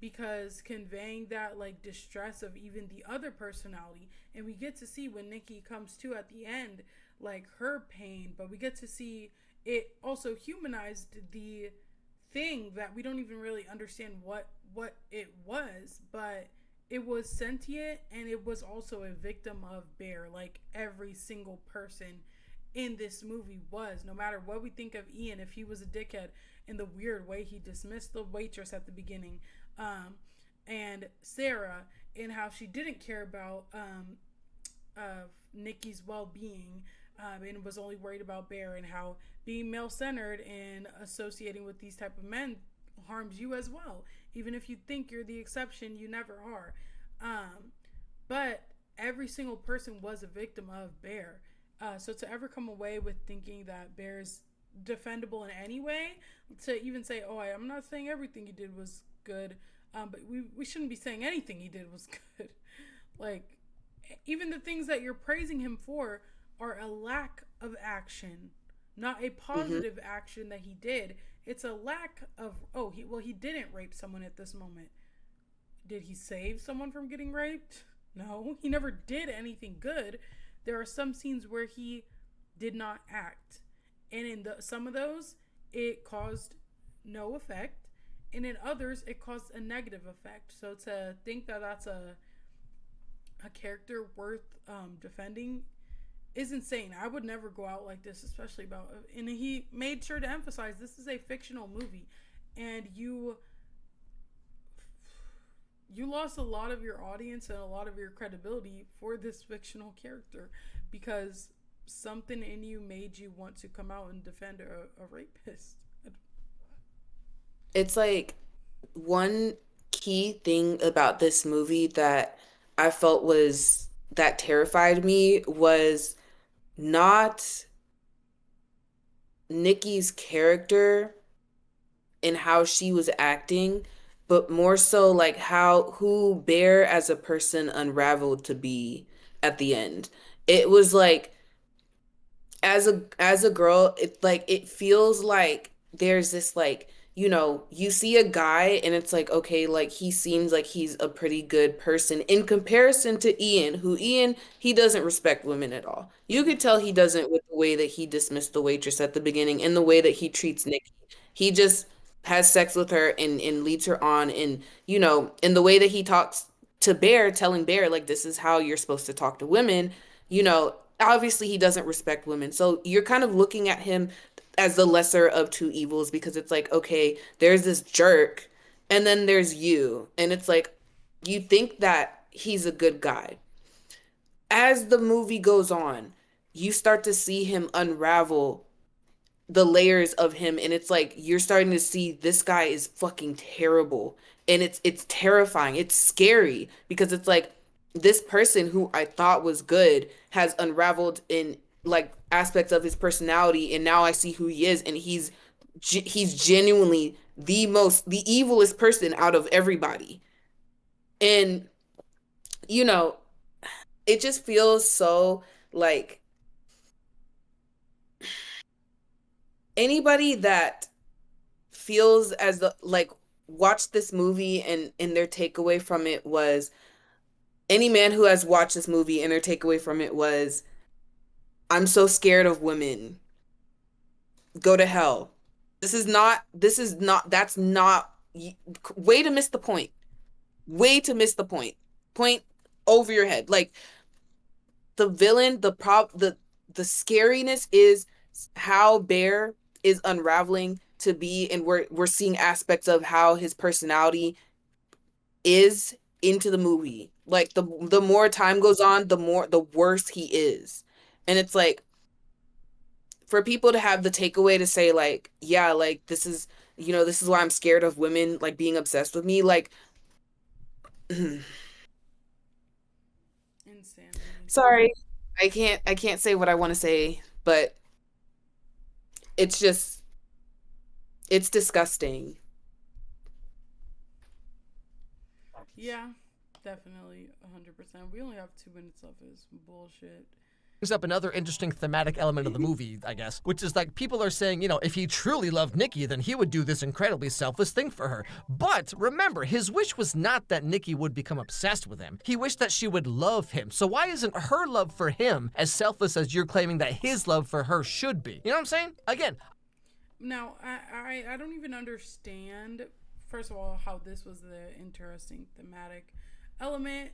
Because conveying that like distress of even the other personality, and we get to see when Nikki comes to at the end, like her pain, but we get to see it also humanized the thing that we don't even really understand what it was, but it was sentient, and it was also a victim of Bear, like every single person in this movie was. No matter what we think of Ian, if he was a dickhead in the weird way he dismissed the waitress at the beginning, and Sarah, and how she didn't care about Nikki's well-being, and was only worried about Bear, and how being male-centered and associating with these type of men harms you as well. Even if you think you're the exception, you never are. But every single person was a victim of Bear. So to ever come away with thinking that Bear is defendable in any way, to even say, oh, I'm not saying everything he did was good, but we shouldn't be saying anything he did was good. Like, even the things that you're praising him for are a lack of action, not a positive action that he did. It's a lack of, he didn't rape someone at this moment. Did he save someone from getting raped? No, he never did anything good. There are some scenes where he did not act, and in some of those it caused no effect, and in others it caused a negative effect. So to think that that's a character worth defending is insane. I would never go out like this, especially about, and he made sure to emphasize this is a fictional movie, and you lost a lot of your audience and a lot of your credibility for this fictional character because something in you made you want to come out and defend a rapist. It's like one key thing about this movie that I felt was that terrified me was not Nikki's character in how she was acting, but more so like how who Bear as a person unraveled to be at the end. It was like as a girl, it like it feels like there's this like, you see a guy and it's like, okay, like he seems like he's a pretty good person in comparison to Ian, who Ian, he doesn't respect women at all. You could tell he doesn't with the way that he dismissed the waitress at the beginning and the way that he treats Nikki. He just has sex with her and leads her on, and in the way that he talks to Bear, telling Bear like this is how you're supposed to talk to women, obviously he doesn't respect women. So you're kind of looking at him as the lesser of two evils, because it's like, okay, there's this jerk and then there's you. And it's like, you think that he's a good guy. As the movie goes on, you start to see him unravel the layers of him, and it's like you're starting to see this guy is fucking terrible, and it's terrifying, it's scary, because it's like this person who I thought was good has unraveled in like aspects of his personality, and now I see who he is, and he's genuinely the evilest person out of everybody. And you know it just feels so like anybody that feels as the like watched this movie and their takeaway from it was, any man who has watched this movie and their takeaway from it was, I'm so scared of women, go to hell. That's not, way to miss the point. Way to miss the point. Point over your head. Like the villain, the scariness is how Bear is unraveling to be, and we're seeing aspects of how his personality is into the movie. Like the more time goes on, the worse he is. And it's like, for people to have the takeaway to say like, yeah, like this is why I'm scared of women like being obsessed with me, like Insanity. sorry. I can't say what I want to say, but it's just it's disgusting. Yeah, definitely 100%. We only have 2 minutes of his bullshit. Brings up another interesting thematic element of the movie, I guess, which is like people are saying, if he truly loved Nikki, then he would do this incredibly selfless thing for her. But remember, his wish was not that Nikki would become obsessed with him. He wished that she would love him. So why isn't her love for him as selfless as you're claiming that his love for her should be? You know what I'm saying? Again. Now, I don't even understand, first of all, how this was the interesting thematic element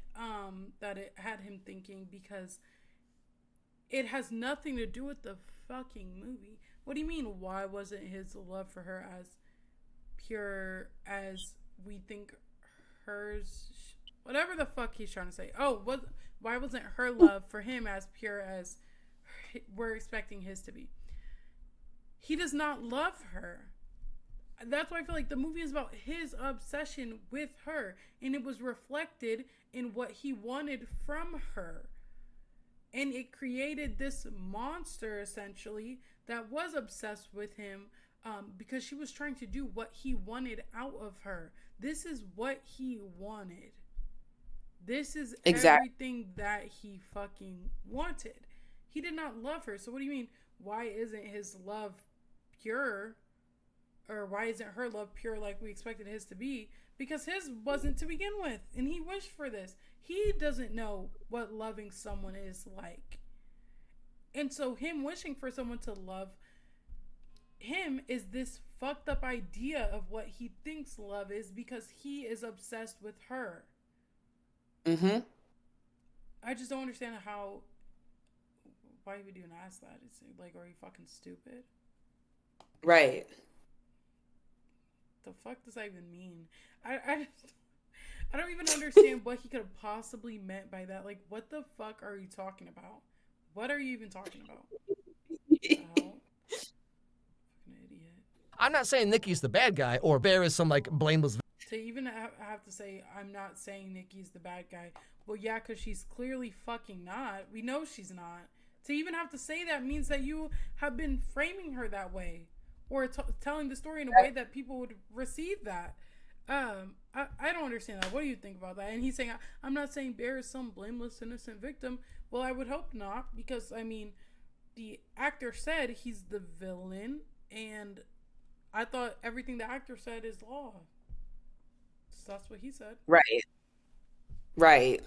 that it had him thinking, because it has nothing to do with the fucking movie. What do you mean, why wasn't his love for her as pure as we think hers? Whatever the fuck he's trying to say. Why wasn't her love for him as pure as we're expecting his to be? He does not love her. That's why I feel like the movie is about his obsession with her, and it was reflected in what he wanted from her. And it created this monster, essentially, that was obsessed with him because she was trying to do what he wanted out of her. This is what he wanted. This is everything that he fucking wanted. He did not love her. So what do you mean? Why isn't his love pure? Or why isn't her love pure like we expected his to be? Because his wasn't to begin with. And he wished for this. He doesn't know what loving someone is like. And so him wishing for someone to love him is this fucked up idea of what he thinks love is, because he is obsessed with her. Mm-hmm. I just don't understand why would you even ask that? It's like, are you fucking stupid? Right. The fuck does that even mean? I don't even understand what he could have possibly meant by that. Like, what the fuck are you talking about? What are you even talking about? Fucking idiot. I'm not saying Nikki's the bad guy or Bear is some like blameless. To even have to say, I'm not saying Nikki's the bad guy. Well, yeah, because she's clearly fucking not. We know she's not. To even have to say that means that you have been framing her that way. or telling the story in a way that people would receive that. I don't understand that. What do you think about that? And he's saying, I'm not saying Bear is some blameless, innocent victim. Well, I would hope not, because, I mean, the actor said he's the villain, and I thought everything the actor said is law. So that's what he said. Right. Right.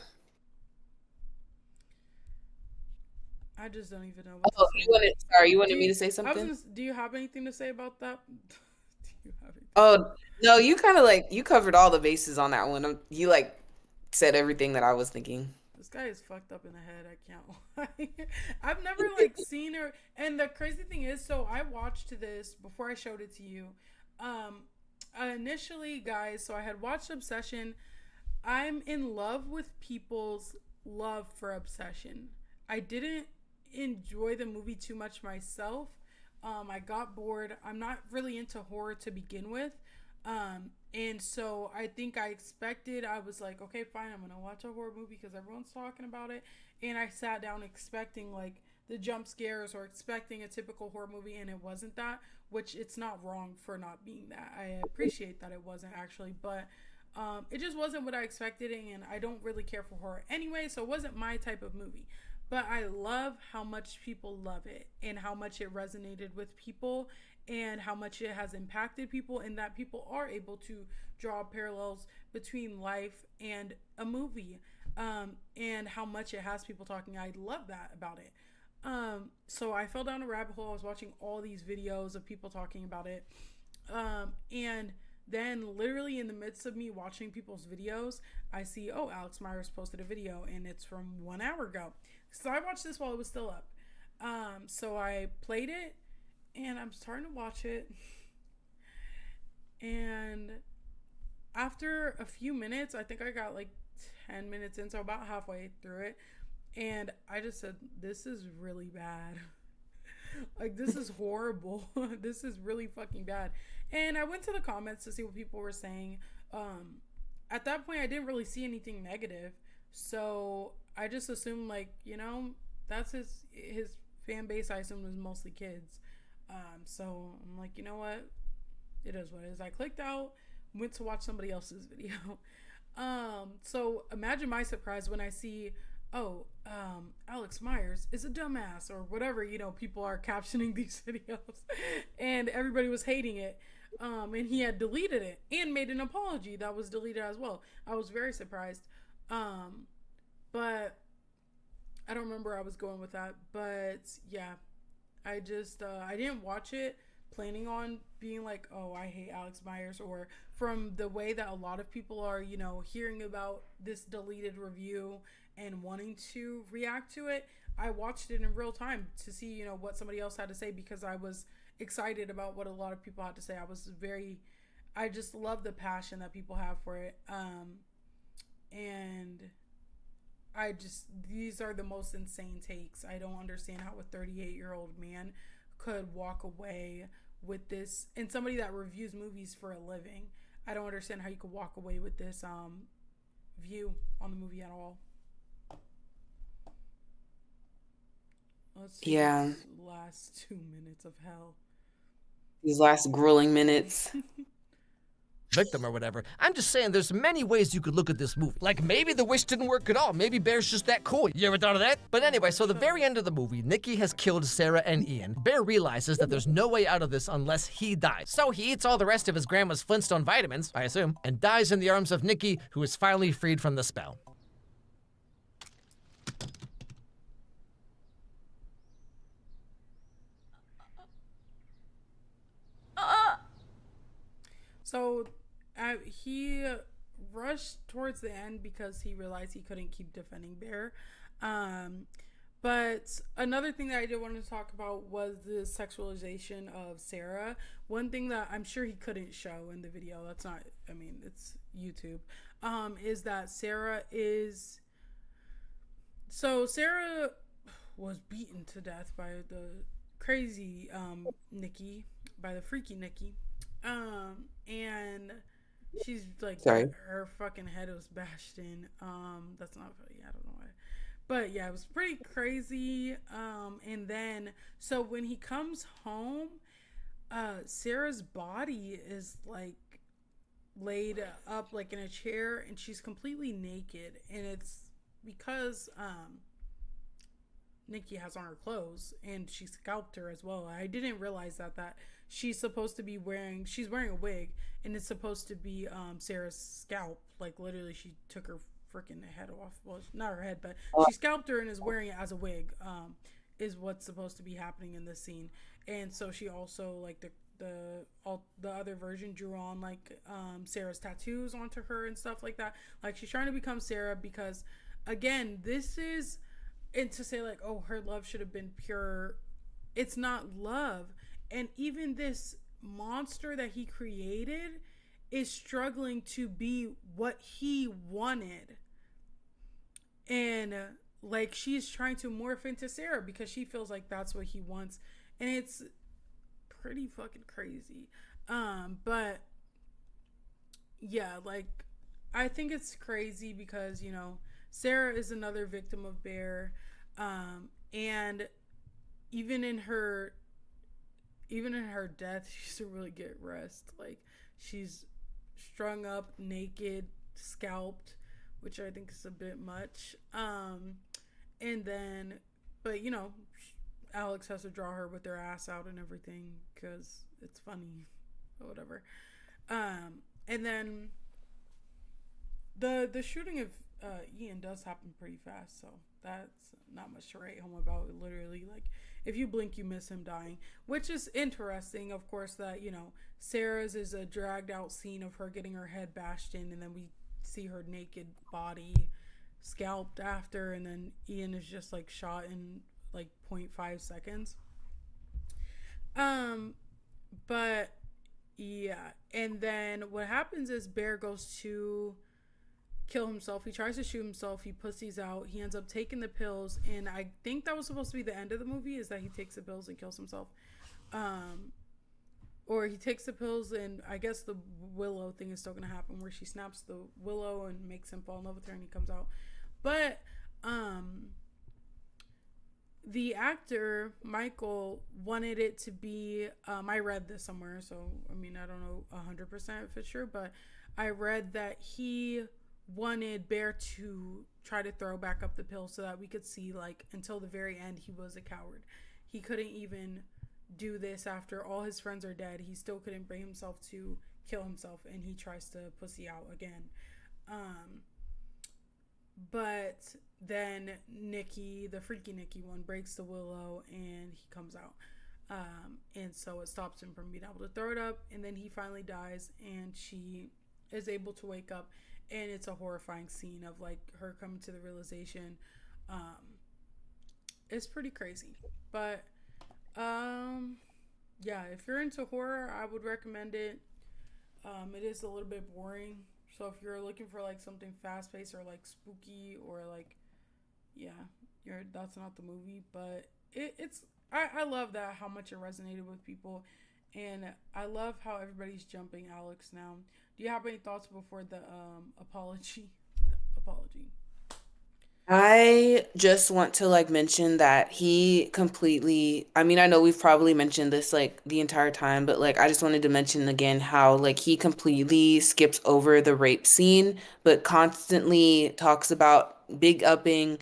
I just don't even know what Oh, to say. you wanted me to say something? Do you have anything to say about that? Do you have anything? Oh, no, you kind of like, you covered all the bases on that one. You like said everything that I was thinking. This guy is fucked up in the head. I can't lie. I've never like seen her. And the crazy thing is, so I watched this before I showed it to you. Initially, guys, so I had watched Obsession. I'm in love with people's love for Obsession. I didn't enjoy the movie too much myself. I got bored. I'm not really into horror to begin with. And so I think I was like, okay, fine, I'm gonna watch a horror movie because everyone's talking about it. And I sat down expecting like the jump scares or expecting a typical horror movie, and it wasn't that, which it's not wrong for not being that. I appreciate that it wasn't actually, but it just wasn't what I expected, and I don't really care for horror anyway, so it wasn't my type of movie. But I love how much people love it and how much it resonated with people and how much it has impacted people, and that people are able to draw parallels between life and a movie, and how much it has people talking. I love that about it. So I fell down a rabbit hole. I was watching all these videos of people talking about it. And then literally in the midst of me watching people's videos, I see, oh, Alex Meyers posted a video and it's from 1 hour ago. So I watched this while it was still up. So I played it and I'm starting to watch it. And after a few minutes, I think I got like 10 minutes in, so about halfway through it. And I just said, this is really bad. Like, this is horrible. This is really fucking bad. And I went to the comments to see what people were saying. At that point, I didn't really see anything negative. So I just assumed, like, you know, that's his fan base, I assumed, was mostly kids. So I'm like, you know what? It is what it is. I clicked out, went to watch somebody else's video. So imagine my surprise when I see, Alex Meyers is a dumbass or whatever, you know, people are captioning these videos, and everybody was hating it. And he had deleted it and made an apology that was deleted as well. I was very surprised. But I don't remember where I was going with that, but yeah, I just, I didn't watch it planning on being like, oh, I hate Alex Meyers, or from the way that a lot of people are, you know, hearing about this deleted review and wanting to react to it. I watched it in real time to see, you know, what somebody else had to say, because I was excited about what a lot of people had to say. I just love the passion that people have for it. And these are the most insane takes. I don't understand how a 38-year-old man could walk away with this, and somebody that reviews movies for a living. I don't understand how you could walk away with this view on the movie at all. Let's see. Yeah. These last 2 minutes of hell. These last grueling minutes. Victim or whatever. I'm just saying there's many ways you could look at this movie. Like, maybe the wish didn't work at all. Maybe Bear's just that cool. You ever thought of that? But anyway, so the very end of the movie, Nikki has killed Sarah and Ian. Bear realizes that there's no way out of this unless he dies. So he eats all the rest of his grandma's Flintstone vitamins, I assume, and dies in the arms of Nikki, who is finally freed from the spell. So he rushed towards the end because he realized he couldn't keep defending Bear. But another thing that I did want to talk about was the sexualization of Sarah. One thing that I'm sure he couldn't show in the video, that's not, I mean, it's YouTube, is that Sarah was beaten to death by the crazy Nikki, by the freaky Nikki. And she's like, her fucking head was bashed in. That's not funny. I don't know why. But yeah, it was pretty crazy. And then, so when he comes home, Sarah's body is like laid up like in a chair, and she's completely naked, and it's because Nikki has on her clothes, and she scalped her as well. I didn't realize that she's supposed to be wearing a wig, and it's supposed to be Sarah's scalp. Like literally, she took her freaking head off. Well, not her head, but she scalped her and is wearing it as a wig. Is what's supposed to be happening in this scene. And so she also like the other version drew on like Sarah's tattoos onto her and stuff like that. Like she's trying to become Sarah because again, this is, and to say like, oh, her love should have been pure, it's not love. And even this monster that he created is struggling to be what he wanted. And like she's trying to morph into Sarah because she feels like that's what he wants. And it's pretty fucking crazy. But yeah, like I think it's crazy because, you know, Sarah is another victim of Bear. And even in her death, she doesn't really get rest. Like she's strung up, naked, scalped, which I think is a bit much. And then, but you know, Alex has to draw her with their ass out and everything because it's funny or whatever. And then the shooting of Ian does happen pretty fast, so that's not much to write home about. Literally, like if you blink, you miss him dying, which is interesting. Of course, that, you know, Sarah's is a dragged out scene of her getting her head bashed in, and then we see her naked body scalped after, and then Ian is just like shot in like 0.5 seconds. But yeah, and then what happens is Bear goes to kill himself. He tries to shoot himself. He pussies out. He ends up taking the pills, and I think that was supposed to be the end of the movie, is that he takes the pills and kills himself. Or he takes the pills, and I guess the Willow thing is still gonna happen, where she snaps the Willow and makes him fall in love with her, and he comes out. But the actor Michael wanted it to be, I read this somewhere, so I mean I don't know 100% if it's true, but I read that he wanted Bear to try to throw back up the pill so that we could see, like, until the very end he was a coward. He couldn't even do this after all his friends are dead. He still couldn't bring himself to kill himself, and he tries to pussy out again. But then Nikki, the freaky Nikki one, breaks the Willow and he comes out. And so it stops him from being able to throw it up, and then he finally dies, and she is able to wake up, and it's a horrifying scene of like her coming to the realization. It's pretty crazy, but yeah, if you're into horror, I would recommend it. It is a little bit boring, so if you're looking for like something fast-paced or like spooky or like, yeah, that's not the movie. But it's I love that, how much it resonated with people, and I love how everybody's jumping Alex now. Do you have any thoughts before the apology? I just want to like mention that he completely, I mean, I know we've probably mentioned this like the entire time, but like I just wanted to mention again how like he completely skips over the rape scene, but constantly talks about big upping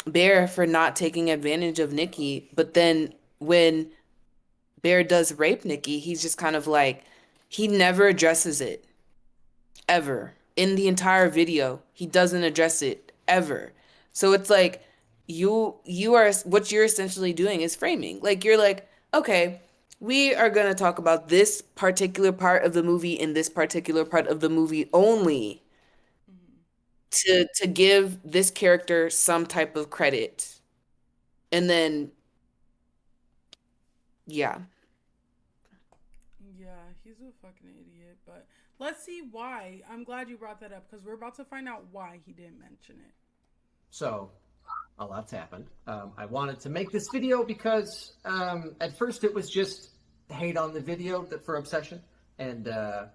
Bear for not taking advantage of Nikki. But then when Bear does rape Nikki, he's just kind of like, he never addresses it ever. In the entire video, he doesn't address it ever. So it's like you are, what you're essentially doing is framing. Like you're like, okay, we are going to talk about this particular part of the movie in this particular part of the movie only to give this character some type of credit. And then yeah. Yeah, he's a fucking idiot, but let's see why. I'm glad you brought that up, because we're about to find out why he didn't mention it. So, a lot's happened. I wanted to make this video because at first it was just hate on the video for Obsession, and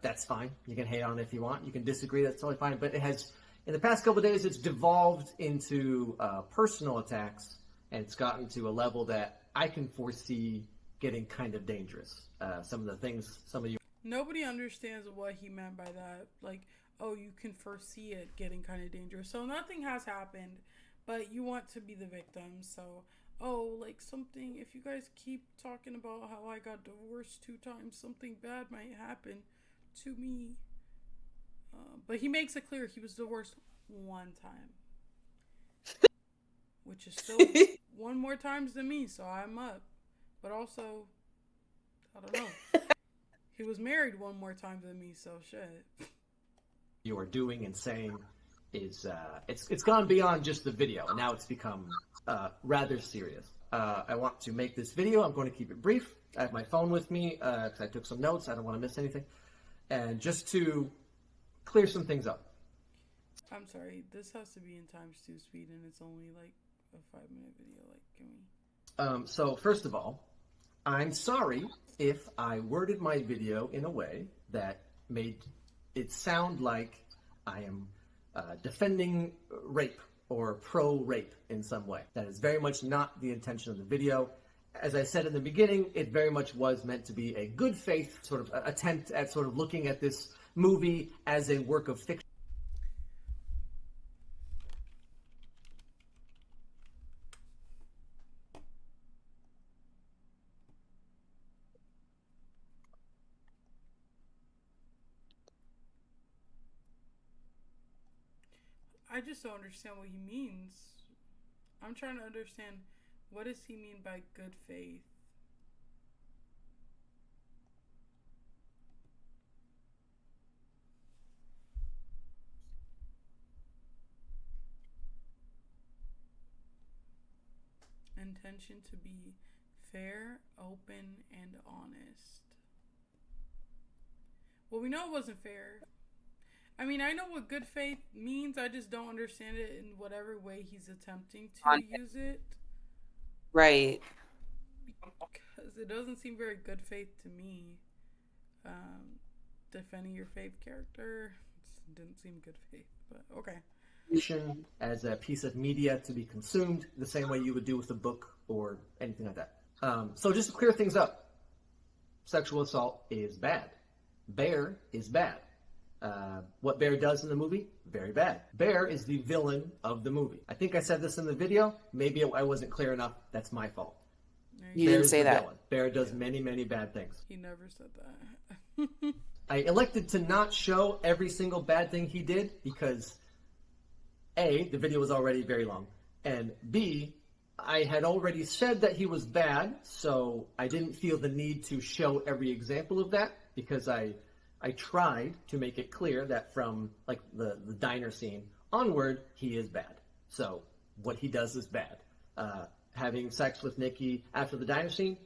that's fine. You can hate on it if you want. You can disagree, that's totally fine. But it has, in the past couple of days, it's devolved into personal attacks, and it's gotten to a level that I can foresee getting kind of dangerous. Some of the things some of you. Nobody understands what he meant by that. Like, oh, you can foresee it getting kind of dangerous. So nothing has happened, but you want to be the victim. So, oh, like something, if you guys keep talking about how I got divorced 2 times, something bad might happen to me. But he makes it clear he was divorced 1 time. Which is still 1 more times than me, so I'm up. But also, I don't know. He was married 1 more time than me, so shit. You are doing and saying is it's gone beyond just the video, and now it's become rather serious. I want to make this video. I'm going to keep it brief. I have my phone with me because I took some notes. I don't want to miss anything, and just to clear some things up. I'm sorry. This has to be in ×2 speed, and it's only like a 5-minute video. Like, can we? So first of all, I'm sorry if I worded my video in a way that made it sound like I am defending rape or pro-rape in some way. That is very much not the intention of the video. As I said in the beginning, it very much was meant to be a good faith sort of attempt at sort of looking at this movie as a work of fiction. I just don't understand what he means. I'm trying to understand, what does he mean by good faith? Intention to be fair, open, and honest. Well, we know it wasn't fair. I mean, I know what good faith means. I just don't understand it in whatever way he's attempting to use it. Right. Because it doesn't seem very good faith to me. Defending your faith character didn't seem good faith, but okay. As a piece of media to be consumed the same way you would do with a book or anything like that. So just to clear things up, sexual assault is bad. Bear is bad. What Bear does in the movie, very bad. Bear is the villain of the movie. I think I said this in the video. Maybe I wasn't clear enough. That's my fault. You didn't say that. Villain. Bear does many, many bad things. He never said that. I elected to not show every single bad thing he did because A, the video was already very long, and B, I had already said that he was bad, so I didn't feel the need to show every example of that because I tried to make it clear that from like the diner scene onward, he is bad. So what he does is bad. Having sex with Nikki after the diner scene.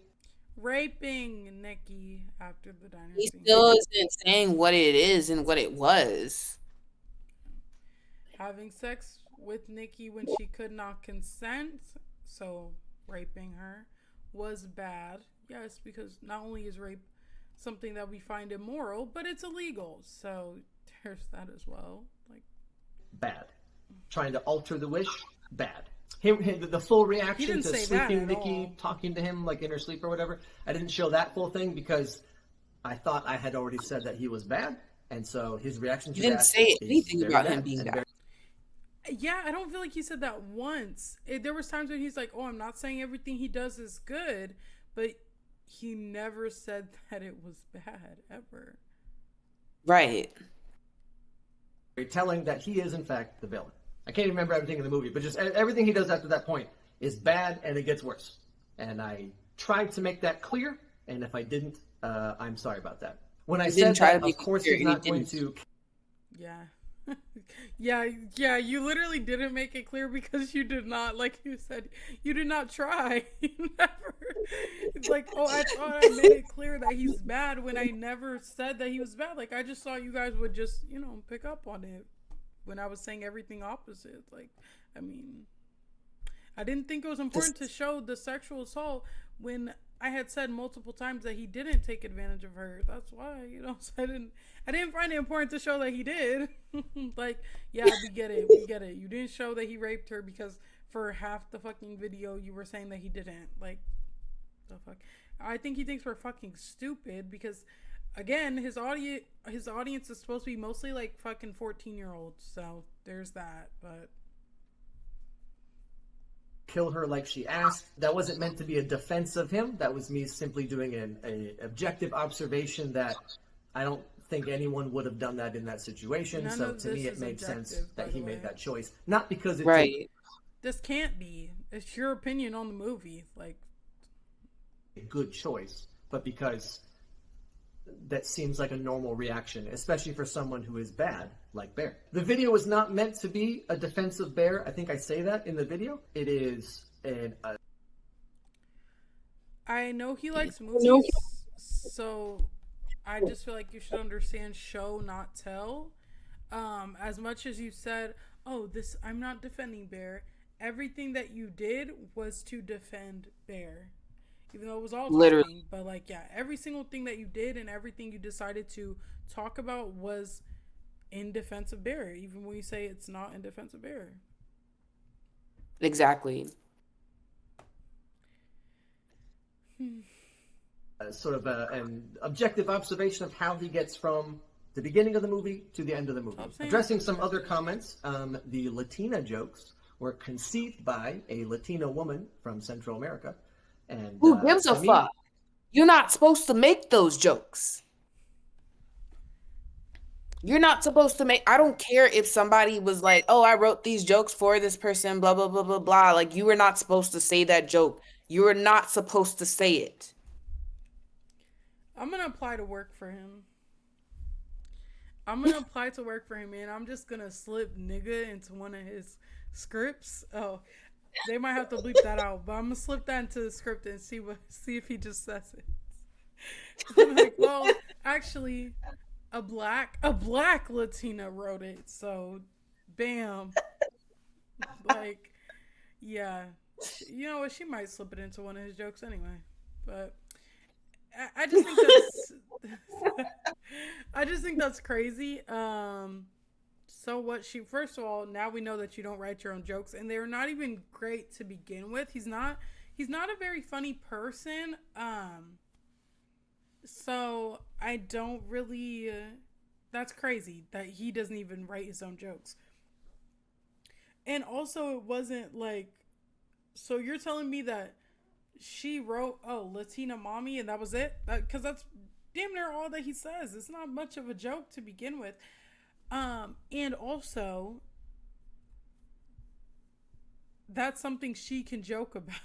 Raping Nikki after the diner He scene. still isn't saying what it is and what it was. Having sex with Nikki when she could not consent, so raping her, was bad. Yes, because not only is rape something that we find immoral, but it's illegal. So there's that as well. Like, bad. Trying to alter the wish, bad. The full reaction to sleeping Nikki, talking to him like in her sleep or whatever. I didn't show that full thing because I thought I had already said that he was bad, and so his reaction to that. You didn't say anything about him being bad. Yeah, I don't feel like he said that once. There was times when he's like, "Oh, I'm not saying everything he does is good," but he never said that it was bad ever. Right. Telling that he is in fact the villain. I can't even remember everything in the movie, but just everything he does after that point is bad, and it gets worse. And I tried to make that clear, and if I didn't, I'm sorry about that. When I said that, of course, he's not going to. Yeah. yeah, you literally didn't make it clear because you did not, like you said, you did not try. You never. It's like, oh, I thought I made it clear that he's bad when I never said that he was bad. Like, I just thought you guys would just, pick up on it when I was saying everything opposite. Like, I mean, I didn't think it was important to show the sexual assault when I had said multiple times that he didn't take advantage of her. That's why, so I didn't find it important to show that he did. Like, yeah, we get it. You didn't show that he raped her because for half the fucking video you were saying that he didn't. Like, the fuck. I think he thinks we're fucking stupid because, again, his audience is supposed to be mostly like fucking 14-year-olds. So there's that. But kill her like she asked. That wasn't meant to be a defense of him. That was me simply doing an objective observation that I don't think anyone would have done that in that situation. None So of to me, this it is made sense objective, by that the he way. made that choice. Not because it's Right. This can't be. It's your opinion on the movie. Like, a good choice, but because that seems like a normal reaction, especially for someone who is bad, like Bear. The video was not meant to be a defense of Bear. I think I say that in the video. It is I know he likes movies, so I just feel like you should understand show, not tell. As much as you said, oh, this, I'm not defending Bear. Everything that you did was to defend Bear. Even though it was all Literally. talking, but like, yeah, every single thing that you did and everything you decided to talk about was in defense of Bear, even when you say it's not in defense of Bear. Exactly. sort of an objective observation of how he gets from the beginning of the movie to the end of the movie. Addressing some other comments, the Latina jokes were conceived by a Latina woman from Central America. And Who gives a to me, fuck? You're not supposed to make those jokes. You're not supposed to make. I don't care if somebody was like, "Oh, I wrote these jokes for this person," blah blah blah blah blah. Like, you were not supposed to say that joke. You were not supposed to say it. I'm gonna apply to work for him. I'm gonna apply to work for him, man. I'm just gonna slip nigga into one of his scripts. Oh, they might have to bleep that out, but I'm gonna slip that into the script and see if he just says it. I'm like, well, actually, a black Latina wrote it, so bam. Like, yeah, you know what? She might slip it into one of his jokes anyway. But I just think that's I just think that's crazy. So what first of all, now we know that you don't write your own jokes, and they're not even great to begin with. He's not a very funny person. So I don't really that's crazy that he doesn't even write his own jokes. And also, it wasn't like, so you're telling me that she wrote, oh, Latina mommy, and that was it? Because that's damn near all that he says. It's not much of a joke to begin with. And also, that's something she can joke about.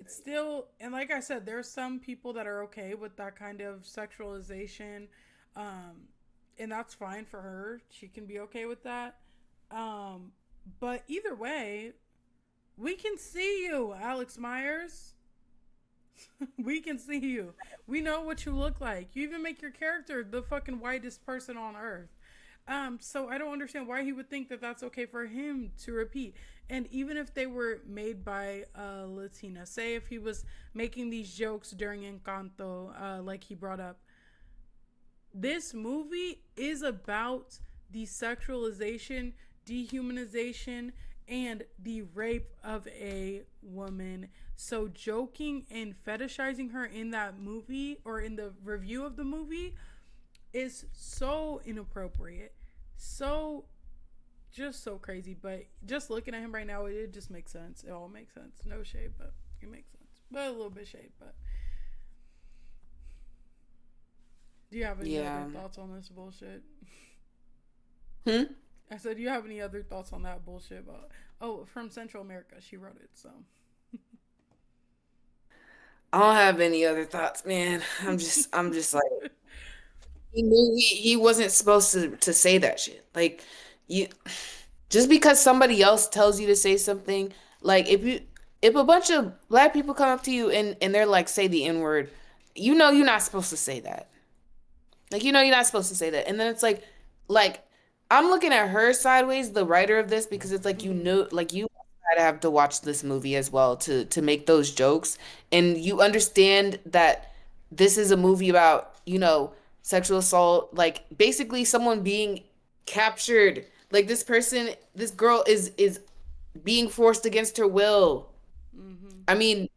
It's still, and like I said, there's some people that are okay with that kind of sexualization, and that's fine for her. She can be okay with that. But either way, we can see you, Alex Meyers. We can see you. We know what you look like. You even make your character the fucking whitest person on earth. So I don't understand why he would think that that's okay for him to repeat. And even if they were made by Latina, say if he was making these jokes during Encanto, like he brought up, this movie is about the sexualization, dehumanization, and the rape of a woman. So joking and fetishizing her in that movie, or in the review of the movie, is so inappropriate. So, just so crazy. But just looking at him right now, it just makes sense. It all makes sense. No shade, but it makes sense. But a little bit shade, but. Do you have any other thoughts on this bullshit? I said, do you have any other thoughts on that bullshit? Oh, from Central America. She wrote it, so. I don't have any other thoughts, man. I'm just like, he knew he wasn't supposed to say that shit. Like, you, just because somebody else tells you to say something, like if a bunch of black people come up to you and they're like, say the N-word, you know you're not supposed to say that. Like, you know you're not supposed to say that. And then it's like I'm looking at her sideways, the writer of this, because it's like, you know, like, you have to watch this movie as well to make those jokes, and you understand that this is a movie about, you know, sexual assault, like basically someone being captured, like this girl is being forced against her will. I mean,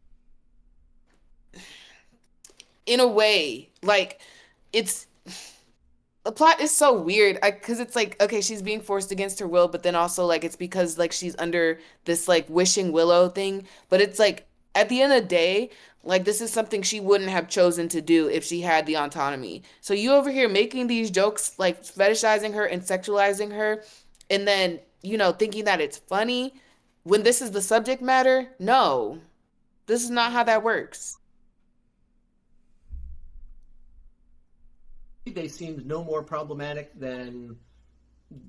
in a way. Like it's the plot is so weird because it's like, okay, she's being forced against her will, but then also like it's because like she's under this like wishing willow thing. But it's like at the end of the day, like this is something she wouldn't have chosen to do if she had the autonomy. So you over here making these jokes, like fetishizing her and sexualizing her, and then, thinking that it's funny when this is the subject matter. No, this is not how that works. They seemed no more problematic than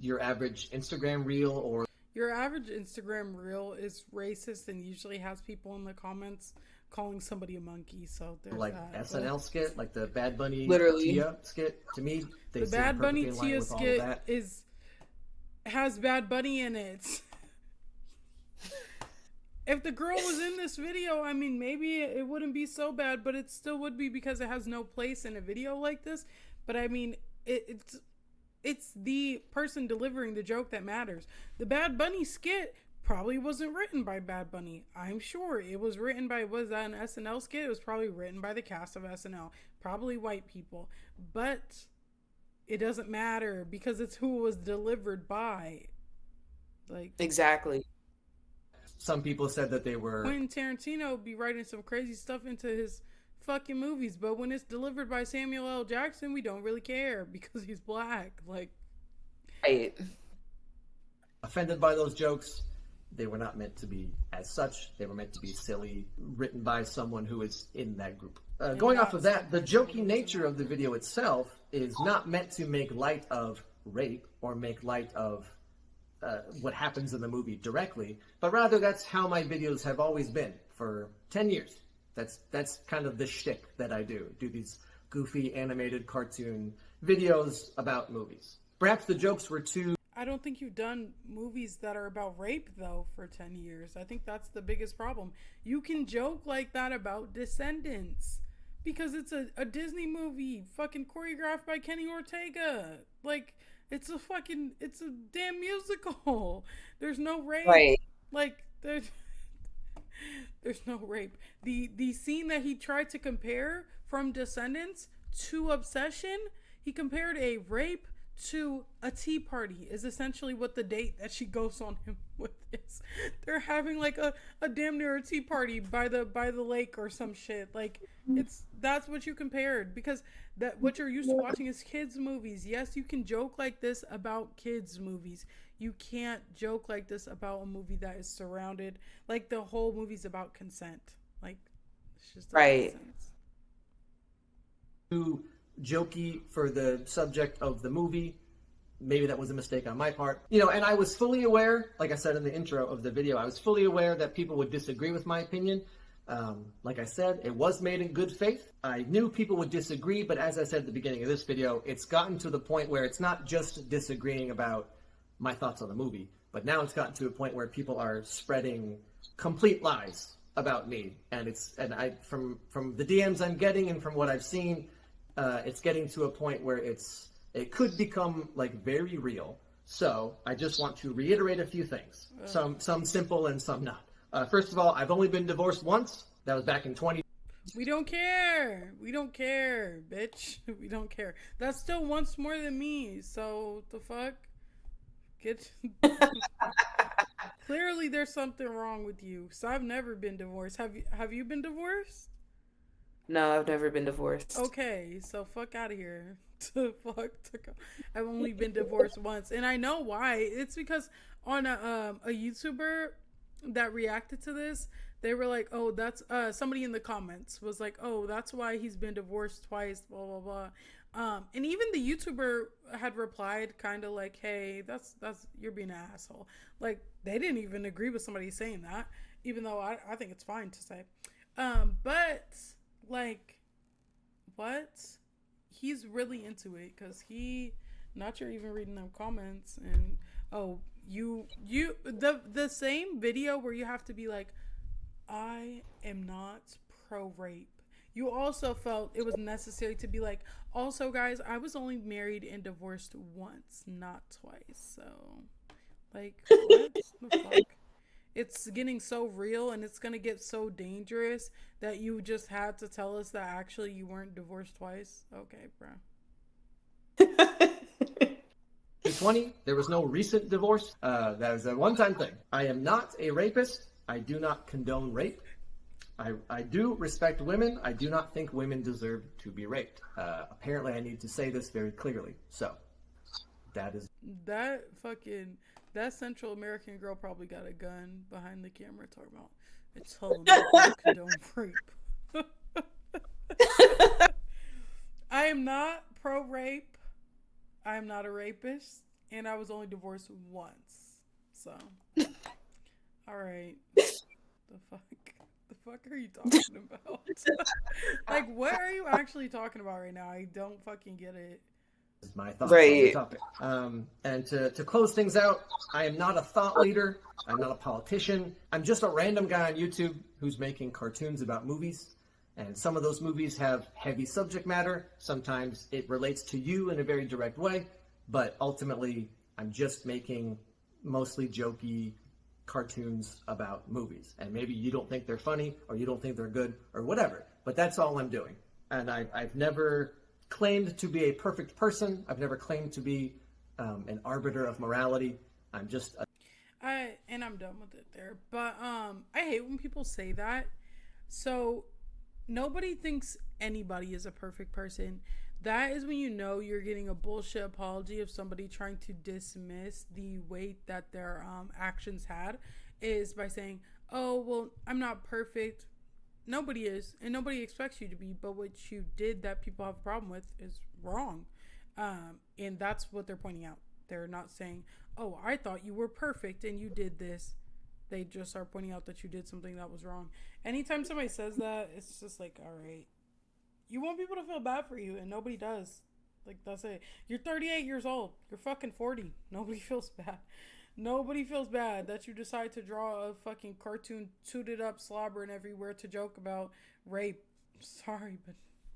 your average Instagram reel or Your average Instagram reel is racist and usually has people in the comments calling somebody a monkey. So there's like that. SNL skit, like the Bad Bunny Literally. Tia skit. To me, they The seem Bad Bunny perfectly in line Tia with all of skit that. has Bad Bunny in it. If the girl was in this video, I mean, maybe it wouldn't be so bad, but it still would be because it has no place in a video like this. But I mean, it's the person delivering the joke that matters. The Bad Bunny skit probably wasn't written by Bad Bunny. I'm sure it was written by, was that an SNL skit? It was probably written by the cast of SNL, probably white people. But it doesn't matter because it's who it was delivered by. Like, Exactly. Some people said that they were Quentin Tarantino be writing some crazy stuff into his fucking movies, but when it's delivered by Samuel L. Jackson, we don't really care because he's black. Like, Right. offended by those jokes. They were not meant to be as such. They were meant to be silly, written by someone who is in that group. Going off of that, the jokey nature of the video itself is not meant to make light of rape or make light of what happens in the movie directly, but rather that's how my videos have always been for 10 years. That's kind of the shtick that I do these goofy animated cartoon videos about movies. Perhaps the jokes were too... I don't think you've done movies that are about rape, though, for 10 years. I think that's the biggest problem. You can joke like that about Descendants because it's a Disney movie fucking choreographed by Kenny Ortega. Like, it's a damn musical. There's no rape. Right. Like, there's no rape. The scene that he tried to compare from Descendants to Obsession, he compared a rape to a tea party is essentially what the date that she goes on him with is. They're having like a damn near a tea party by the lake or some shit. Like that's what you compared because that what you're used to watching is kids movies. Yes, you can joke like this about kids movies. You can't joke like this about a movie that is surrounded, like the whole movie's about consent. Like it's just Right. too jokey for the subject of the movie. Maybe that was a mistake on my part. And I was fully aware, like I said in the intro of the video, I was fully aware that people would disagree with my opinion. Like I said, it was made in good faith. I knew people would disagree, but as I said at the beginning of this video, it's gotten to the point where it's not just disagreeing about my thoughts on the movie, but now it's gotten to a point where people are spreading complete lies about me. And from the DMs I'm getting and from what I've seen, it's getting to a point where it could become like very real. So I just want to reiterate a few things. Some simple and some not. First of all, I've only been divorced once. That was back in 20. We don't care. We don't care, bitch. We don't care. That's still once more than me. So the fuck? Clearly there's something wrong with you. So I've never been divorced. Have you been divorced? No, I've never been divorced. Okay, so fuck out of here. I've only been divorced once, and I know why. It's because on a YouTuber that reacted to this, they were like, "Oh, that's somebody in the comments was like, oh, that's why he's been divorced twice." Blah blah blah. And even the YouTuber had replied, kind of like, "Hey, that's you're being an asshole." Like they didn't even agree with somebody saying that, even though I think it's fine to say. But like, what? He's really into it because not sure even reading them comments and the same video where you have to be like, I am not pro rape. You also felt it was necessary to be like, also guys, I was only married and divorced once, not twice. So like, what the fuck? It's getting so real and it's going to get so dangerous that you just had to tell us that actually you weren't divorced twice. Okay, bro. 2020, there was no recent divorce. That was a one-time thing. I am not a rapist. I do not condone rape. I do respect women. I do not think women deserve to be raped. Apparently, I need to say this very clearly. So, that is... That Central American girl probably got a gun behind the camera talking about, it's told to condone rape. I am not pro-rape. I am not a rapist. And I was only divorced once. So, all right. The fuck are you talking about? Like, what are you actually talking about right now? I don't fucking get it. My thoughts on the topic. And to close things out, I am not a thought leader. I'm not a politician. I'm just a random guy on YouTube who's making cartoons about movies. And some of those movies have heavy subject matter. Sometimes it relates to you in a very direct way. But ultimately, I'm just making mostly jokey cartoons about movies. And maybe you don't think they're funny, or you don't think they're good, or whatever. But that's all I'm doing. And I've never claimed to be a perfect person. I've never claimed to be an arbiter of morality. I'm just and I'm done with it there. But I hate when people say that. So nobody thinks anybody is a perfect person. That is when you know you're getting a bullshit apology of somebody trying to dismiss the weight that their actions had, is by saying, oh, well, I'm not perfect. Nobody is, and nobody expects you to be, but what you did that people have a problem with is wrong. And that's what they're pointing out. They're not saying, oh, I thought you were perfect and you did this. They just are pointing out that you did something that was wrong. Anytime somebody says that, it's just like, all right. You want people to feel bad for you, and nobody does. Like, that's it. You're 38 years old. You're fucking 40. Nobody feels bad. Nobody feels bad that you decide to draw a fucking cartoon tooted up slobbering everywhere to joke about rape. Sorry, but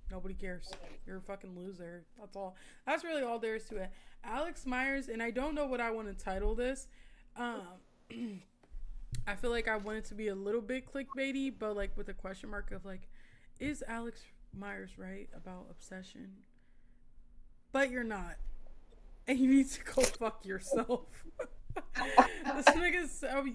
nobody cares. You're a fucking loser. That's all. That's really all there is to it. Alex Meyers, and I don't know what I want to title this. I feel like I want it to be a little bit clickbaity, but like with a question mark of like, is Alex Meyers right about obsession? But you're not. And you need to go fuck yourself. This nigga's so...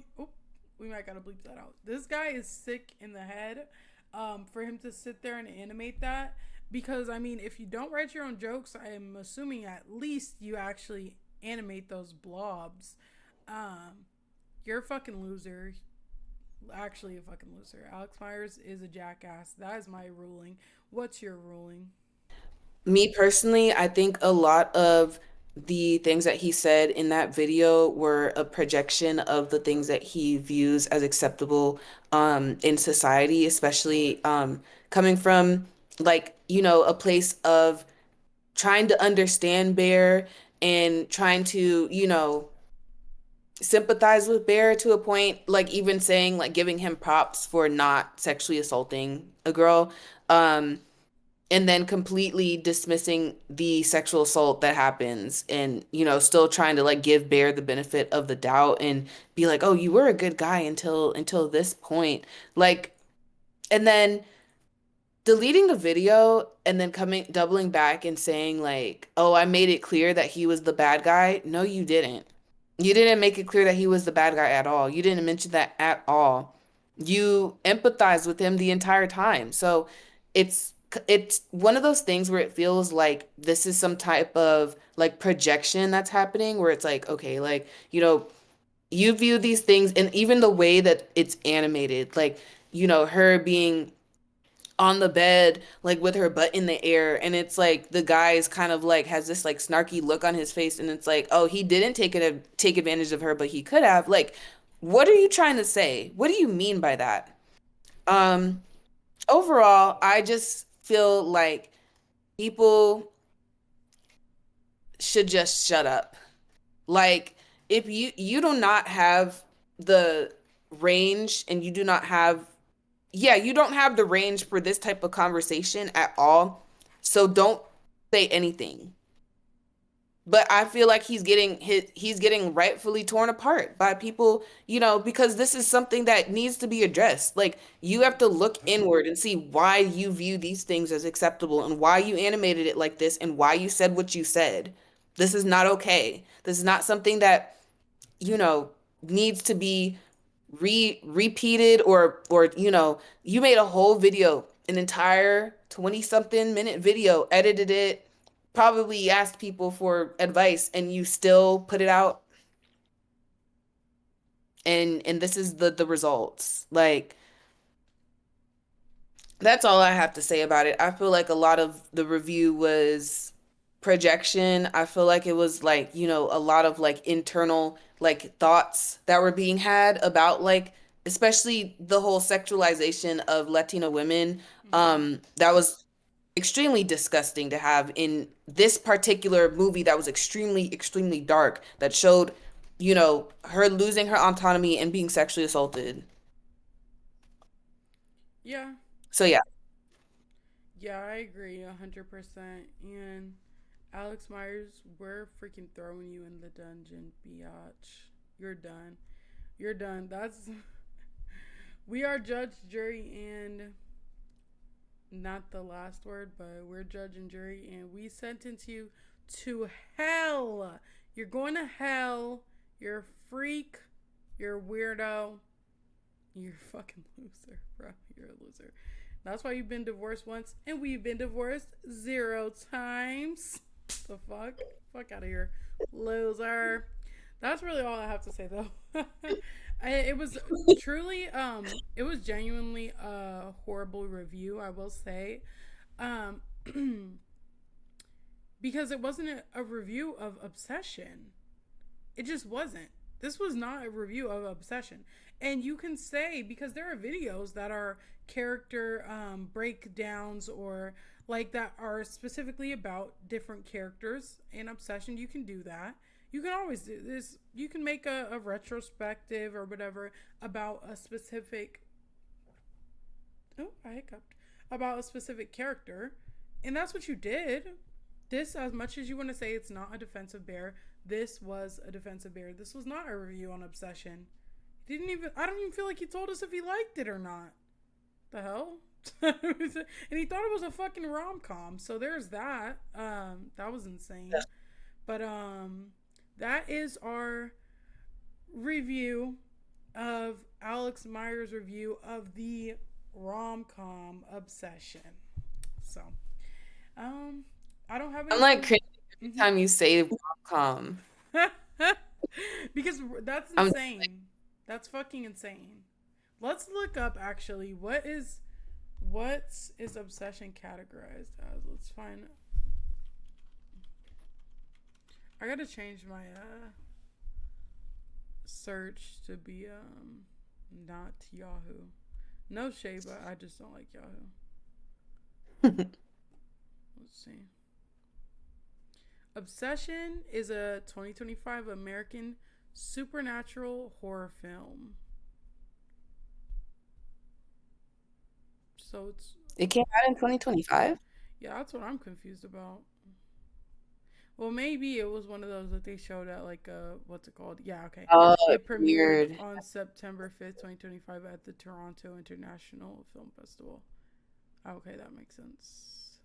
we might gotta bleep that out. This guy is sick in the head for him to sit there and animate that. Because, I mean, if you don't write your own jokes, I am assuming at least you actually animate those blobs. You're a fucking loser. Actually a fucking loser. Alex Meyers is a jackass. That is my ruling. What's your ruling? Me personally, I think a lot of the things that he said in that video were a projection of the things that he views as acceptable in society, especially coming from like, you know, a place of trying to understand Bear and trying to, you know, sympathize with Bear to a point, like even saying like giving him props for not sexually assaulting a girl. And then completely dismissing the sexual assault that happens and, you know, still trying to like give Bear the benefit of the doubt and be like, oh, you were a good guy until this point. Like, and then deleting the video and then doubling back and saying like, oh, I made it clear that he was the bad guy. No, you didn't. You didn't make it clear that he was the bad guy at all. You didn't mention that at all. You empathized with him the entire time. So it's one of those things where it feels like this is some type of like projection that's happening where it's like, okay, like, you know, you view these things and even the way that it's animated, like, you know, her being on the bed, like with her butt in the air. And it's like the guy is kind of like has this like snarky look on his face. And it's like, oh, he didn't take advantage of her, but he could have. Like, what are you trying to say? What do you mean by that? Overall, I just feel like people should just shut up. Like, if you do not have the range and you do not have, you don't have the range for this type of conversation at all. So don't say anything. But I feel like he's getting rightfully torn apart by people, because this is something that needs to be addressed. Like you have to look inward and see why you view these things as acceptable and why you animated it like this and why you said what you said. This is not okay. This is not something that, you know, needs to be repeated or you made a whole video, an entire 20 something minute video, edited it, probably asked people for advice, and you still put it out, and this is the results. Like, that's all I have to say about it. I feel like a lot of the review was projection. I feel like it was like, a lot of like internal like thoughts that were being had about like especially the whole sexualization of Latina women. That was extremely disgusting to have in this particular movie that was extremely, extremely dark, that showed, her losing her autonomy and being sexually assaulted. Yeah. So yeah. Yeah, I agree 100%. And Alex Myers, we're freaking throwing you in the dungeon, biatch. You're done. You're done. That's we are judge, jury, and not the last word, but we're judge and jury, and we sentence you to hell. You're going to hell. You're a freak. You're a weirdo. You're a fucking loser, bro. You're a loser. That's why you've been divorced once, and we've been divorced 0 times. The fuck? Fuck out of here, loser. That's really all I have to say, though. It was truly, it was genuinely a horrible review, I will say. Because it wasn't a review of Obsession. It just wasn't. This was not a review of Obsession. And you can say, because there are videos that are character breakdowns or like that are specifically about different characters in Obsession, you can do that. You can always do this. You can make a retrospective or whatever about a specific. Oh, I hiccuped. About a specific character. And that's what you did. This, as much as you want to say it's not a defensive bear, this was a defensive bear. This was not a review on Obsession. I don't even feel like he told us if he liked it or not. The hell? And he thought it was a fucking rom-com. So there's that. That was insane. But that is our review of Alex Meyers' review of the rom-com Obsession. So, I don't have any. I'm like cringing every time you say rom-com. Because that's insane. That's fucking insane. Let's look up actually what is Obsession categorized as. Let's find. I gotta change my search to be not Yahoo. No shade, but I just don't like Yahoo. Let's see. Obsession is a 2025 American supernatural horror film. So it came out in 2025? Yeah, that's what I'm confused about. Well, maybe it was one of those that they showed at like what's it called? Yeah, okay. It premiered on September 5th, 2025 at the Toronto International Film Festival. Okay, that makes sense.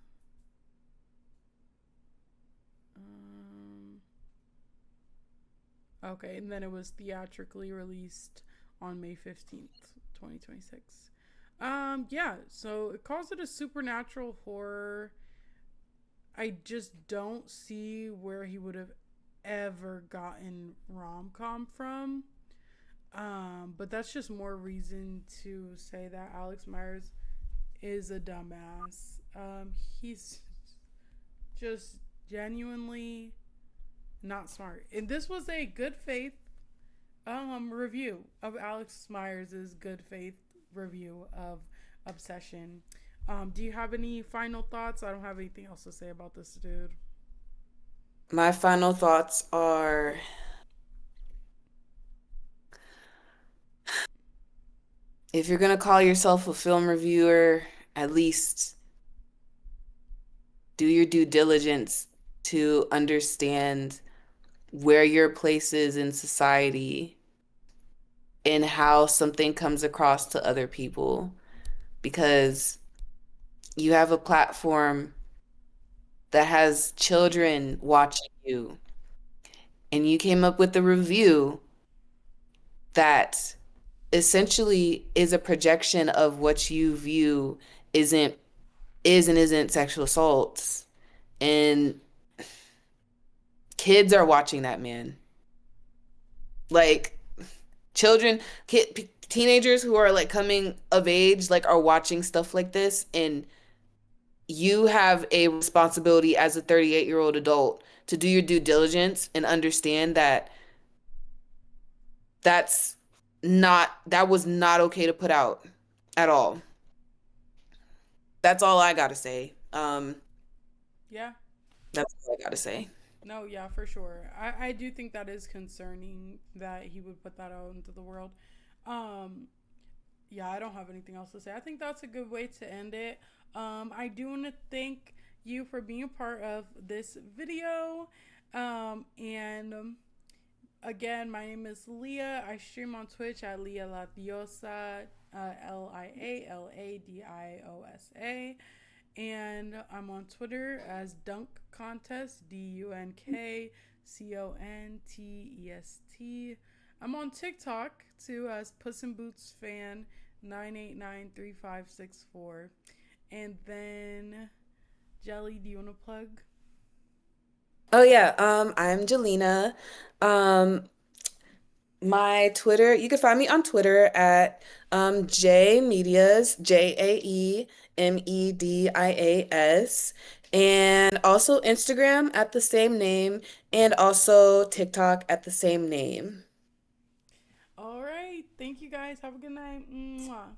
Okay, and then it was theatrically released on May 15th, 2026. Yeah, so it calls it a supernatural horror. I just don't see where he would have ever gotten rom-com from. But that's just more reason to say that Alex Meyers is a dumbass. He's just genuinely not smart. And this was a good faith review of Alex Meyers' good faith review of Obsession. Do you have any final thoughts? I don't have anything else to say about this dude. My final thoughts are if you're gonna call yourself a film reviewer, at least do your due diligence to understand where your place is in society and how something comes across to other people, because you have a platform that has children watching you, and you came up with a review that essentially is a projection of what you view isn't is and isn't sexual assaults. And kids are watching that, man. Like children, teenagers who are like coming of age, like are watching stuff like this, and you have a responsibility as a 38-year-old adult to do your due diligence and understand that that was not okay to put out at all. That's all I gotta say. Yeah. That's all I gotta say. No, yeah, for sure. I do think that is concerning that he would put that out into the world. Yeah, I don't have anything else to say. I think that's a good way to end it. I do want to thank you for being a part of this video. Again, my name is Leah. I stream on Twitch at lialadiosa, LIALADIOSA. And I'm on Twitter as dunkcontest, DUNKCONTEST. I'm on TikTok too as Puss in Boots fan 9893564. And then Jelly, do you want to plug? Oh yeah, I'm Jelena. My Twitter, you can find me on Twitter at JMedias, JAEMEDIAS, and also Instagram at the same name, and also TikTok at the same name. All right. Thank you guys. Have a good night. Mwah.